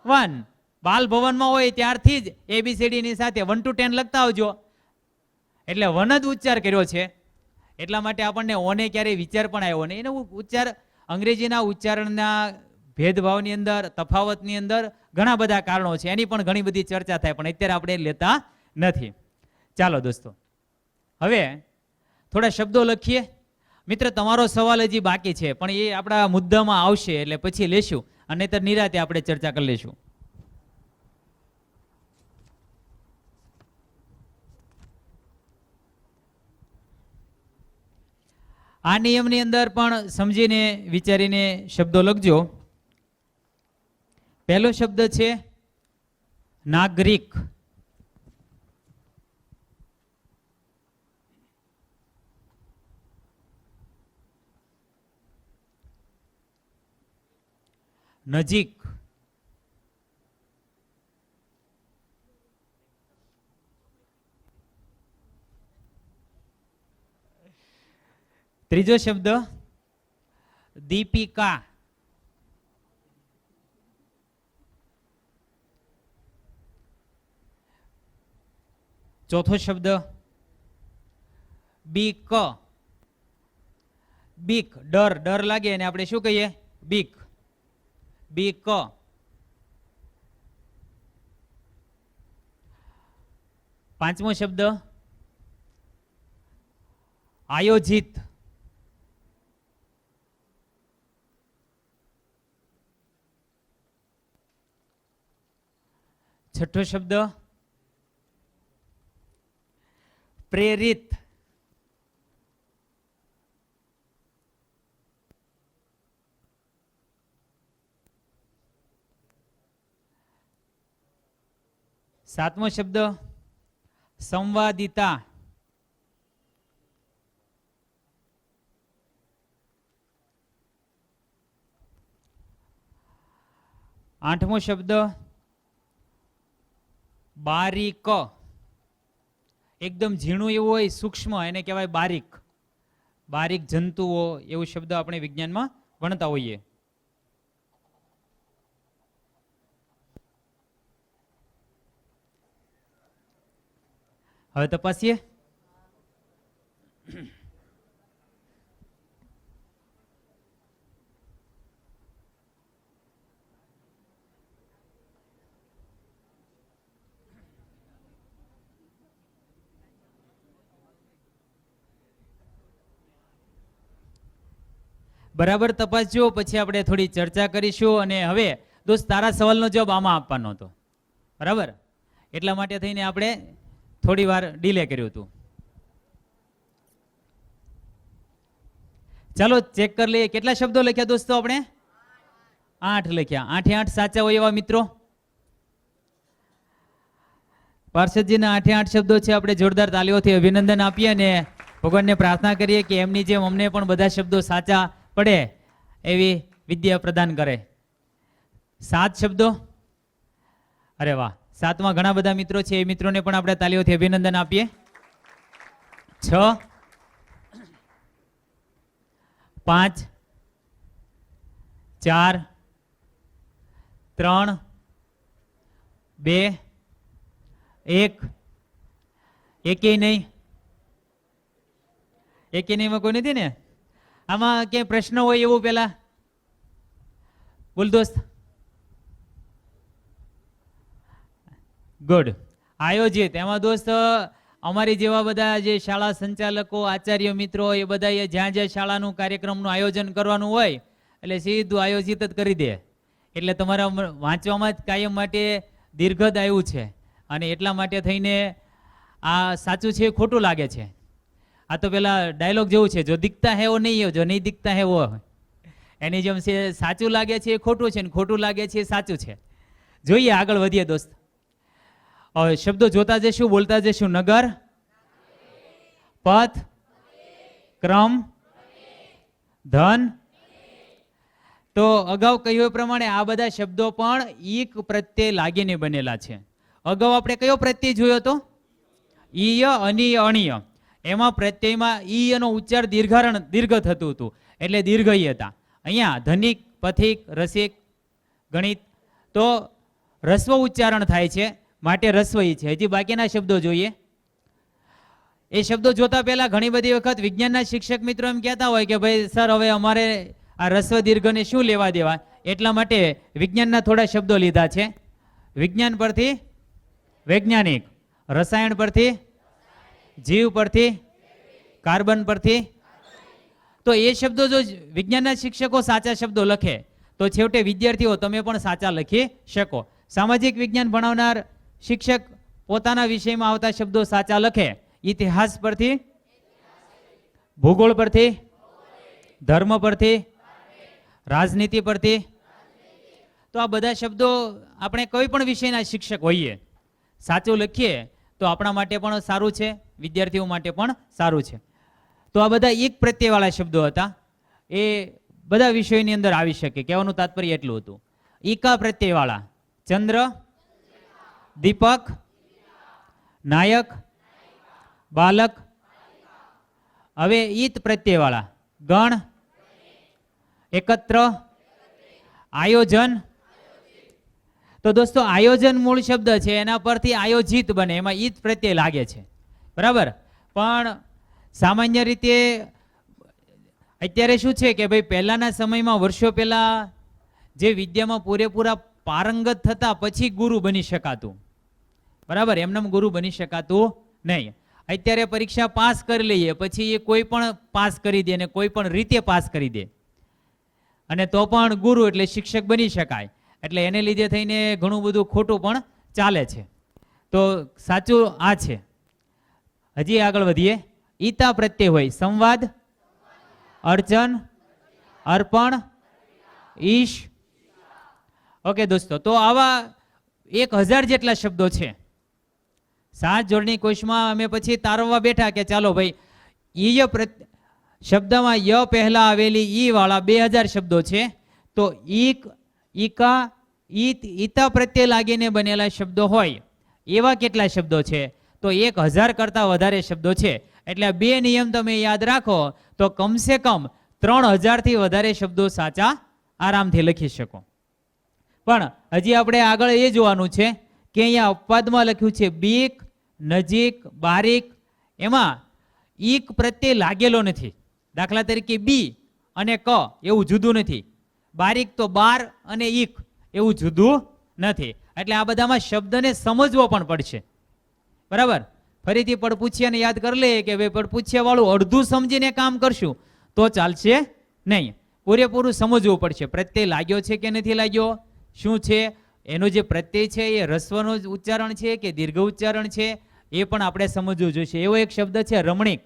1. બાલ ભવનમાં હોય ત્યારથી જ ABCD ની સાથે 1 to 10 લખતા આવજો. એટલે 1 જ ઉચ્ચાર કર્યો છે. એટલા માટે આપણને ઓને ક્યારેય વિચાર પણ આવ્યો નહીં. એનો ઉચ્ચાર અંગ્રેજીના ઉચ્ચારણના ભેદભાવની અંદર, તફાવતની અંદર ઘણા બધા કારણો છે, એની પણ ઘણી બધી ચર્ચા થાય, પણ અત્યારે આપણે લેતા નથી. ચાલો દોસ્તો, હવે થોડા શબ્દો લખીએ. મિત્ર, તમારો સવાલ હજી બાકી છે, પણ એ આપણા મુદ્દામાં આવશે એટલે પછી લેશું, અને નહીંતર નિરાતે આપણે ચર્ચા કરી લેશું. આ નિયમની અંદર પણ સમજીને વિચારીને શબ્દો લખજો. પહેલો શબ્દ છે નાગરિક. નજીક. ત્રીજો શબ્દ દીપિકા. ચોથો શબ્દ બીક. બીક, ડર, ડર લાગે અને આપણે શું કહીએ? બીક. બીક. પાંચમો શબ્દ આયોજિત. છઠ્ઠો શબ્દ પ્રેરિત. સાતમો શબ્દ સંવાદિતા. આઠમો શબ્દ બારીક. એકદમ ઝીણું એવું હોય, સૂક્ષ્મ, એને કહેવાય બારીક. બારીક જંતુઓ, એવો શબ્દ આપણે વિજ્ઞાનમાં ભણતા હોઈએ. હવે તપાસીએ. બરાબર તપાસજો, પછી આપણે થોડી ચર્ચા કરીશું. અને હવે દોસ્ત, તારા સવાલનો જવાબ આમાં આપવાનો હતો, બરાબર? એટલા માટે થઈને આપણે થોડી વાર ડીલે કર્યું હતું. ચાલો ચેક કરી લઈએ. કેટલા શબ્દો લખ્યા દોસ્તો આપણે? 8 લખ્યા. 8 એ 8 સાચા હોય એવા મિત્રો? પાર્ષદજીના 8 એ 8 શબ્દો છે. આપણે જોરદાર તાલીઓથી અભિનંદન આપીએ અને ભગવાનને પ્રાર્થના કરીએ કે એમની જેમ અમને પણ બધા શબ્દો સાચા પડે એવી વિદ્યા પ્રદાન કરે. 7 શબ્દો. અરે વાહ, 7માં ઘણા બધા મિત્રો છે, એ મિત્રોને પણ આપણે તાલીઓથી અભિનંદન આપીએ. 6, 5, 4, 3, 2, 1. એકેય નહીં. એકેય નહીં માં કોઈ નથી ને? આમાં ક્યાંય પ્રશ્ન હોય એવું પેલા બોલ દોસ્ત. ગુડ. આયોજિત, એમાં દોસ્ત અમારી જેવા બધા જે શાળા સંચાલકો, આચાર્ય મિત્રો, એ બધા જ્યાં જ્યાં શાળાનું કાર્યક્રમનું આયોજન કરવાનું હોય એટલે સીધું આયોજિત જ કરી દે. એટલે તમારા વાંચવામાં જ કાયમ માટે દીર્ઘદ આવ્યું છે, અને એટલા માટે થઈને આ સાચું છે ખોટું લાગે છે. આ તો પેલા ડાયલોગ જેવું છે, જો દિખતા હે વો નહીં, જો નહીં દિખતા હે વો. એની જેમ છે, સાચું લાગે છે એ ખોટું છે, ને ખોટું લાગે છે એ સાચું છે. જોઈએ, આગળ વધીએ દોસ્ત. શબ્દો જોતા જશું, બોલતા જશું. નગર, પથ, ક્રમ, ધન. તો અગાઉ કહ્યું એ પ્રમાણે આ બધા શબ્દો પણ ઈક પ્રત્યે લાગીને બનેલા છે. અગાઉ આપણે કયો પ્રત્યય જોયો હતો? ઈય, અનીય, અણીય. એમાં પ્રત્યયમાં ઈયનો ઉચ્ચાર દીર્ઘ થતું હતું, એટલે દીર્ઘઈ હતા. અહીંયા ધનિક, પથિક, રસિક, ગણિત, તો રસ્વ ઉચ્ચારણ થાય છે, માટે રસ્વઈ છે. હજી બાકીના શબ્દો જોઈએ. એ શબ્દો જોતા પહેલા ઘણી બધી વખત વિજ્ઞાનના શિક્ષક મિત્રો એમ કહેતા હોય કે ભાઈ સર, હવે અમારે આ રસ્વ દીર્ઘને શું લેવા દેવા? એટલા માટે વિજ્ઞાનના થોડા શબ્દો લીધા છે. વિજ્ઞાન પરથી વૈજ્ઞાનિક, રસાયણ પરથી જીવ પરથી, કાર્બન પરથી. તો એ શબ્દો જો વિજ્ઞાનના શિક્ષકો સાચા શબ્દો લખે તો છેવટે વિદ્યાર્થીઓ તમે પણ સાચા લખી શકો. સામાજિક વિજ્ઞાન ભણાવનાર શિક્ષક પોતાના વિષયમાં આવતા શબ્દો સાચા લખે. ઇતિહાસ પરથી, ભૂગોળ પરથી, ધર્મ પરથી, રાજનીતિ પરથી. તો આ બધા શબ્દો આપણે કોઈ પણ વિષયના શિક્ષક હોઈએ સાચું લખીએ તો આપણા માટે પણ સારું છે, વિદ્યાર્થીઓ માટે પણ સારું છે. તો આ બધા એક પ્રત્યયવાળા શબ્દો હતા. એ બધા વિષયોની અંદર આવી શકે. કહેવાનું તાત્પર્ય એટલું હતું. ઈકા પ્રત્યયવાળા ચંદ્ર, દીપક, નાયક, બાલક. હવે ઈત પ્રત્યયવાળા ગણ, એકત્ર, આયોજન. તો દોસ્તો આયોજન મૂળ શબ્દ છે, એના પરથી આયોજિત બને, એમાં ઈત પ્રત્યય લાગે છે, બરાબર. પણ સામાન્ય રીતે અત્યારે શું છે કે ભાઈ પહેલાના સમયમાં વર્ષો પહેલા જે વિદ્યામાં પૂરેપૂરા પારંગત થતા પછી ગુરુ બની શકાતું, બરાબર. એમને ગુરુ બની શકાતું નહીં. અત્યારે પરીક્ષા પાસ કરી લઈએ પછી એ કોઈ પણ પાસ કરી દે ને કોઈ પણ રીતે પાસ કરી દે, અને તો પણ ગુરુ એટલે શિક્ષક બની શકાય. એટલે એને લીધે થઈને ઘણું બધું ખોટું પણ ચાલે છે. તો સાચું આ છે. હજી આગળ વધીએ. ઈતા પ્રત્યય હોય સંવાદ, અર્ચન, અર્પણ, ઈશ. ઓકે દોસ્તો, તો આવા 1000 જેટલા શબ્દો છે. 7 જોડણી કોષમાં અમે પછી તારવવા બેઠા કે ચાલો ભાઈ ઈય શબ્દમાં ય પહેલા આવેલી ઈ વાળા 2000 શબ્દો છે. તો ઈક, ઈકા, ઈત, ઈતા પ્રત્યે લાગીને બનેલા શબ્દો હોય એવા કેટલા શબ્દો છે? તો 1000 કરતા વધારે શબ્દો છે. એટલે આ 2 નિયમ તમે યાદ રાખો તો કમસે કમ 3000 થી વધારે શબ્દો સાચા આરામથી લખી શકો. પણ હજી આપણે આગળ એ જોવાનું છે કે અહીંયા અપવાદમાં લખ્યું છે બીક, નજીક, બારીક. એમાં ઈક પ્રત્યે લાગેલો નથી. દાખલા તરીકે બી અને ક એવું જુદું નથી. બારીક તો બાર અને ઈક એવું જુદું નથી. એટલે આ બધામાં શબ્દને સમજવો પણ પડશે, બરાબર. ફરીથી પડપૂછિયાને યાદ કરી લઈએ કે ભાઈ પડપૂછિયા વાળું અડધું સમજીને કામ કરશું તો ચાલશે નહીં. પૂરેપૂરું સમજવું પડશે. પ્રત્યય લાગ્યો છે કે નથી લાગ્યો, શું છે એનો જે પ્રત્યય છે એ રસ્વનું ઉચ્ચારણ છે કે દીર્ઘ ઉચ્ચારણ છે એ પણ આપણે સમજવું જોઈશે. એવો એક શબ્દ છે રમણીક,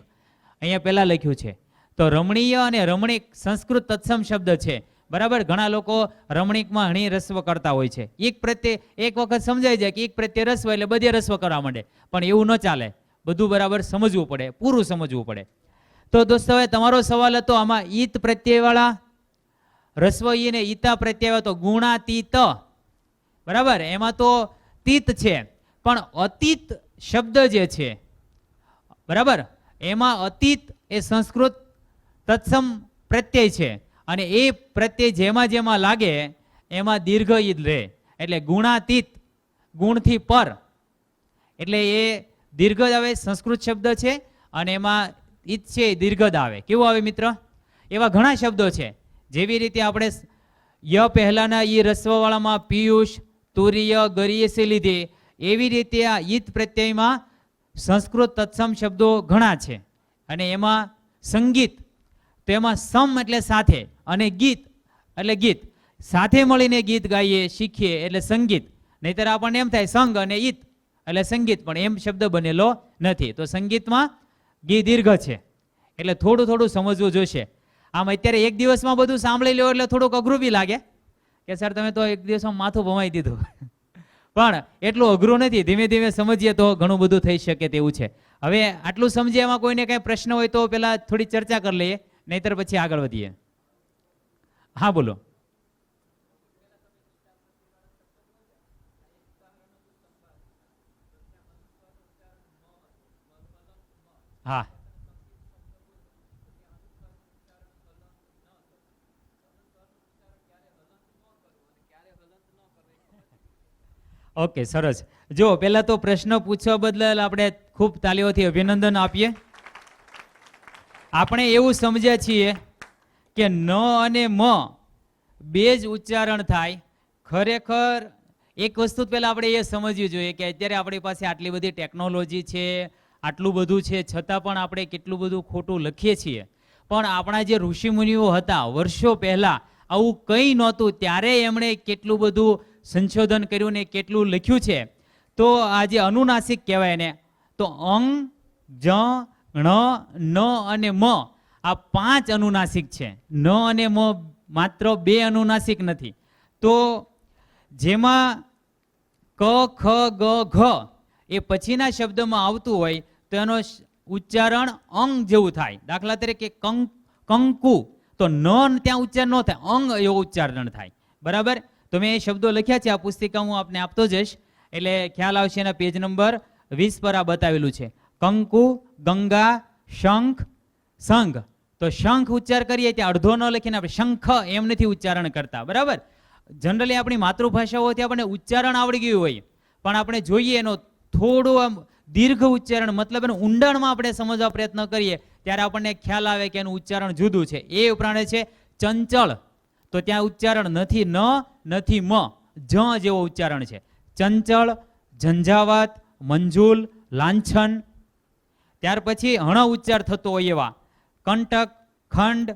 અહીંયા પહેલા લખ્યું છે. તો રમણીય અને રમણીક સંસ્કૃત તત્સમ શબ્દ છે, બરાબર. ઘણા લોકો રમણીકમાં હણી રસ્વ કરતા હોય છે. એક પ્રત્યે એક વખત સમજાઈ જાય કે એક પ્રત્યે રસ્વ એટલે બધે રસ્વ કરવા માંડે, પણ એવું ન ચાલે. બધું બરાબર સમજવું પડે, પૂરું સમજવું પડે. તો દોસ્તો હવે તમારો સવાલ હતો આમાં ઈત પ્રત્યયવાળા રસ્વ ઈ ને ઈતા પ્રત્યય તો ગુણાતીત, બરાબર. એમાં તો તીત છે, પણ અતીત શબ્દ જે છે, બરાબર, એમાં અતીત એ સંસ્કૃત તત્સમ પ્રત્યય છે. અને એ પ્રત્યય જેમાં જેમાં લાગે એમાં દીર્ઘ ઈદ રહે. એટલે ગુણાતીત, ગુણથી પર, એટલે એ દીર્ઘ જ આવે. સંસ્કૃત શબ્દ છે અને એમાં ઈત છે દીર્ઘ જ આવે. કેવું આવે મિત્ર? એવા ઘણા શબ્દો છે. જેવી રીતે આપણે ય પહેલાના ઈ રસ્વવાળામાં પિયુષ, તુર્ય, ગરીયસે લીધે, એવી રીતે આ ઈત પ્રત્યયમાં સંસ્કૃત તત્સમ શબ્દો ઘણા છે. અને એમાં સંગીત, તો એમાં સમ એટલે સાથે અને ગીત એટલે ગીત. સાથે મળીને ગીત ગાઈએ, શીખીએ એટલે સંગીત. નહીતર આપણને એમ થાય સંગ અને ઈત એટલે સંગીત, પણ એમ શબ્દ બનેલો નથી. તો સંગીતમાં ગી દીર્ઘ છે. એટલે થોડું થોડું સમજવું જોઈશે. આમ અત્યારે એક દિવસમાં બધું સાંભળી લો એટલે થોડુંક અઘરું બી લાગે કે સર તમે તો એક દિવસમાં માથું ભમાઈ દીધું. પણ એટલું અઘરું નથી. ધીમે ધીમે સમજીએ તો ઘણું બધું થઈ શકે તેવું છે. હવે આટલું સમજીએ એમાં કોઈને કઈ પ્રશ્ન હોય તો પેલા થોડી ચર્ચા કરી લઈએ, નહીતર પછી આગળ વધીએ. હા બોલો. હા ઓકે, સરસ. જો પહેલા તો પ્રશ્ન પૂછવા બદલ આપણે ખૂબ તાલીઓથી અભિનંદન આપીએ. આપણે એવું સમજ્યા છીએ કે ન અને મ બે જ ઉચ્ચારણ થાય. ખરેખર એક વસ્તુ પહેલા આપણે એ સમજવી જોઈએ કે અત્યારે આપણી પાસે આટલી બધી ટેકનોલોજી છે, આટલું બધું છે, છતાં પણ આપણે કેટલું બધું ખોટું લખીએ છીએ. પણ આપણા જે ઋષિમુનિઓ હતા વર્ષો પહેલા આવું કંઈ નહોતું, ત્યારે એમણે કેટલું બધું સંશોધન કર્યું ને કેટલું લખ્યું છે. તો આ જે અનુનાસિક કહેવાય ને, તો અંગ, જ, ણ, ન અને મ આ 5 અનુનાસિક છે. ન અને મ માત્ર 2 અનુનાસિક નથી. તો જેમાં ક, ખ, ગ, ઘ એ પછીના શબ્દમાં આવતું હોય તો એનો ઉચ્ચારણ અંગ જેવું થાય. દાખલા તરીકે કંકુ, તો ન ત્યાં ઉચ્ચાર ન થાય, અંગ એવો ઉચ્ચારણ થાય. બરાબર? તો મેં એ શબ્દો લખ્યા છે, આ પુસ્તિકા હું આપને આપતો જઈશ એટલે ખ્યાલ આવશે. એના પેજ નંબર 20 પર આ બતાવેલું છે. કંકુ, ગંગા, શંખ, સંઘ. તો શંખ ઉચ્ચાર કરીએ ત્યાં અડધો ન લખીને આપણે શંખ એમ નથી ઉચ્ચારણ કરતા. બરાબર? જનરલી આપણી માતૃભાષાઓથી આપણને ઉચ્ચારણ આવડી ગયું હોય, પણ આપણે જોઈએ એનો થોડું આમ દીર્ઘ ઉચ્ચારણ, મતલબ એનું ઊંડાણમાં આપણે સમજવા પ્રયત્ન કરીએ ત્યારે આપણને ખ્યાલ આવે કે એનું ઉચ્ચારણ જુદું છે. એ ઉપરાંત છે ચંચળ, તો ત્યાં ઉચ્ચારણ નથી ન નથી મ, જ જેવો ઉચ્ચારણ છે. ચંચળ, ઝંઝાવત, મંજુલ, લાંછન. ત્યાર પછી હણ ઉચ્ચાર થતો હોય એવા કંટક, ખંડ,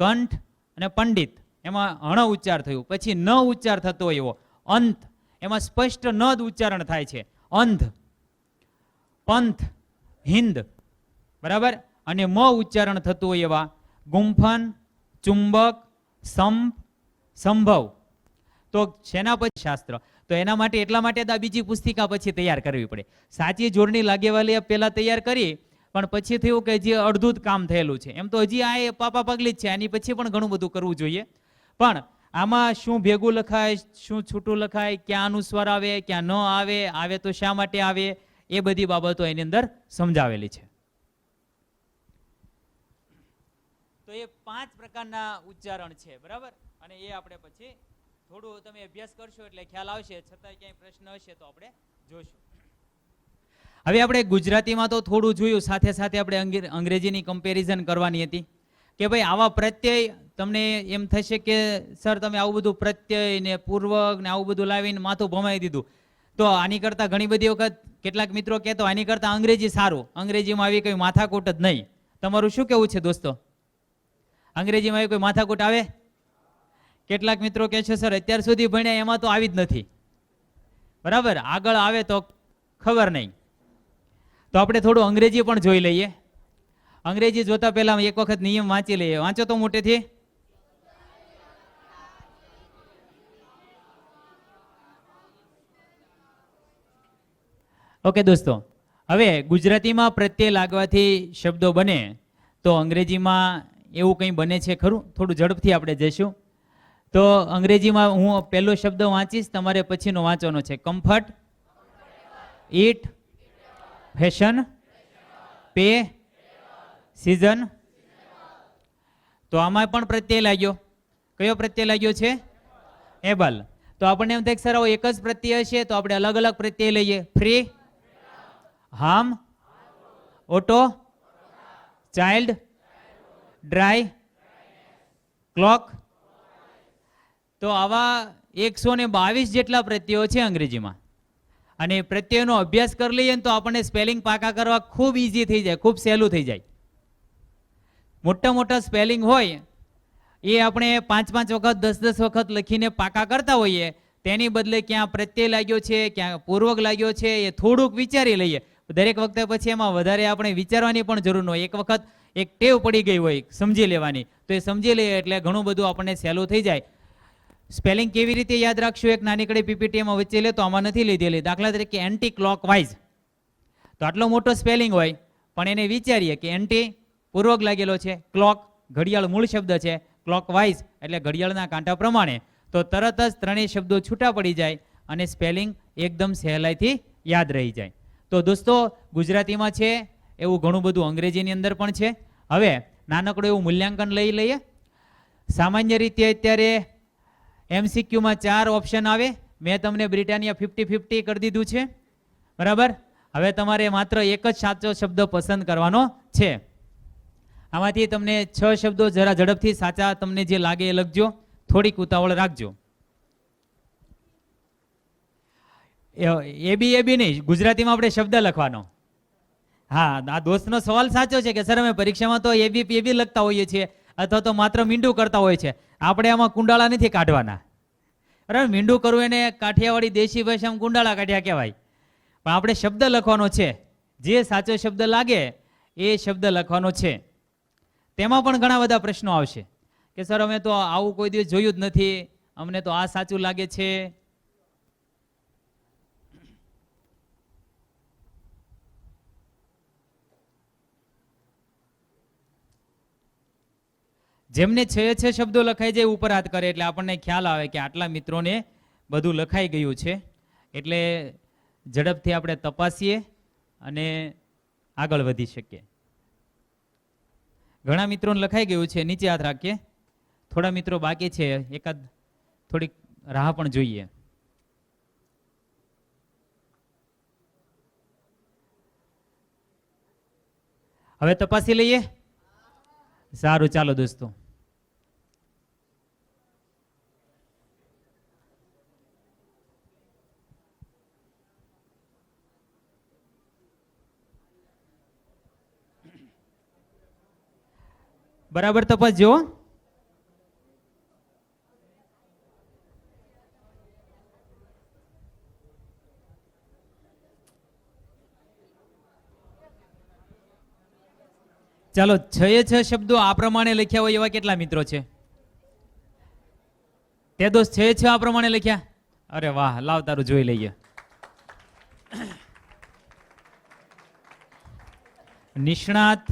કંઠ અને પંડિત, એમાં હણ ઉચ્ચાર થયું. પછી ન ઉચ્ચાર થતો હોય એવો અંત, એમાં સ્પષ્ટ ન જ ઉચ્ચારણ થાય છે. અંધ, પંથ, હિન્દ. બરાબર? અને મ ઉચ્ચારણ થતું હોય એવા ગુંફન, ચુંબક, સંપ, સંભવ. તો શેના પછી શાસ્ત્ર? તો એના માટે એટલા માટે આ બીજી પુસ્તિકા પછી તૈયાર કરવી પડે. સાચી જોડણી લાગેવાલી પહેલા તૈયાર કરી, પણ પછી થયું કે જે અડધું જ કામ થયેલું છે. એમ તો હજી આ પાપા પગલી જ છે, આની પછી પણ ઘણું બધું કરવું જોઈએ. પણ આમાં શું ભેગું લખાય, શું છૂટું લખાય, ક્યાં અનુસ્વાર આવે, ક્યાં ન આવે, આવે તો શા માટે આવે, એ બધી બાબતો એની અંદર સમજાવેલી છે. તો એ 5 પ્રકારના ઉચ્ચારણ છે. બરાબર? અને એ આપણે પછી થોડું તમે અભ્યાસ કરશો એટલે ખ્યાલ આવશે. છતાં ક્યાંય પ્રશ્ન હશે તો આપણે જોશું. હવે આપણે ગુજરાતીમાં તો થોડું જોયું, સાથે સાથે આપણે અંગ્રેજીની કમ્પેરિઝન કરવાની હતી કે ભાઈ આવા પ્રત્યય તમને એમ થશે કે સર તમે આવું બધું પ્રત્યય ને પૂર્વક ને આવું બધું લાવીને માથું ભમાઈ દીધું. તો આની કરતાં ઘણી બધી વખત કેટલાક મિત્રો કહેતો આની કરતાં અંગ્રેજી સારું, અંગ્રેજીમાં આવી કોઈ માથાકૂટ જ નહીં. તમારું શું કહેવું છે દોસ્તો? અંગ્રેજીમાં આવી કોઈ માથાકૂટ આવે? કેટલાક મિત્રો કહે છે સર અત્યાર સુધી ભણ્યા એમાં તો આવી જ નથી. બરાબર? આગળ આવે તો ખબર નહીં. તો આપણે થોડું અંગ્રેજી પણ જોઈ લઈએ. અંગ્રેજી જોતા પહેલા એક વખત નિયમ વાંચી લઈએ. વાંચો તો મોટેથી. ઓકે દોસ્તો, હવે ગુજરાતીમાં પ્રત્યય લાગવાથી શબ્દો બને, તો અંગ્રેજીમાં એવું કંઈ બને છે ખરું? થોડું ઝડપથી આપણે જઈશું. તો અંગ્રેજીમાં હું પહેલો શબ્દ વાંચીશ, તમારે પછીનો વાંચવાનો છે. કમ્ફર્ટ, ઈટ, ફેશન, પે, સિઝન. તો આમાં પણ પ્રત્યય લાગ્યો. કયો પ્રત્યય લાગ્યો છે? એબલ. તો આપણને એમ થાય કે સર આવો એક જ પ્રત્યય છે, તો આપણે અલગ અલગ પ્રત્યય લઈએ. Free, harm, auto, child, dry, clock. તો આવા 122 જેટલા પ્રત્યયો છે અંગ્રેજીમાં. અને પ્રત્યયનો અભ્યાસ કરી લઈએ ને તો આપણને સ્પેલિંગ પાકા કરવા ખૂબ ઈઝી થઈ જાય, ખૂબ સહેલું થઈ જાય. મોટા મોટા સ્પેલિંગ હોય એ આપણે 5-5 વખત 10-10 વખત લખીને પાકા કરતા હોઈએ, તેની બદલે ક્યાં પ્રત્યય લાગ્યો છે, ક્યાં પૂર્વક લાગ્યો છે, એ થોડુંક વિચારી લઈએ. દરેક વખતે પછી એમાં વધારે આપણે વિચારવાની પણ જરૂર ન હોય. એક વખત એક ટેવ પડી ગઈ હોય સમજી લેવાની, તો એ સમજી લઈએ એટલે ઘણું બધું આપણને સહેલું થઈ જાય. સ્પેલિંગ કેવી રીતે યાદ રાખશું? એક નાનીકડી પીપીટીમાં વચ્ચે લે, તો આમાં નથી લીધેલી. દાખલા તરીકે એન્ટી ક્લોકવાઇઝ, તો આટલો મોટો સ્પેલિંગ હોય પણ એને વિચારીએ કે એન્ટી પૂર્વક લાગેલો છે, ક્લોક ઘડિયાળ મૂળ શબ્દ છે, ક્લોકવાઇઝ એટલે ઘડિયાળના કાંટા પ્રમાણે, તો તરત જ ત્રણેય શબ્દો છૂટા પડી જાય અને સ્પેલિંગ એકદમ સહેલાઈથી યાદ રહી જાય. તો દોસ્તો ગુજરાતીમાં છે એવું ઘણું બધું અંગ્રેજીની અંદર પણ છે. હવે નાનકડું એવું મૂલ્યાંકન લઈ લઈએ. સામાન્ય રીતે અત્યારે MCQમાં 4 ઓપ્શન આવે. મેં તમને બ્રિટાનિયા 50-50 કરી દીધું છે. બરાબર? હવે તમારે માત્ર એક જ સાચો શબ્દ પસંદ કરવાનો છે. આમાંથી તમને 6 શબ્દો જરા ઝડપથી સાચા તમને જે લાગે એ લખજો. થોડીક ઉતાવળ રાખજો. એબી નહીં, ગુજરાતીમાં આપણે શબ્દ લખવાનો. હા, આ દોસ્તનો સવાલ સાચો છે કે સર અમે પરીક્ષામાં તો એબી લખતા હોઈએ છીએ અથવા તો માત્ર મીંડું કરતા હોય છે. આપણે આમાં કુંડાળા નથી કાઢવાના. બરાબર, મીંડું કરવું એને કાઠિયાવાડી દેશી ભાષામાં કુંડાળા કાઢ્યા કહેવાય. પણ આપણે શબ્દ લખવાનો છે, જે સાચો શબ્દ લાગે એ શબ્દ લખવાનો છે. તેમાં પણ ઘણા બધા પ્રશ્નો આવશે કે સર અમે તો આવું કોઈ દિવસ જોયું જ નથી, અમને તો આ સાચું લાગે છે. જેમને 6 શબ્દો લખાઈ જાય ઉપર હાથ કરે એટલે આપણને ખ્યાલ આવે કે આટલા મિત્રોને બધું લખાઈ ગયું છે. એટલે ઝડપથી આપણે તપાસીએ અને આગળ વધી શકીએ. ઘણા મિત્રોને લખાઈ ગયું છે, નીચે હાથ રાખીએ. થોડા મિત્રો બાકી છે, એકાદ થોડીક રાહ પણ જોઈએ. હવે તપાસી લઈએ. સારું, ચાલો દોસ્તો. બરાબર તપાસજો. ચાલો, 6 શબ્દો આ પ્રમાણે લખ્યા હોય એવા કેટલા મિત્રો છે? તે દોસ્ત 6 આ પ્રમાણે લખ્યા? અરે વાહ, લાવ તારું જોઈ લઈએ. નિષ્ણાત,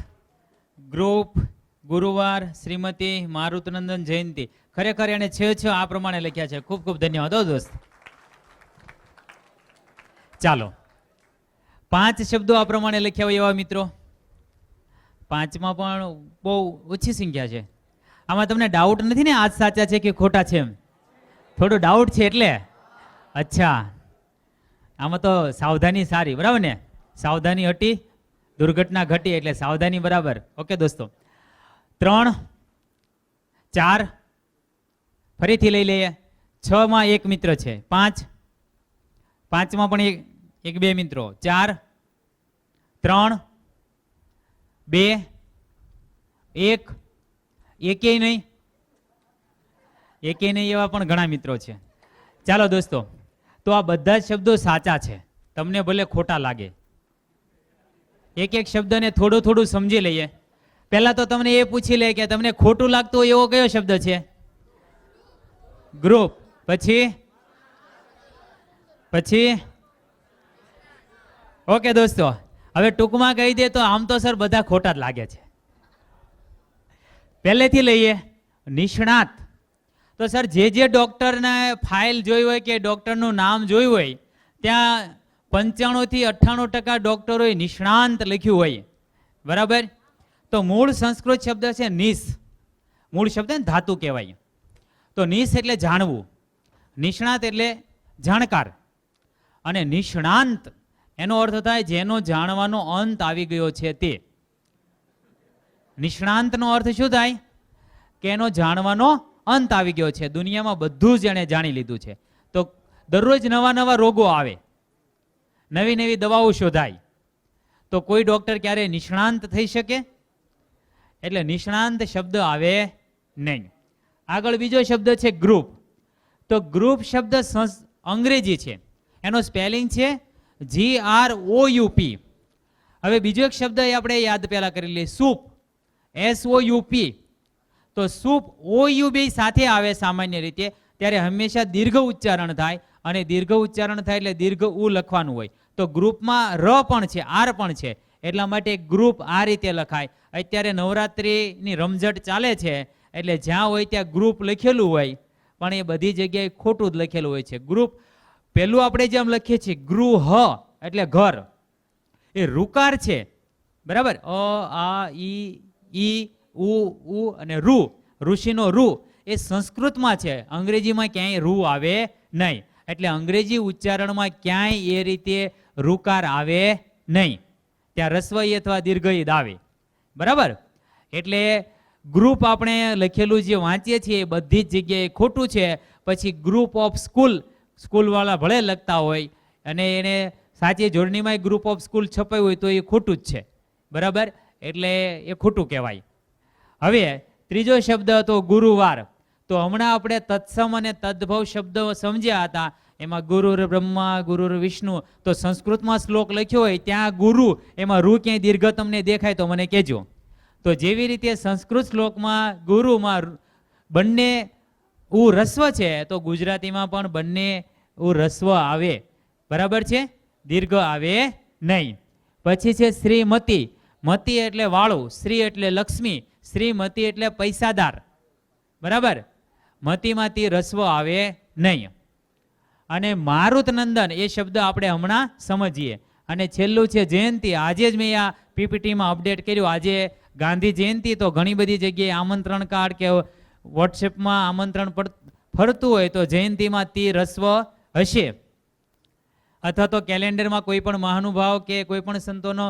ગ્રુપ, ગુરુવાર, શ્રીમતી, મારુતનંદન, જયંતિ. ખરેખર એને 6 આ પ્રમાણે લખ્યા છે. ખૂબ ખૂબ ધન્યવાદ દોસ્ત. ચાલો, 5 શબ્દો આ પ્રમાણે લખ્યા હોય એવા મિત્રો. 5માં પણ બહુ ઓછી સંખ્યા છે. આમાં તમને ડાઉટ નથી ને આજ સાચા છે કે ખોટા છે એમ? થોડું ડાઉટ છે એટલે? અચ્છા, આમાં તો સાવધાની સારી, બરાબર ને? સાવધાની હટી, દુર્ઘટના ઘટી, એટલે સાવધાની બરાબર. ઓકે દોસ્તો. 3, 4, ફરીથી લઈ લઈએ. 6માં એક મિત્ર છે. 5માં પણ એક બે મિત્રો. 4, 3, 2, 1, એકેય નહીં એવા પણ ઘણા મિત્રો છે. ચાલો દોસ્તો, તો આ બધા જ શબ્દો સાચા છે, તમને ભલે ખોટા લાગે. એક શબ્દને થોડું સમજી લઈએ. પહેલા તો તમને એ પૂછી લે કે તમને ખોટું લાગતું હોય એવો કયો શબ્દ છે? ગ્રુપ. પછી ઓકે દોસ્તો, હવે ટૂંકમાં કહી દે તો આમ તો સર બધા ખોટા જ લાગે છે. પહેલેથી લઈએ. નિષ્ણાત. તો સર જે ડોક્ટરને ફાઇલ જોઈ હોય કે ડોક્ટરનું નામ જોયું હોય ત્યાં 95 થી 98% ડોક્ટરોએ નિષ્ણાંત લખ્યું હોય, બરાબર? તો મૂળ સંસ્કૃત શબ્દ છે નિસ. મૂળ શબ્દ ધાતુ કહેવાય. તો નિસ એટલે જાણવું, નિષ્ણાત એટલે જાણકાર, અને નિષ્ણાંત એનો અર્થ થાય જેનો જાણવાનો અંત આવી ગયો છે તે. નિષ્ણાંતનો અર્થ શું થાય? કે એનો જાણવાનો અંત આવી ગયો છે, દુનિયામાં બધું જ એણે જાણી લીધું છે. તો દરરોજ નવા રોગો આવે, નવી દવાઓ શોધાય, તો કોઈ ડોક્ટર ક્યારે નિષ્ણાંત થઈ શકે? એટલે નિષ્ણાંત શબ્દ આવે નહીં. આગળ બીજો શબ્દ છે ગ્રુપ. તો ગ્રુપ શબ્દ અંગ્રેજી છે, એનો સ્પેલિંગ છે GROUP. હવે બીજો એક શબ્દ આપણે યાદ પહેલા કરી લઈએ, સૂપ. SOUP. તો સૂપ OU બે સાથે આવે સામાન્ય રીતે, ત્યારે હંમેશા દીર્ઘ ઉચ્ચારણ થાય, અને દીર્ઘ ઉચ્ચારણ થાય એટલે દીર્ઘ ઉ લખવાનું હોય. તો ગ્રુપમાં ર પણ છે, આર પણ છે, એટલા માટે ગ્રુપ આ રીતે લખાય. અત્યારે નવરાત્રિની રમઝટ ચાલે છે એટલે જ્યાં હોય ત્યાં ગ્રુપ લખેલું હોય, પણ એ બધી જગ્યાએ ખોટું જ લખેલું હોય છે. ગ્રુપ પેલું આપણે જેમ લખીએ છીએ ગૃહ એટલે ઘર, એ રુકાર છે, બરાબર? અ આ ઈ ઉ અને રૂ, ઋષિનો રૂ, એ સંસ્કૃતમાં છે, અંગ્રેજીમાં ક્યાંય રૂ આવે નહીં. એટલે અંગ્રેજી ઉચ્ચારણમાં ક્યાંય એ રીતે રુકાર આવે નહીં, ત્યાં રસ્વઈ અથવા દીર્ઘઈ આવે, બરાબર? એટલે ગ્રુપ આપણે લખેલું જે વાંચીએ છીએ એ બધી જ જગ્યાએ ખોટું છે. પછી ગ્રુપ ઓફ સ્કૂલ, સ્કૂલવાળા ભલે લખતા હોય અને એને સાચી જોડણીમાં ગ્રુપ ઓફ સ્કૂલ છપાયું હોય તો એ ખોટું જ છે. બરાબર, એટલે એ ખોટું કહેવાય. હવે ત્રીજો શબ્દ હતો ગુરુવાર. તો હમણાં આપણે તત્સમ અને તદ્ભવ શબ્દો સમજ્યા હતા. એમાં ગુરુર બ્રહ્મા ગુરુર વિષ્ણુ. તો સંસ્કૃતમાં શ્લોક લખ્યો હોય ત્યાં ગુરુ, એમાં રૂ ક્યાંય દીર્ઘ તમને દેખાય તો મને કહેજો. તો જેવી રીતે સંસ્કૃત શ્લોકમાં ગુરુમાં બંને ઉ રસ્વ છે, તો ગુજરાતીમાં પણ બંને ઉ રસ્વ આવે. બરાબર છે, દીર્ઘ આવે નહીં. પછી છે શ્રીમતી. મતી એટલે વાળું, શ્રી એટલે લક્ષ્મી, શ્રીમતી એટલે પૈસાદાર. બરાબર, મતીમાંથી રસ્વ આવે નહીં. અને મારુત નંદન એ શબ્દ આપણે હમણાં સમજીએ. અને છેલ્લું છે જયંતી. આજે જ મેં આ પીપીટીમાં અપડેટ કર્યું. આજે ગાંધી જયંતિ, તો ઘણી બધી જગ્યાએ આમંત્રણ કાર્ડ કે વોટ્સએપમાં આમંત્રણ ફરતું હોય તો જયંતિમાં તી રસ્વ હશે. અથવા તો કેલેન્ડરમાં કોઈ પણ મહાનુભાવ કે કોઈ પણ સંતોનો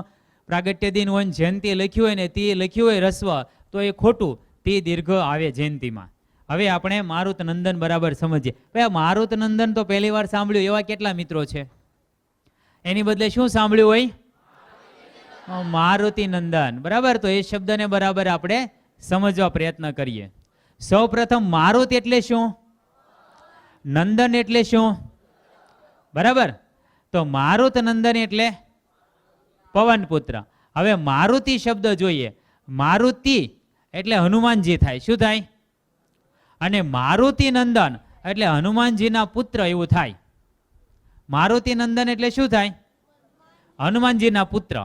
પ્રાગટ્ય દિન હોય જયંતિ લખ્યું હોય ને તી લખ્યું હોય રસ્વ, તો એ ખોટું, તી દીર્ઘ આવે જયંતિમાં. હવે આપણે મારુત નંદન બરાબર સમજીએ. ભાઈ મારુત નંદન તો પહેલી વાર સાંભળ્યું એવા કેટલા મિત્રો છે? એની બદલે શું સાંભળ્યું હોય? મારુતિ નંદન. બરાબર, તો એ શબ્દને બરાબર આપણે સમજવા પ્રયત્ન કરીએ. સૌ પ્રથમ મારુત એટલે શું? નંદન એટલે શું? બરાબર, તો મારુત નંદન એટલે પવન પુત્ર. હવે મારુતિ શબ્દ જોઈએ. મારુતિ એટલે હનુમાનજી થાય. શું થાય? અને મારુતિ નંદન એટલે હનુમાનજીના પુત્ર એવું થાય. મારુતિ નંદન એટલે શું થાય? હનુમાનજીના પુત્ર.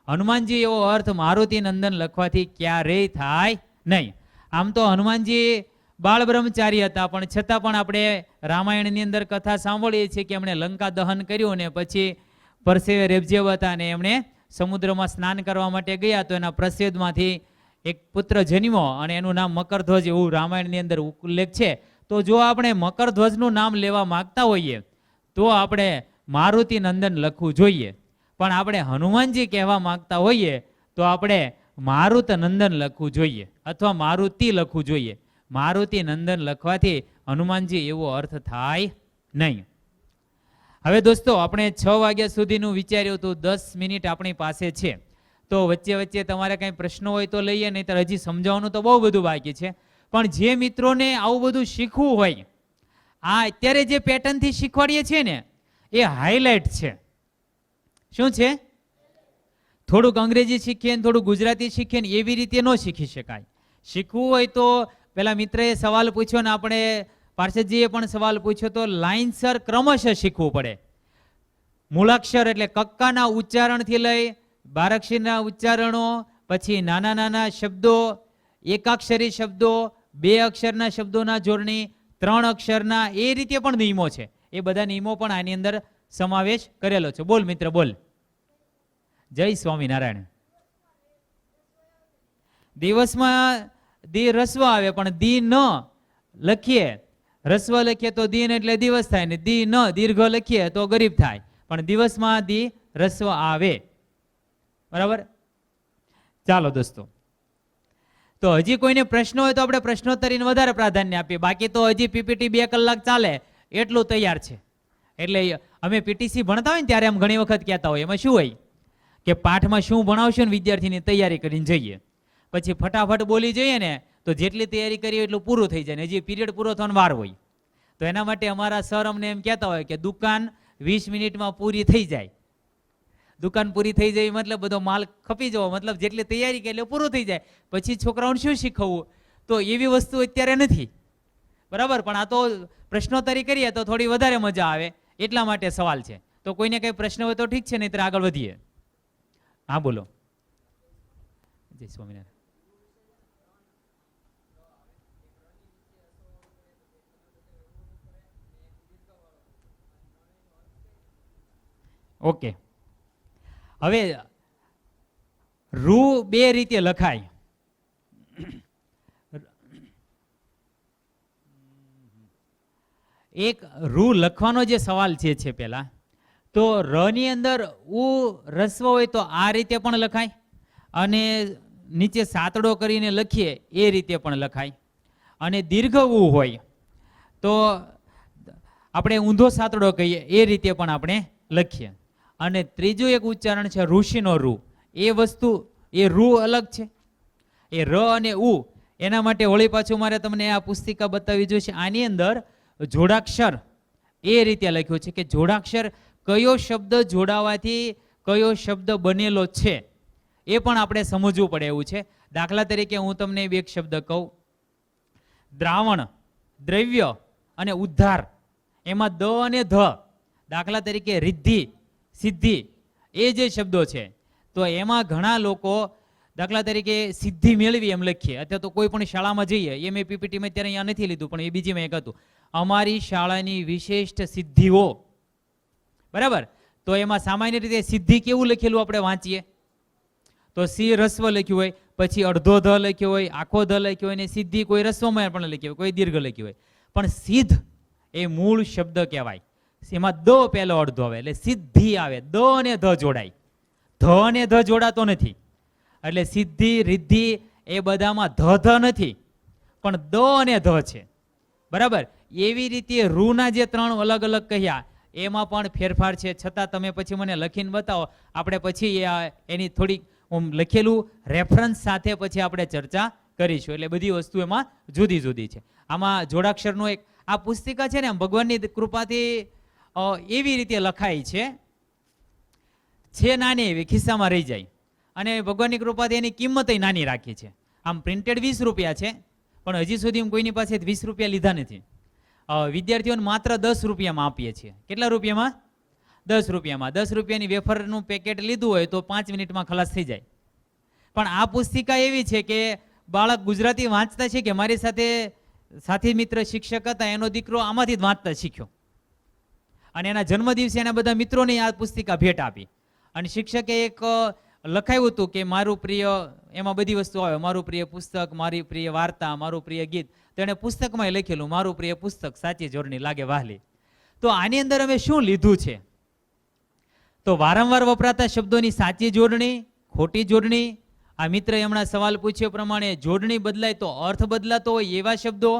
હનુમાનજી એવો અર્થ મારુતિ નંદન લખવાથી ક્યારેય થાય નહીં. આમ તો હનુમાનજી બાળ બ્રહ્મચારી હતા, પણ છતાં પણ આપણે રામાયણની અંદર કથા સાંભળીએ છીએ કે એમણે લંકા દહન કર્યું ને પછી પરસેવે રેબઝેબ હતા અને એમણે સમુદ્રમાં સ્નાન કરવા માટે ગયા, તો એના પ્રસેદમાંથી એક પુત્ર જન્મો અને એનું નામ મકરધ્વજ, એવું રામાયણની અંદર ઉલ્લેખ છે. તો જો આપણે મકરધ્વજનું નામ લેવા માંગતા હોઈએ તો આપણે મારુતિ નંદન લખવું જોઈએ. પણ આપણે હનુમાનજી કહેવા માંગતા હોઈએ તો આપણે મારુત નંદન લખવું જોઈએ અથવા મારુતિ લખવું જોઈએ. મારુતિ નંદન લખવાથી હનુમાનજી એવો અર્થ થાય નહીં. હવે દોસ્તો, આપણે 6 વાગ્યા સુધીનું વિચાર્યું હતું, 10 મિનિટ આપણી પાસે છે. તો વચ્ચે વચ્ચે તમારે કંઈ પ્રશ્નો હોય તો લઈએ, નહીંતર હજી સમજાવવાનું તો બહુ બધું બાકી છે. પણ જે મિત્રોને આવું બધું શીખવું હોય, આ અત્યારે જે પેટર્નથી શીખવાડીએ છીએ ને એ હાઇલાઇટ છે. શું છે? થોડુંક અંગ્રેજી શીખીએ ને થોડુંક ગુજરાતી શીખીએ ને એવી રીતે ન શીખી શકાય. શીખવું હોય તો પેલા મિત્રએ સવાલ પૂછ્યો ને આપણે પાર્ષદજીએ પણ સવાલ પૂછ્યો, તો લાઇનસર ક્રમશઃ શીખવું પડે. મૂળાક્ષર એટલે કક્કાના ઉચ્ચારણથી લઈ બારાક્ષરીના ઉચ્ચારણો, પછી નાના નાના શબ્દો, એકાક્ષરી શબ્દો, 2 અક્ષરના શબ્દોના જોડણી, 3 અક્ષરના, એ રીતે પણ નિયમો છે. એ બધા નિયમો પણ આની અંદર સમાવેશ કરેલો છે. બોલ મિત્ર બોલ. જય સ્વામિનારાયણ. દિવસમાં દી રસ્વ આવે, પણ દી ન લખીએ, રસ્વ લખીએ તો દિન એટલે દિવસ થાય ને દી ન દીર્ઘ લખીએ તો ગરીબ થાય. પણ દિવસમાં દી રસ્વ આવે. બરાબર, ચાલો દોસ્તો. તો હજી કોઈને પ્રશ્ન હોય તો આપણે પ્રશ્નોત્તરીને વધારે પ્રાધાન્ય આપીએ. બાકી તો હજી પીપીટી 2 કલાક ચાલે એટલું તૈયાર છે. એટલે અમે પીટીસી ભણતા હોય ને ત્યારે આમ ઘણી વખત કહેતા હોય, એમાં શું હોય કે પાઠમાં શું ભણાવશું ને વિદ્યાર્થીની તૈયારી કરીને જઈએ, પછી ફટાફટ બોલી જઈએ ને તો જેટલી તૈયારી કરીએ એટલું પૂરું થઈ જાય ને હજી પીરિયડ પૂરો થવાનો વાર હોય. તો એના માટે અમારા સર અમને એમ કહેતા હોય કે દુકાન 20 મિનિટમાં પૂરી થઈ જાય. દુકાન પૂરી થઈ જાય મતલબ બધો માલ ખપી જવો, મતલબ જેટલી તૈયારી કરી એટલે પૂરું થઈ જાય. પછી છોકરાઓને શું શીખવવું, તો એવી વસ્તુ અત્યારે નથી. બરાબર, પણ આ તો પ્રશ્નોત્તરી કરીએ તો થોડી વધારે મજા આવે એટલા માટે સવાલ છે. તો કોઈને કંઈ પ્રશ્ન હોય તો ઠીક છે, નહીં તો આગળ વધીએ. હા બોલો. જય સ્વામિનારાયણ. ઓકે, હવે રૂ 2 રીતે લખાય. એક રૂ લખવાનો જે સવાલ છે પેલા, તો ર ની અંદર ઉ રસ્વ હોય તો આ રીતે પણ લખાય અને નીચે સાતડો કરીને લખીએ એ રીતે પણ લખાય, અને દીર્ઘ ઉ હોય તો આપણે ઊંધો સાતડો કહીએ એ રીતે પણ આપણે લખીએ. અને ત્રીજું એક ઉચ્ચારણ છે ઋષિનો રૂ. એ વસ્તુ એ રૂ અલગ છે, એ ર અને ઉ. એના માટે વળી પાછું મારે તમને આ પુસ્તિકા બતાવી જોઈશે. આની અંદર જોડાક્ષર એ રીતે લખ્યું છે કે જોડાક્ષર કયો શબ્દ જોડાવાથી કયો શબ્દ બનેલો છે એ પણ આપણે સમજવું પડે એવું છે. દાખલા તરીકે હું તમને એક શબ્દ કહું, દ્રાવણ, દ્રવ્ય અને ઉદ્ધાર, એમાં દ અને ધ. દાખલા તરીકે રિદ્ધિ, સિદ્ધિ, એ જે શબ્દો છે તો એમાં ઘણા લોકો દાખલા તરીકે સિદ્ધિ મેળવી એમ લખીએ, અથવા તો કોઈ પણ શાળામાં જઈએ, એ મેં પીપીટીમાં અત્યારે અહીંયા નથી લીધું પણ એ બીજીમાં એક હતું, અમારી શાળાની વિશિષ્ટ સિદ્ધિઓ. બરાબર, તો એમાં સામાન્ય રીતે સિદ્ધિ કેવું લખેલું આપણે વાંચીએ તો સી રસ્વ લખ્યું હોય, પછી અડધો ધ લખ્યો હોય, આખો ધ લખ્યો હોય, અને સિદ્ધિ કોઈ રસ્વમાં પણ લખ્યો હોય, કોઈ દીર્ઘ લખ્યું હોય. પણ સિદ્ધ એ મૂળ શબ્દ કહેવાય, એમાં દ પહેલો અડધો આવે એટલે સિદ્ધિ આવે. દ અને ધ જોડાય, ધ અને ધ જોડાતો નથી. એટલે સિદ્ધિ, રિદ્ધિ એ બધામાં ધ નથી, પણ દ અને ધ છે. બરાબર, એવી રીતે રૂના જે ત્રણ અલગ અલગ કહ્યા એમાં પણ ફેરફાર છે. છતાં તમે પછી મને લખીને બતાવો, આપણે પછી એની થોડીક લખેલું રેફરન્સ સાથે પછી આપણે ચર્ચા કરીશું. એટલે બધી વસ્તુ એમાં જુદી જુદી છે. આમાં જોડાક્ષરનું એક આ પુસ્તિકા છે ને ભગવાનની કૃપાથી એવી રીતે લખાઈ છે નાની એવી, ખિસ્સામાં રહી જાય. અને ભગવાનની કૃપાથી એની કિંમત નાની રાખી છે. આમ પ્રિન્ટેડ 20 રૂપિયા છે, પણ હજી સુધી કોઈની પાસે 20 રૂપિયા લીધા નથી. વિદ્યાર્થીઓને માત્ર 10 રૂપિયામાં આપીએ છીએ. કેટલા રૂપિયામાં? 10 રૂપિયામાં. 10 રૂપિયાની વેફરનું પેકેટ લીધું હોય તો 5 મિનિટમાં ખલાસ થઈ જાય. પણ આ પુસ્તિકા એવી છે કે બાળક ગુજરાતી વાંચતા છે કે મારી સાથે સાથી મિત્ર શિક્ષક હતા, એનો દીકરો આમાંથી જ વાંચતા શીખ્યો, અને એના જન્મદિવસે એના બધા મિત્રોને આ પુસ્તિકા ભેટ આપી. અને શિક્ષકે એક લખાયું હતું કે મારું પ્રિય, એમાં બધી વસ્તુ આવે, મારું પ્રિય પુસ્તક, મારી પ્રિય વાર્તા, મારું પ્રિય ગીત. તો એને પુસ્તકમાં લખેલું મારું પ્રિય પુસ્તક સાચી જોડણી લાગે વહાલી. તો આની અંદર અમે શું લીધું છે તો વારંવાર વપરાતા શબ્દોની સાચી જોડણી, ખોટી જોડણી. આ મિત્ર હમણાં સવાલ પૂછ્યો પ્રમાણે જોડણી બદલાય તો અર્થ બદલાતો હોય એવા શબ્દો,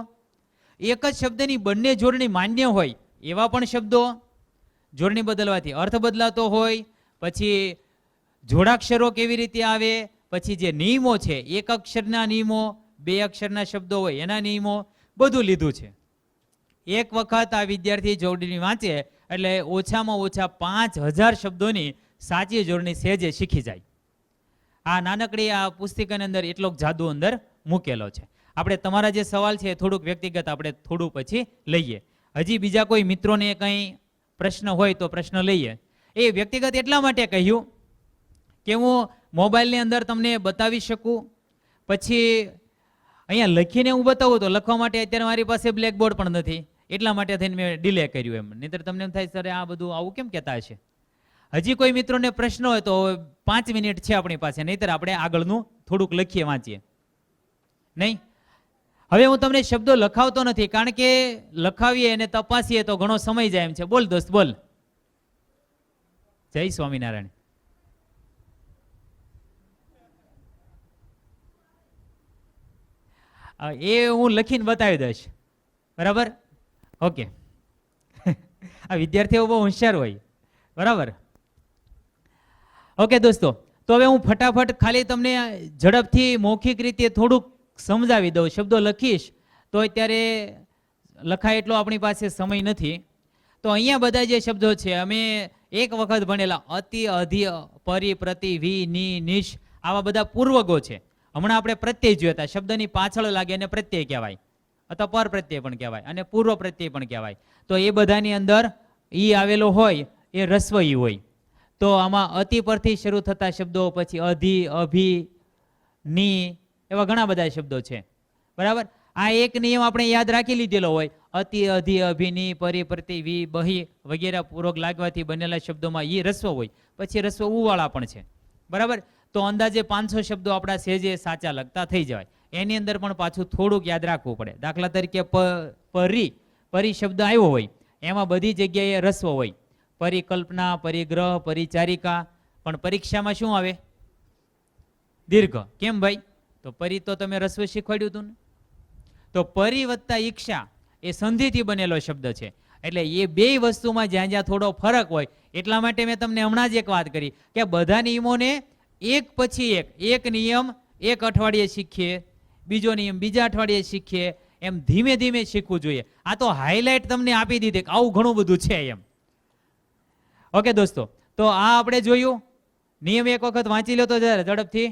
એક જ શબ્દની બંને જોડણી માન્ય હોય એવા પણ શબ્દો, જોડણી બદલવાથી અર્થ બદલાતો હોય. પછી જોડાક્ષરો કેવી રીતે આવે, પછી જે નિયમો છે, એક અક્ષરના નિયમો, 2 અક્ષરના શબ્દો હોય એના નિયમો, બધું લીધું છે. એક વખત આ વિદ્યાર્થી જોડણી વાંચે એટલે ઓછામાં ઓછા 5000 શબ્દોની સાચી જોડણી સહેજે શીખી જાય. આ નાનકડી આ પુસ્તિકાની અંદર એટલો જાદુ અંદર મૂકેલો છે. આપણે તમારા જે સવાલ છે થોડુંક વ્યક્તિગત આપણે થોડું પછી લઈએ. હજી બીજા કોઈ મિત્રોને કંઈ પ્રશ્ન હોય તો પ્રશ્ન લઈએ. એ વ્યક્તિગત એટલા માટે કહ્યું કે હું મોબાઈલની અંદર તમને બતાવી શકું, પછી અહીંયા લખીને હું બતાવું તો લખવા માટે અત્યારે મારી પાસે બ્લેકબોર્ડ પણ નથી, એટલા માટે થઈને મેં ડિલે કર્યું. એમ નહીંતર તમને એમ થાય સર આ બધું આવું કેમ કહેતા હશે. હજી કોઈ મિત્રોને પ્રશ્ન હોય તો 5 મિનિટ છે આપણી પાસે, નહીંતર આપણે આગળનું થોડુંક લખીએ, વાંચીએ. નહીં, હવે હું તમને શબ્દો લખાવતો નથી, કારણ કે લખાવીએ અને તપાસીએ તો ઘણો સમય જાય એમ છે. બોલ દોસ્ત બોલ. જય સ્વામિનારાયણ. એ હું લખીને બતાવી દઈશ. બરાબર, ઓકે. આ વિદ્યાર્થીઓ બહુ હોશિયાર હોય. બરાબર, ઓકે દોસ્તો. તો હવે હું ફટાફટ ખાલી તમને ઝડપથી મૌખિક રીતે થોડુંક સમજાવી દઉં. શબ્દો લખીશ તો અત્યારે લખાય એટલો આપણી પાસે સમય નથી. તો અહીંયા બધા જે શબ્દો છે અમે એક વખત ભણેલા, અતિ, અધિ, પરી, પ્રતિ, વિ, ની, નિશ, આવા બધા પૂર્વગો છે. હમણાં આપણે પ્રત્યય જોયા હતા. શબ્દની પાછળ લાગે અને પ્રત્યય કહેવાય, અથવા પર પ્રત્યય પણ કહેવાય, અને પૂર્વ પ્રત્યય પણ કહેવાય. તો એ બધાની અંદર ઈ આવેલો હોય એ રસ્વ ઈ હોય. તો આમાં અતિ પરથી શરૂ થતા શબ્દો, પછી અધિ, અભિ, ની, એવા ઘણા બધા શબ્દો છે. બરાબર, આ એક નિયમ આપણે યાદ રાખી લીધેલો હોય, અતિ, અધિ, અભિ, ની, પરી, પ્રતિ, વિ, બહી વગેરે પૂર્વક લાગવાથી બનેલા શબ્દોમાં ઈ રસ્વ હોય. પછી રસ્વ ઉવાળા પણ છે. બરાબર, તો અંદાજે 500 શબ્દો આપણા સહેજે સાચા લગતા થઈ જવાય. એની અંદર પણ પાછું થોડુંક યાદ રાખવું પડે. દાખલા તરીકે પરી શબ્દ આવ્યો હોય એમાં બધી જગ્યાએ રસ્વ હોય. પરિકલ્પના, પરિગ્રહ, પરિચારિકા. પણ પરીક્ષામાં શું આવે? દીર્ઘ. કેમ ભાઈ? તો પરી તો તમે રસ્વ શીખવાડ્યું હતું ને. તો પરી વત્તા ઈક્ષા એ સંધિથી બનેલો શબ્દ છે. એટલે એ બે વસ્તુમાં જ્યાં જ્યાં થોડો ફરક હોય એટલા માટે મેં તમને હમણાં જ એક વાત કરી કે બધા નિયમોને એક પછી એક નિયમ એક અઠવાડિયે શીખીએ, બીજો નિયમ બીજા અઠવાડિયે શીખીએ, એમ ધીમે ધીમે શીખવું જોઈએ. આ તો હાઇલાઇટ તમને આપી દીધી કે આવું ઘણું બધું છે એમ. ઓકે દોસ્તો, તો આ આપણે જોયું. નિયમ એક વખત વાંચી લો તો જરા ઝડપથી.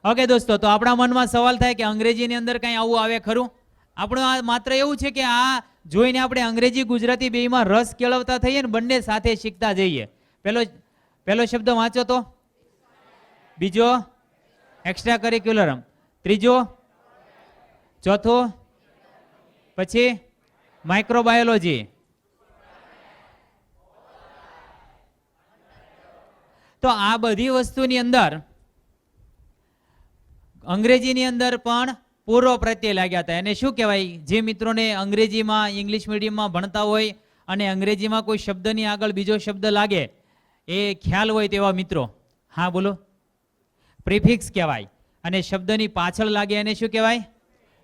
ઓકે દોસ્તો, તો આપણા મનમાં સવાલ થાય કે અંગ્રેજીની અંદર કઈ આવું આવે ખરું? આપણું આ માત્ર એવું છે કે આ જોઈને આપણે અંગ્રેજી ગુજરાતી બેયમાં રસ કેળવતા થઈએ ને બંને સાથે શીખતા જઈએ. પહેલો શબ્દ વાંચો તો. બીજો એક્સ્ટ્રા કરિક્યુલરમ. ત્રીજો, ચોથો, પછી માઇક્રોબાયોલોજી. તો આ બધી વસ્તુની અંદર અંગ્રેજીની અંદર પણ પૂર્વ પ્રત્યય લાગ્યા હતા. એને શું કહેવાય? જે મિત્રોને અંગ્રેજીમાં ઇંગ્લિશ મીડિયમમાં ભણતા હોય અને અંગ્રેજીમાં કોઈ શબ્દની આગળ બીજો શબ્દ લાગે એ ખ્યાલ હોય તેવા મિત્રો, હા બોલો. પ્રિફિક્સ કહેવાય. અને શબ્દની પાછળ લાગે એને શું કહેવાય?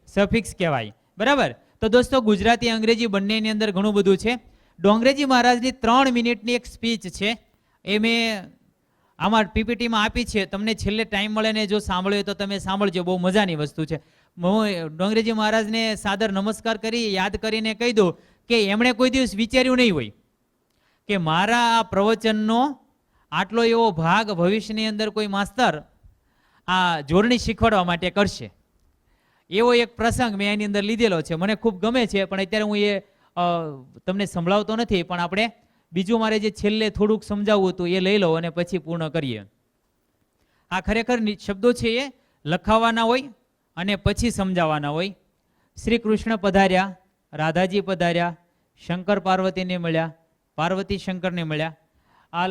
સફિક્સ કહેવાય. બરાબર. તો દોસ્તો ગુજરાતી અંગ્રેજી બંનેની અંદર ઘણું બધું છે. ડોંગરેજી મહારાજની 3 મિનિટની એક સ્પીચ છે, એ મેં આમાં પીપીટીમાં આપી છે. તમને છેલ્લે ટાઈમ મળે ને જો સાંભળ્યો તો તમે સાંભળજો, બહુ મજાની વસ્તુ છે. હું ડોંગરેજી મહારાજને સાદર નમસ્કાર કરી યાદ કરીને કહી દઉં કે એમણે કોઈ દિવસ વિચાર્યું નહીં હોય કે મારા આ પ્રવચનનો આટલો એવો ભાગ ભવિષ્યની અંદર કોઈ માસ્તર આ જોડણી શીખવાડવા માટે કરશે. એવો એક પ્રસંગ મેં એની અંદર લીધેલો છે, મને ખૂબ ગમે છે, પણ અત્યારે હું એ તમને સંભળાવતો નથી. પણ આપણે બીજું મારે જે છેલ્લે થોડુંક સમજાવવું હતું એ લઈ લો અને પછી પૂર્ણ કરીએ. આ ખરેખર શબ્દો છે એ લખાવાના હોય અને પછી સમજાવવાના હોય. શ્રી કૃષ્ણ પધાર્યા, રાધાજી પધાર્યા, શંકર પાર્વતીને મળ્યા, પાર્વતી શંકરને મળ્યા. આ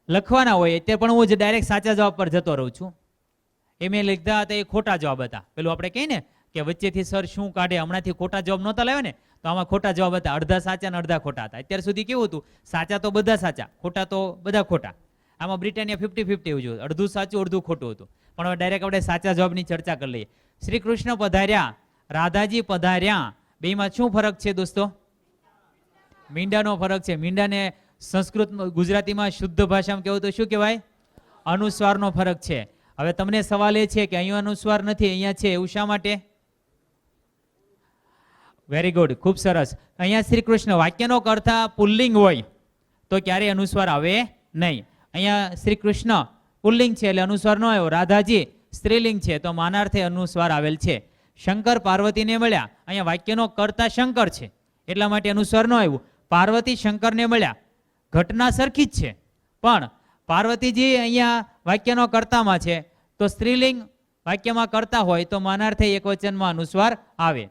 લખવાના હોય. અત્યારે પણ હું જ ડાયરેક્ટ સાચા જવાબ પર જતો રહું છું. એ મેં લખતા હતા એ ખોટા જવાબ હતા. પેલું આપણે કહીએ ને કે વચ્ચેથી સર શું કાઢે, હમણાંથી ખોટા જવાબ નહોતા લાવ્યા ને, તો આમાં ખોટા જવાબ હતા. અડધા સાચા ને અડધા ખોટા હતા. અત્યાર સુધી કેવું હતું? સાચા તો બધા સાચા, ખોટા તો બધા ખોટા. આમાં બ્રિટાનિયા 50-50 એવું જોયું, અડધું સાચું અડધું ખોટું હતું. પણ હવે ડાયરેક્ટ આપણે સાચા જવાબની ચર્ચા કરી લઈએ. શ્રી કૃષ્ણ પધાર્યા, રાધાજી પધાર્યા, બેમાં શું ફરક છે દોસ્તો? મીંડાનો ફરક છે. મીંડાને સંસ્કૃત ગુજરાતીમાં શુદ્ધ ભાષામાં કહેવું તો શું કહેવાય? અનુસ્વારનો ફરક છે. હવે તમને સવાલ એ છે કે અહીંયા અનુસ્વાર નથી, અહીંયા છે, એવું શા માટે? વેરી ગુડ, ખૂબ સરસ. અહીંયા શ્રી કૃષ્ણ વાક્યનો કર્તા પુલ્લિંગ હોય તો ક્યારેય અનુસ્વાર આવે નહીં. અહીંયા શ્રી કૃષ્ણ પુલ્લિંગ છે એટલે અનુસ્વાર ન આવ્યો. રાધાજી સ્ત્રીલિંગ છે તો માનાર્થે અનુસ્વાર આવેલ છે. શંકર પાર્વતીને મળ્યા, અહીંયા વાક્યનો કર્તા શંકર છે એટલા માટે અનુસ્વાર ન આવ્યું. પાર્વતી શંકરને મળ્યા, ઘટના સરખી જ છે, પણ પાર્વતીજી અહીંયા વાક્યનો કર્તામાં છે તો સ્ત્રીલિંગ વાક્યમાં કરતા હોય તો માનાર્થે એકવચનમાં અનુસ્વાર આવે.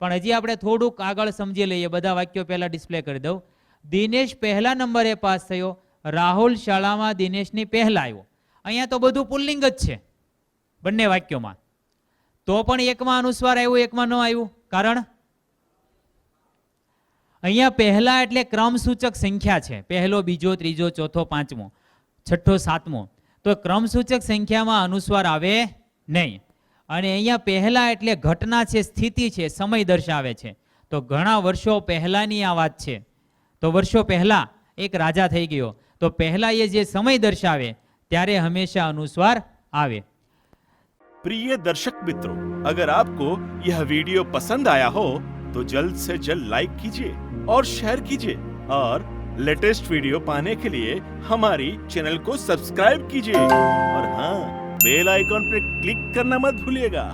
પણ હજી આપણે થોડુંક આગળ સમજી લઈએ. બધા વાક્યો પહેલા ડિસ્પ્લે કરી દઉં. દિનેશ પહેલા નંબરે પાસ થયો, રાહુલ શાળામાં દિનેશની પહેલા આવ્યો. અહીંયા તો બધું પુલ્લિંગ જ છે બંને વાક્યોમાં, તો પણ એકમાં અનુસ્વાર આવ્યું એકમાં ન આવ્યું. કારણ અહીંયા પહેલા એટલે ક્રમસૂચક સંખ્યા છે. પહેલો, બીજો, ત્રીજો, ચોથો, પાંચમો, છઠ્ઠો, સાતમો. તો ક્રમસૂચક સંખ્યામાં અનુસ્વાર આવે નહીં. અને અહીંયા પહેલા એટલે ઘટના છે, સ્થિતિ છે, સમય દર્શાવે છે. તો ઘણા વર્ષો પહેલાની આ વાત છે. તો વર્ષો પહેલા એક રાજા થઈ ગયો, તો પહેલા એ જે સમય દર્શાવે ત્યારે હંમેશા અનુસ્વાર આવે. प्रिय दर्शक मित्रों, अगर आपको यह वीडियो पसंद आया हो तो जल्द से जल्द लाइक कीजिए और शेयर कीजिए और लेटेस्ट वीडियो पाने के लिए हमारी चैनल को सब्सक्राइब कीजिए और हाँ, बेल आइकॉन पर क्लिक करना मत भूलिएगा.